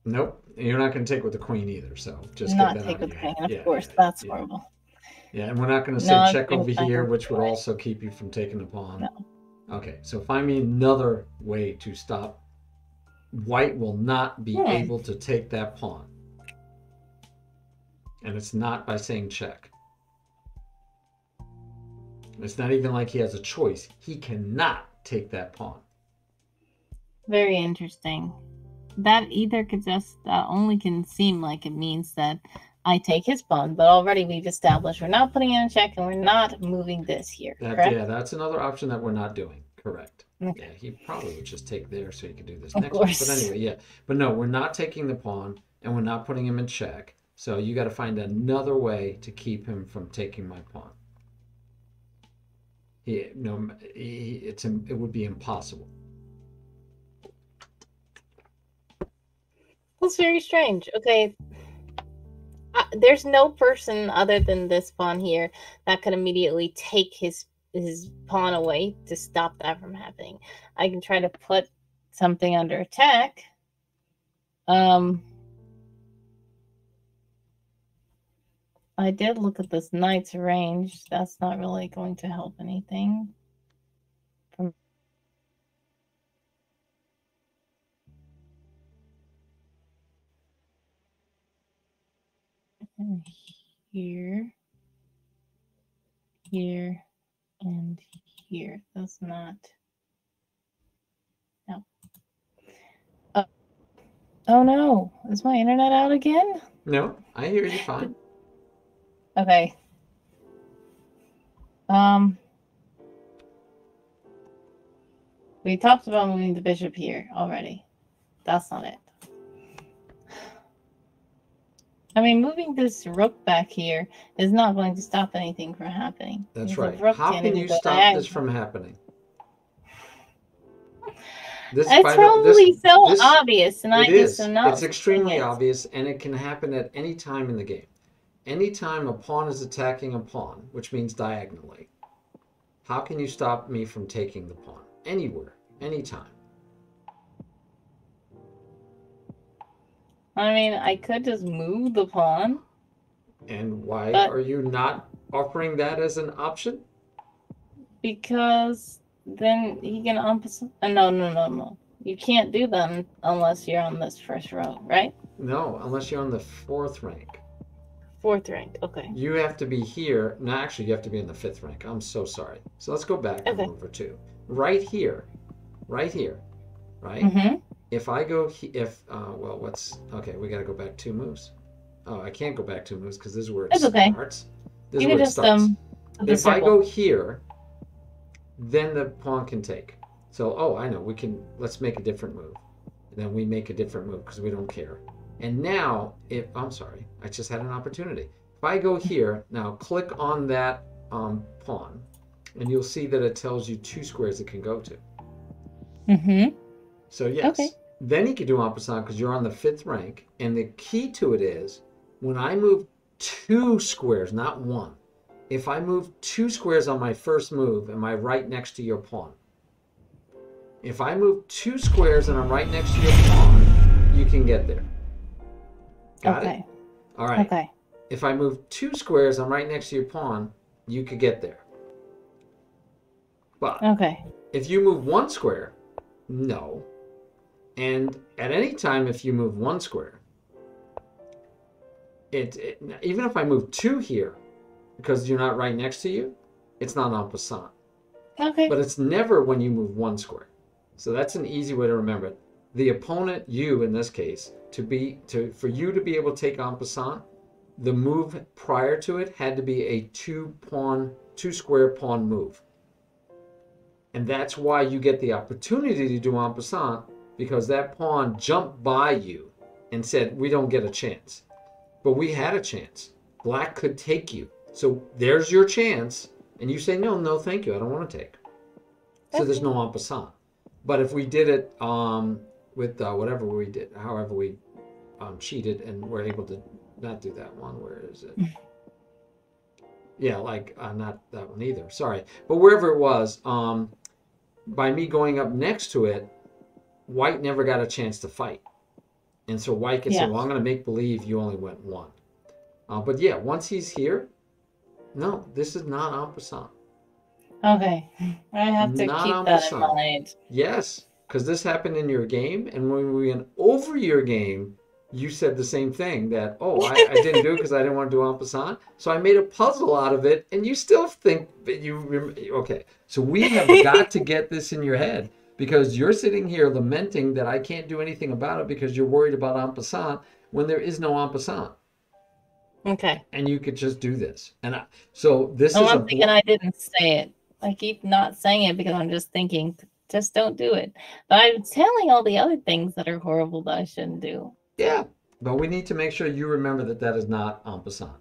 Nope, you're not going to take with the queen either. So just not get that take out with of the your queen. head. Of course, that's horrible. Yeah, and we're not going to say check over here, which would also keep you from taking the pawn. No. Okay, so find me another way to stop. White will not be able to take that pawn. And it's not by saying check. It's not even like he has a choice. He cannot take that pawn. Very interesting. That either could just only can seem like it means that I take his pawn, but already we've established we're not putting it in check and we're not moving this here. Correct? Yeah, that's another option that we're not doing. Correct. Okay. Yeah, he probably would just take there so he could do this next one. But anyway, yeah. But no, we're not taking the pawn and we're not putting him in check. So you got to find another way to keep him from taking my pawn. It would be impossible. That's very strange. Okay. There's no person other than this pawn here that could immediately take his pawn away to stop that from happening. I can try to put something under attack. I did look at this knight's range. That's not really going to help anything. Here, and here. That's not. No. Oh no! Is my internet out again? No, I hear you fine. Okay. We talked about moving the bishop here already. That's not it. I mean, moving this rook back here is not going to stop anything from happening. That's right. How can you stop this from happening? It's probably so obvious, and I just am not. It's extremely obvious, and it can happen at any time in the game. Anytime a pawn is attacking a pawn, which means diagonally, how can you stop me from taking the pawn? Anywhere, anytime. I mean, I could just move the pawn. And why are you not offering that as an option? Because then he can no. You can't do that unless you're on this first row, right? No, unless you're on the 4th rank. 4th rank, okay. You have to be here. No, actually, you have to be in the 5th rank. I'm so sorry. So let's go back a move or two. Right here, right? Mm-hmm. If I go, okay, we got to go back 2 moves. Oh, I can't go back 2 moves because this is where it starts. This is where it starts. If I go here, then the pawn can take. So, I know, let's make a different move. And then we make a different move because we don't care. And now, I'm sorry, I just had an opportunity. If I go here, now click on that pawn, and you'll see that it tells you 2 squares it can go to. Mm-hmm. So yes, then you can do en passant because you're on the 5th rank. And the key to it is, when I move 2 squares, not 1, if I move 2 squares on my first move, am I right next to your pawn? If I move 2 squares and I'm right next to your pawn, you can get there. Got it? All right. Okay. If I move 2 squares, I'm right next to your pawn, you could get there. But if you move 1 square, no. And at any time, if you move 1 square, even if I move 2 here, because you're not right next to you, it's not en passant. Okay. But it's never when you move 1 square. So that's an easy way to remember it. The opponent, you in this case, for you to be able to take en passant, the move prior to it had to be a 2 square pawn move. And that's why you get the opportunity to do en passant, because that pawn jumped by you and said, we don't get a chance. But we had a chance. Black could take you. So there's your chance. And you say, no, thank you. I don't want to take. So there's no en passant. But if we did it with whatever we did, however we cheated and were able to not do that one, where is it? Yeah, like not that one either. Sorry. But wherever it was, by me going up next to it, white never got a chance to fight. And so white can say, well, I'm going to make believe you only went 1. But yeah, once he's here, no, this is not en passant. Okay. I have to keep that in mind. Yes, because this happened in your game, and when we went over your game, you said the same thing, that, I didn't do it because I didn't want to do en passant, so I made a puzzle out of it, and you still think that okay. So we have got to get this in your head, because you're sitting here lamenting that I can't do anything about it because you're worried about en passant when there is no en passant. Okay. And you could just do this. And so this is I'm thinking I didn't say it. I keep not saying it because I'm just thinking, just don't do it. But I'm telling all the other things that are horrible that I shouldn't do. Yeah, but we need to make sure you remember that that is not en passant.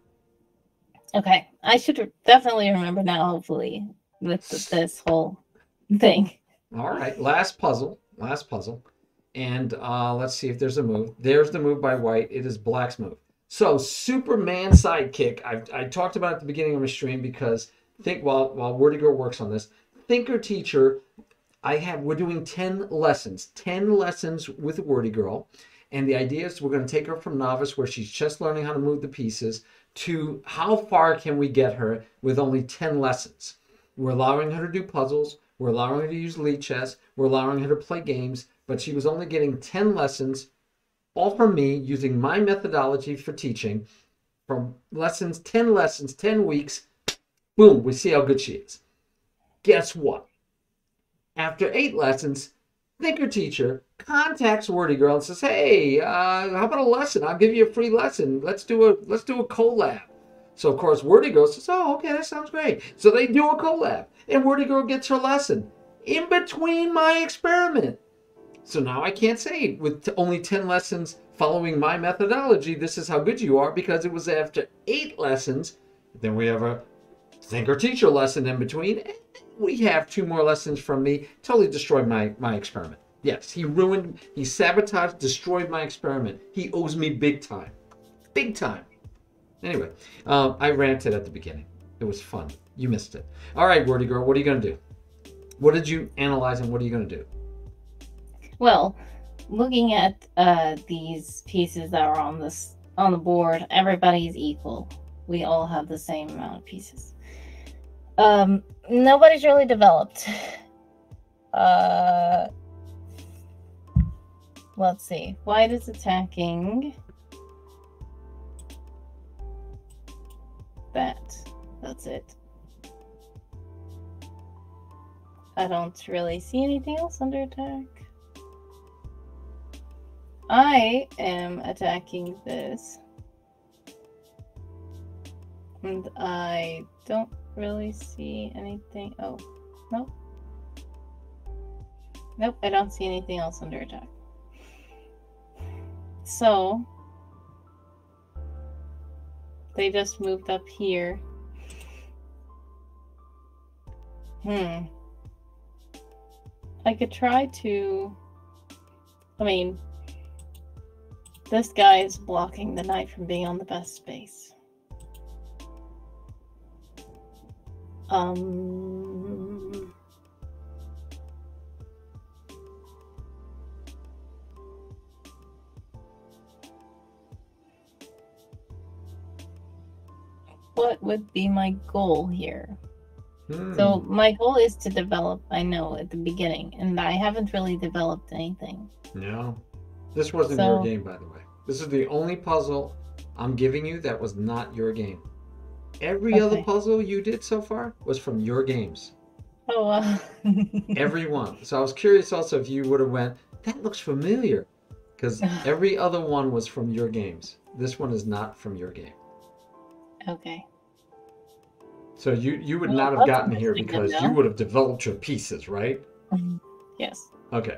Okay, I should definitely remember now, hopefully, with this whole thing. All right, last puzzle. And let's see if there's a move. There's the move by white. It is black's move. So Superman sidekick. I talked about it at the beginning of my stream because while Wordy Girl works on this, ThinkerTeacher, we're doing 10 lessons with Wordy Girl. And the idea is we're going to take her from novice, where she's just learning how to move the pieces, to how far can we get her with only 10 lessons. We're allowing her to do puzzles. We're allowing her to use lead chess. We're allowing her to play games. But she was only getting 10 lessons, all from me, using my methodology for teaching. From 10 lessons, 10 weeks, boom, we see how good she is. Guess what? After 8 lessons, ThinkerTeacher contacts Wordy Girl and says, hey, how about a lesson? I'll give you a free lesson. Let's do a collab. So, of course, Wordy Girl says, oh, okay, that sounds great. So they do a collab, and Wordy Girl gets her lesson in between my experiment. So now I can't say with only 10 lessons following my methodology, this is how good you are, because it was after 8 lessons. Then we have a ThinkerTeacher lesson in between. And we have 2 more lessons from me. Totally destroyed my experiment. Yes, he sabotaged, destroyed my experiment. He owes me big time. Big time. Anyway, I ranted at the beginning. It was fun. You missed it. All right, Wordy Girl, what are you going to do? What did you analyze, and what are you going to do? Well, looking at these pieces that are on the board, everybody's equal. We all have the same amount of pieces. Nobody's really developed. Let's see. White is attacking that. That's it. I don't really see anything else under attack. I am attacking this. And I don't really see anything. Oh, nope. Nope, I don't see anything else under attack. So, they just moved up here. I could try to... this guy is blocking the knight from being on the best space. What would be my goal here? So my goal is to develop, I know, at the beginning, and I haven't really developed anything. No. This wasn't your game, by the way. This is the only puzzle I'm giving you that was not your game. Every other puzzle you did so far was from your games. Oh, wow. Every one. So I was curious also if you would have went, that looks familiar. Because every other one was from your games. This one is not from your game. Okay. So you would not have gotten here because you would have developed your pieces, right? Yes. Okay.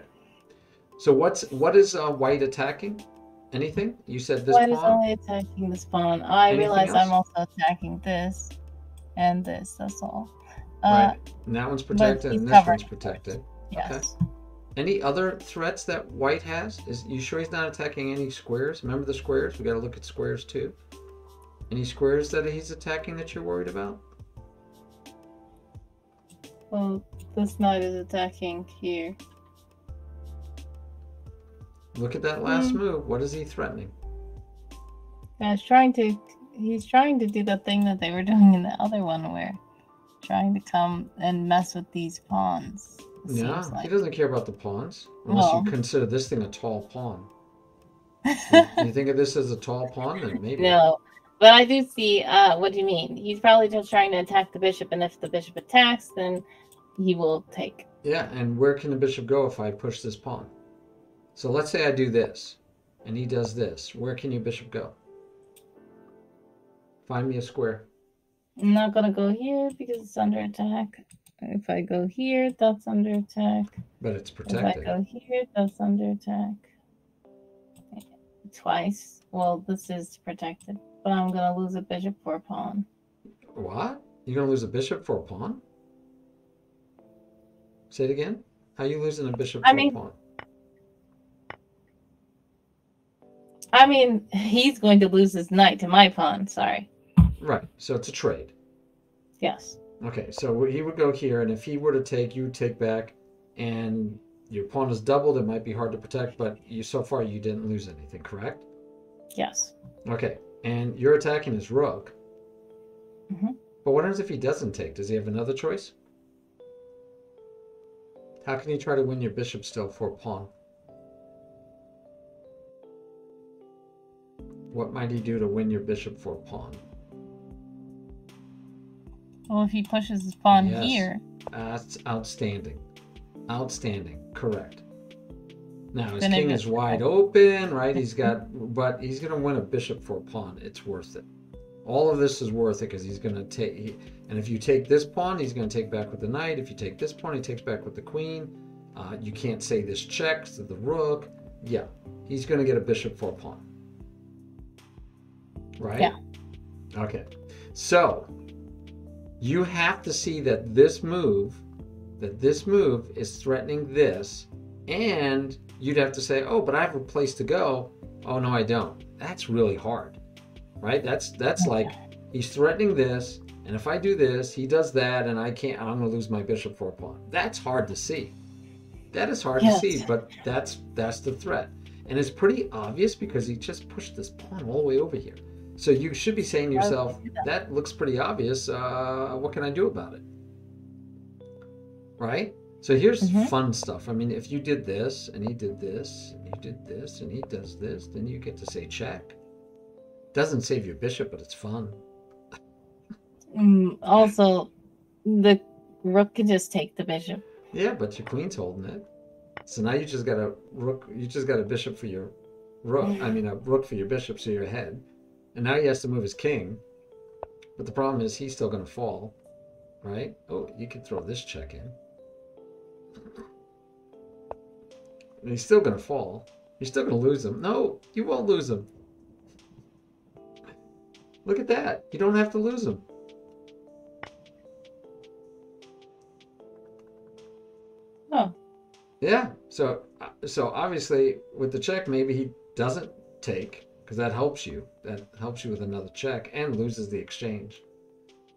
So what is white attacking? Anything? You said this pawn? White is only attacking this pawn. I realize else? I'm also attacking this and this. That's all. Right. And that one's protected and this one's protected. Yes. Okay. Any other threats that white has? You sure he's not attacking any squares? Remember the squares? We got to look at squares too. Any squares that he's attacking that you're worried about? Well, this knight is attacking here. Look at that last move. What is he threatening? He's trying to do the thing that they were doing in the other one, where trying to come and mess with these pawns. Yeah, he doesn't care about the pawns unless you consider this thing a tall pawn. You think of this as a tall pawn, then maybe. No, but I do see what do you mean. He's probably just trying to attack the bishop, and if the bishop attacks, then he will take. Yeah, and where can the bishop go if I push this pawn? So let's say I do this, and he does this. Where can your bishop go? Find me a square. I'm not going to go here because it's under attack. If I go here, that's under attack. But it's protected. If I go here, that's under attack. Twice. Well, this is protected. But I'm going to lose a bishop for a pawn. What? You're going to lose a bishop for a pawn? Say it again? How are you losing a bishop for a pawn? I mean, he's going to lose his knight to my pawn. Sorry. Right. So it's a trade. Yes. Okay. So he would go here, and if he were to take, you would take back, and your pawn is doubled. It might be hard to protect, but so far you didn't lose anything, correct? Yes. Okay. And you're attacking his rook. Mm-hmm. But what happens if he doesn't take? Does he have another choice? How can you try to win your bishop still for a pawn? What might he do to win your bishop for a pawn? Well, if he pushes his pawn here. That's outstanding. Outstanding. Correct. Now, his king is wide open, right? But he's going to win a bishop for a pawn. It's worth it. All of this is worth it because he's going to take, and if you take this pawn, he's going to take back with the knight. If you take this pawn, he takes back with the queen. You can't say this checks to the rook. Yeah, he's going to get a bishop for a pawn. Right? Yeah. Okay. So, you have to see that this move is threatening this, and you'd have to say, oh, but I have a place to go. Oh, no, I don't. That's really hard, right? That's like he's threatening this, and if I do this, he does that, and I'm going to lose my bishop for a pawn. That's hard to see. That is hard to see, but that's the threat. And it's pretty obvious because he just pushed this pawn all the way over here. So you should be saying to yourself, that looks pretty obvious. What can I do about it? Right? So here's fun stuff. I mean, if you did this, and he did this, and you did this, and he does this, then you get to say check. Doesn't save your bishop, but it's fun. Also, the rook can just take the bishop. Yeah, but your queen's holding it. So now you just got a rook. You just got a bishop for your rook. I mean, a rook for your bishop, so you're ahead. And now he has to move his king. But the problem is he's still going to fall, right? Oh, you can throw this check in. And he's still going to fall. You're still going to lose him. No, you won't lose him. Look at that. You don't have to lose him. Oh. Yeah. So obviously with the check, maybe he doesn't take, because that helps you. That helps you with another check and loses the exchange.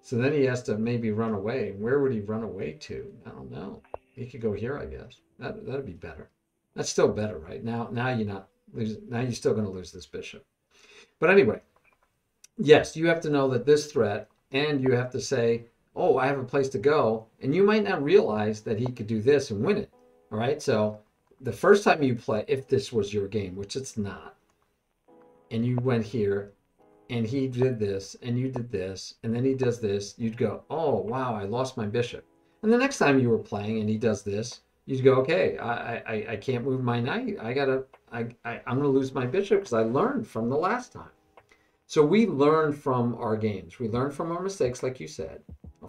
So then he has to maybe run away. Where would he run away to? I don't know. He could go here, I guess. That'd be better. That's still better, right? Now you're not losing. Now you're still going to lose this bishop. But anyway, yes, you have to know that this threat, and you have to say, oh, I have a place to go. And you might not realize that he could do this and win it. All right. So the first time you play, if this was your game, which it's not, and you went here, and he did this, and you did this, and then he does this, you'd go, oh, wow, I lost my bishop. And the next time you were playing and he does this, you'd go, okay, I can't move my knight. I'm going to lose my bishop because I learned from the last time. So we learn from our games. We learn from our mistakes, like you said,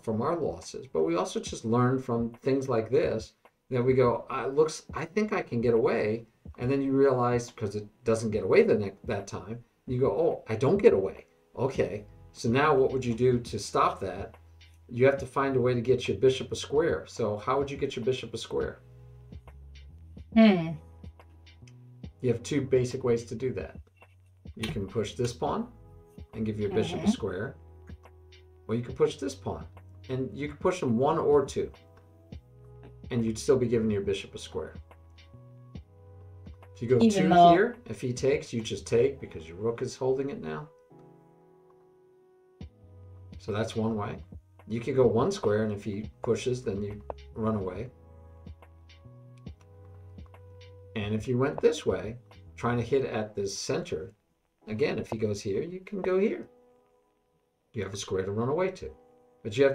from our losses, but we also just learn from things like this, that we go, I think I can get away. And then you realize, because it doesn't get away that time, you go, oh, I don't get away. Okay, so now what would you do to stop that? You have to find a way to get your bishop a square. So how would you get your bishop a square? You have two basic ways to do that. You can push this pawn and give your bishop a square. Or you can push this pawn. And you can push them 1 or 2. And you'd still be giving your bishop a square. If you go 2 here, if he takes, you just take because your rook is holding it now. So that's one way. You could go 1 square, and if he pushes, then you run away. And if you went this way, trying to hit at the center, again, if he goes here, you can go here. You have a square to run away to. But you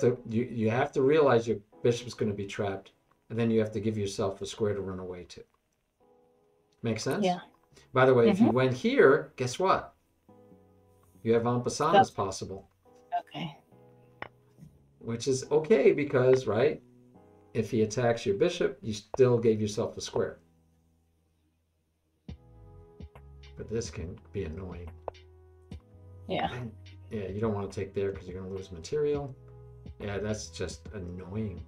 have to realize your bishop's going to be trapped, and then you have to give yourself a square to run away to. Make sense? Yeah. By the way, if you went here, guess what? You have en passant as possible. Okay. Which is okay because, right, if he attacks your bishop, you still gave yourself a square. But this can be annoying. Yeah. Yeah, you don't want to take there because you're going to lose material. Yeah, that's just annoying.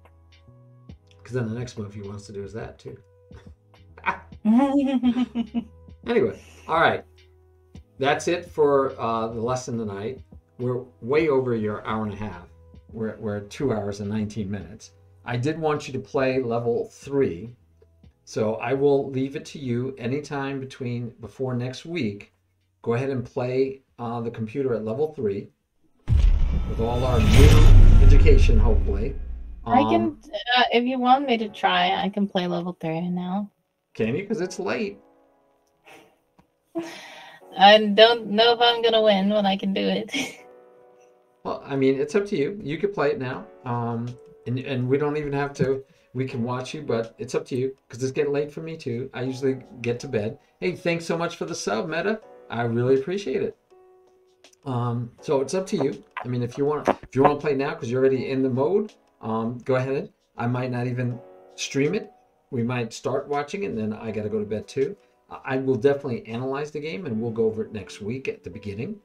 Because then the next move he wants to do is that too. Anyway, all right. That's it for the lesson tonight. We're way over your hour and a half. We're at 2 hours and 19 minutes. I did want you to play level 3. So I will leave it to you anytime before next week. Go ahead and play the computer at level 3 with all our new education, hopefully. I can, if you want me to try, I can play level 3 now. Can you? Because it's late. I don't know if I'm going to win, but I can do it. Well, I mean, it's up to you. You can play it now. And we don't even have to. We can watch you, but it's up to you because it's getting late for me too. I usually get to bed. Hey, thanks so much for the sub, Meta. I really appreciate it. So it's up to you. I mean, if you want to play now because you're already in the mode, go ahead. I might not even stream it. We might start watching it, and then I got to go to bed too. I will definitely analyze the game, and we'll go over it next week at the beginning.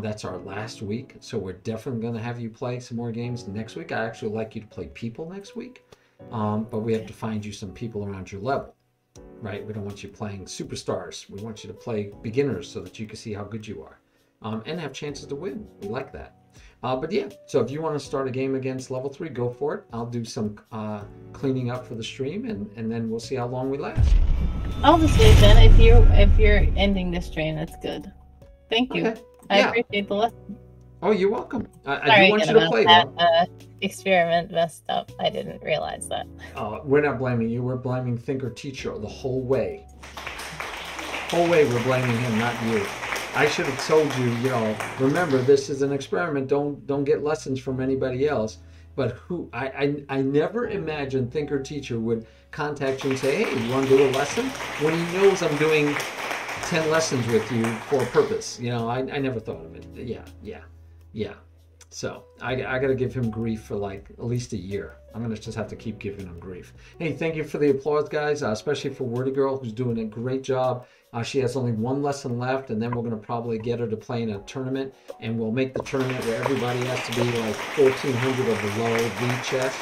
That's our last week, so we're definitely going to have you play some more games next week. I actually like you to play people next week, but we have to find you some people around your level, right? We don't want you playing superstars. We want you to play beginners so that you can see how good you are and have chances to win. We like that. But yeah, so if you want to start a game against level 3, go for it. I'll do some cleaning up for the stream, and then we'll see how long we last. I'll just leave then. If you're ending the stream, that's good. Thank you. Okay. I appreciate the lesson. Oh, you're welcome. I do want you to play that experiment messed up. I didn't realize that. We're not blaming you. We're blaming ThinkerTeacher the whole way. Whole way we're blaming him, not you. I should have told you, remember this is an experiment. Don't get lessons from anybody else. But I never imagined ThinkerTeacher would contact you and say, hey, you want to do a lesson? When he knows I'm doing 10 lessons with you for a purpose. I never thought of it. Yeah. So I got to give him grief for like at least a year. I'm going to just have to keep giving him grief. Hey, thank you for the applause, guys, especially for Wordy Girl, who's doing a great job. She has only 1 lesson left, and then we're going to probably get her to play in a tournament, and we'll make the tournament where everybody has to be like 1,400 or below V chess.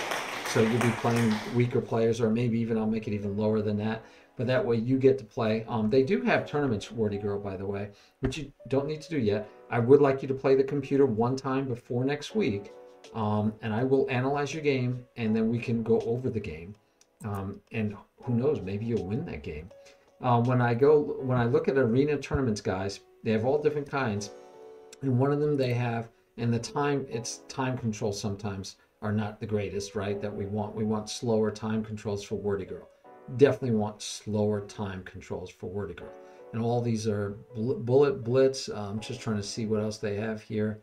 So you'll be playing weaker players, or maybe even I'll make it even lower than that. But that way you get to play. They do have tournaments, Wordy Girl, by the way, which you don't need to do yet. I would like you to play the computer 1 time before next week, and I will analyze your game, and then we can go over the game. And who knows, maybe you'll win that game. When I look at arena tournaments, guys, they have all different kinds, and one of them they have, and it's time control sometimes are not the greatest, right? That we want slower time controls for Wordy Girl. Definitely want slower time controls for Wordy Girl. And all these are bullet blitz. I'm just trying to see what else they have here.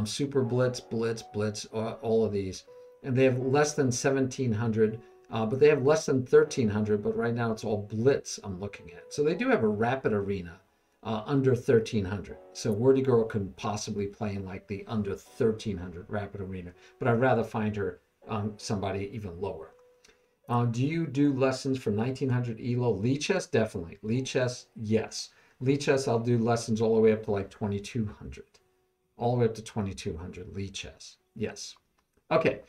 Super blitz, blitz, all of these. And they have less than 1,700, but they have less than 1,300, but right now it's all blitz I'm looking at. So they do have a rapid arena under 1,300. So Wordy Girl can possibly play in like the under 1,300 rapid arena, but I'd rather find her somebody even lower. Do you do lessons for 1900 ELO? Lee chess? Definitely. Lee chess, yes. Lee chess, I'll do lessons all the way up to like 2200. All the way up to 2200 Lee chess. Yes. Okay.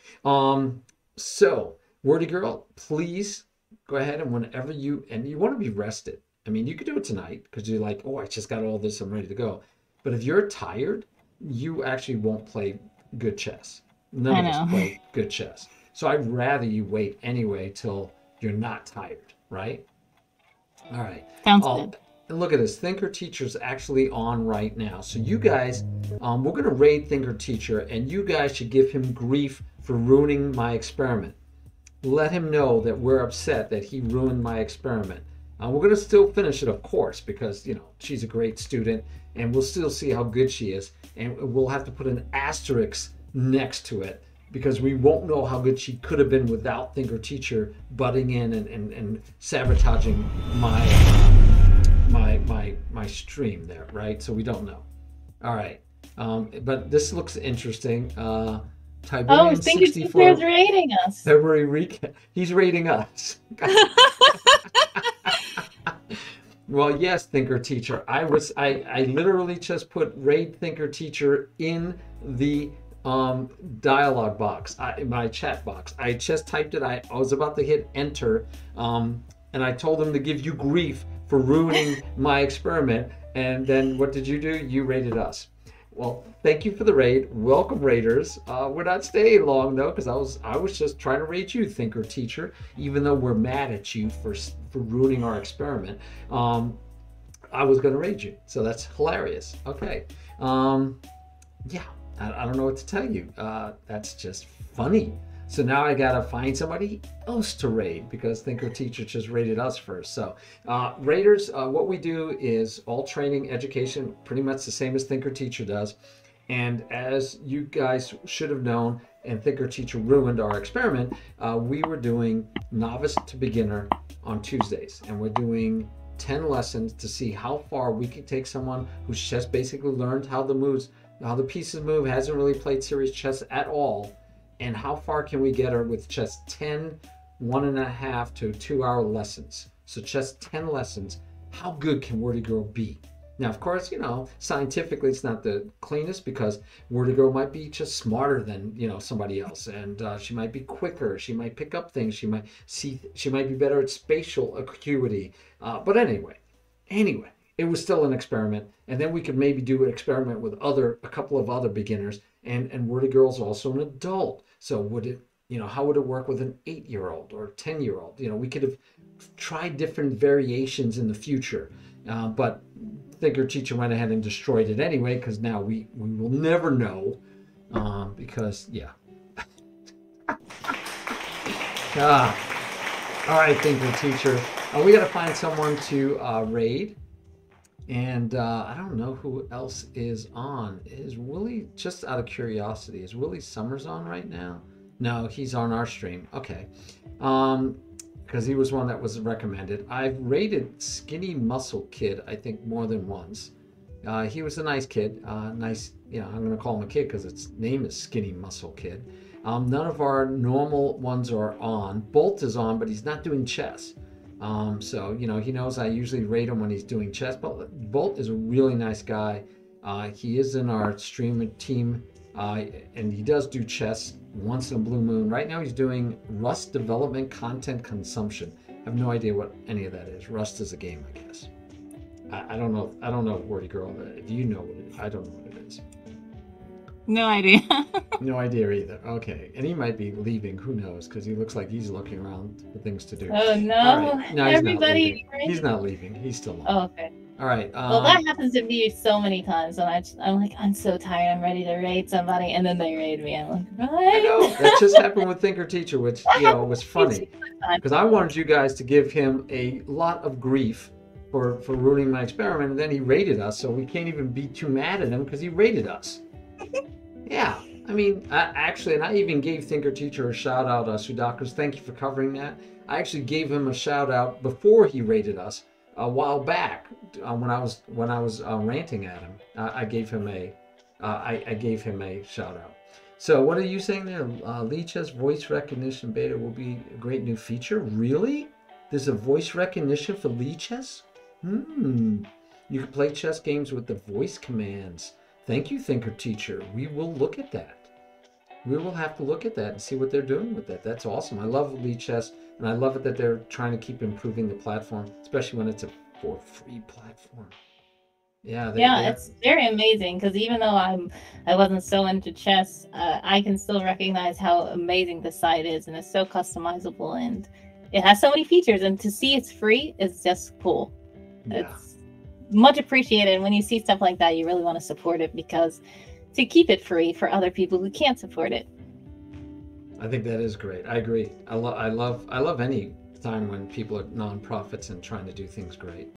So Wordy Girl, please go ahead, and whenever you want to be rested. I mean, you could do it tonight because you're like, oh, I just got all this, I'm ready to go. But if you're tired, you actually won't play good chess. None of us play good chess. So I'd rather you wait anyway till you're not tired, right? All right. Sounds good. And look at this. ThinkerTeacher's actually on right now. So you guys, we're going to raid ThinkerTeacher, and you guys should give him grief for ruining my experiment. Let him know that we're upset that he ruined my experiment. We're going to still finish it, of course, because, you know, she's a great student, and we'll still see how good she is. And we'll have to put an asterisk next to it, because we won't know how good she could have been without ThinkerTeacher butting in and sabotaging my my stream there, right? So we don't know. All right, but this looks interesting. Tiberian 64 is rating us. February recap. He's rating us. Well, yes, ThinkerTeacher. I literally just put raid ThinkerTeacher in the dialog box, my chat box. I just typed it. I was about to hit enter, and I told them to give you grief for ruining my experiment. And then what did you do? You raided us. Well, thank you for the raid. Welcome, raiders. We're not staying long though, because I was just trying to raid you, ThinkerTeacher, even though we're mad at you for ruining our experiment. I was going to raid you, so that's hilarious. Okay. Yeah. I don't know what to tell you. That's just funny. So now I gotta find somebody else to raid because ThinkerTeacher just raided us first. So raiders, what we do is all training, education, pretty much the same as ThinkerTeacher does. And as you guys should have known, and ThinkerTeacher ruined our experiment, we were doing novice to beginner on Tuesdays. And we're doing 10 lessons to see how far we can take someone who's just basically learned how the pieces move, hasn't really played serious chess at all, and how far can we get her with just 10 1.5 to 2 hour lessons. So just 10 lessons. How good can Wordy Girl be? Now, of course, you know, scientifically it's not the cleanest, because Wordy Girl might be just smarter than, you know, somebody else, and she might be quicker, she might pick up things, she might be better at spatial acuity, but anyway, it was still an experiment. And then we could maybe do an experiment with a couple of other beginners, and Wordy Girl's also an adult. So would it, you know, how would it work with an 8-year-old or 10-year-old? You know, we could have tried different variations in the future, but ThinkerTeacher went ahead and destroyed it anyway, because now we will never know, because, yeah. All right, ThinkerTeacher. We got to find someone to raid. And I don't know who else is on. Is Willie, just out of curiosity, is Willie Summers on right now? No, he's on our stream. Okay. Because he was one that was recommended. I've rated Skinny Muscle Kid, I think, more than once. He was a nice kid. Nice, you know, I'm going to call him a kid because its name is Skinny Muscle Kid. None of our normal ones are on. Bolt is on, but he's not doing chess. So, you know, he knows I usually rate him when he's doing chess, but Bolt is a really nice guy. He is in our stream team, and he does do chess once in a blue moon. Right now he's doing Rust development content consumption. I have no idea what any of that is. Rust is a game, I guess. I don't know. I don't know, Wordy Girl. If you know what it is, I don't know what it is. No idea. No idea either. Okay, and he might be leaving. Who knows? Because he looks like he's looking around for things to do. Oh All no! right, no, he's not leaving. Everybody. He's not leaving. He's still on. Oh, okay. All right. Well, that happens to me so many times, and I'm like, I'm so tired. I'm ready to raid somebody, and then they raid me. I'm like, right? I know that just happened with ThinkerTeacher, which was funny because I wanted you guys to give him a lot of grief for ruining my experiment, and then he raided us, so we can't even be too mad at him because he raided us. Yeah, I mean, and I even gave ThinkerTeacher a shout out, Sudakus. Thank you for covering that. I actually gave him a shout out before he raided us a while back when I was ranting at him. I gave him a shout out. So what are you saying there? Leech's voice recognition beta will be a great new feature. Really? There's a voice recognition for Leech's? You can play chess games with the voice commands. Thank you, ThinkerTeacher. We will look at that. We will have to look at that and see what they're doing with that. That's awesome. I love Leechess, and I love it that they're trying to keep improving the platform, especially when it's a for free platform. Yeah. It's very amazing because even though I wasn't so into chess, I can still recognize how amazing the site is, and it's so customizable, and it has so many features. And to see it's free is just cool. Yeah. It's much appreciated. And when you see stuff like that, you really want to support it because to keep it free for other people who can't support it. I think that is great. I agree. I love any time when people are nonprofits and trying to do things great.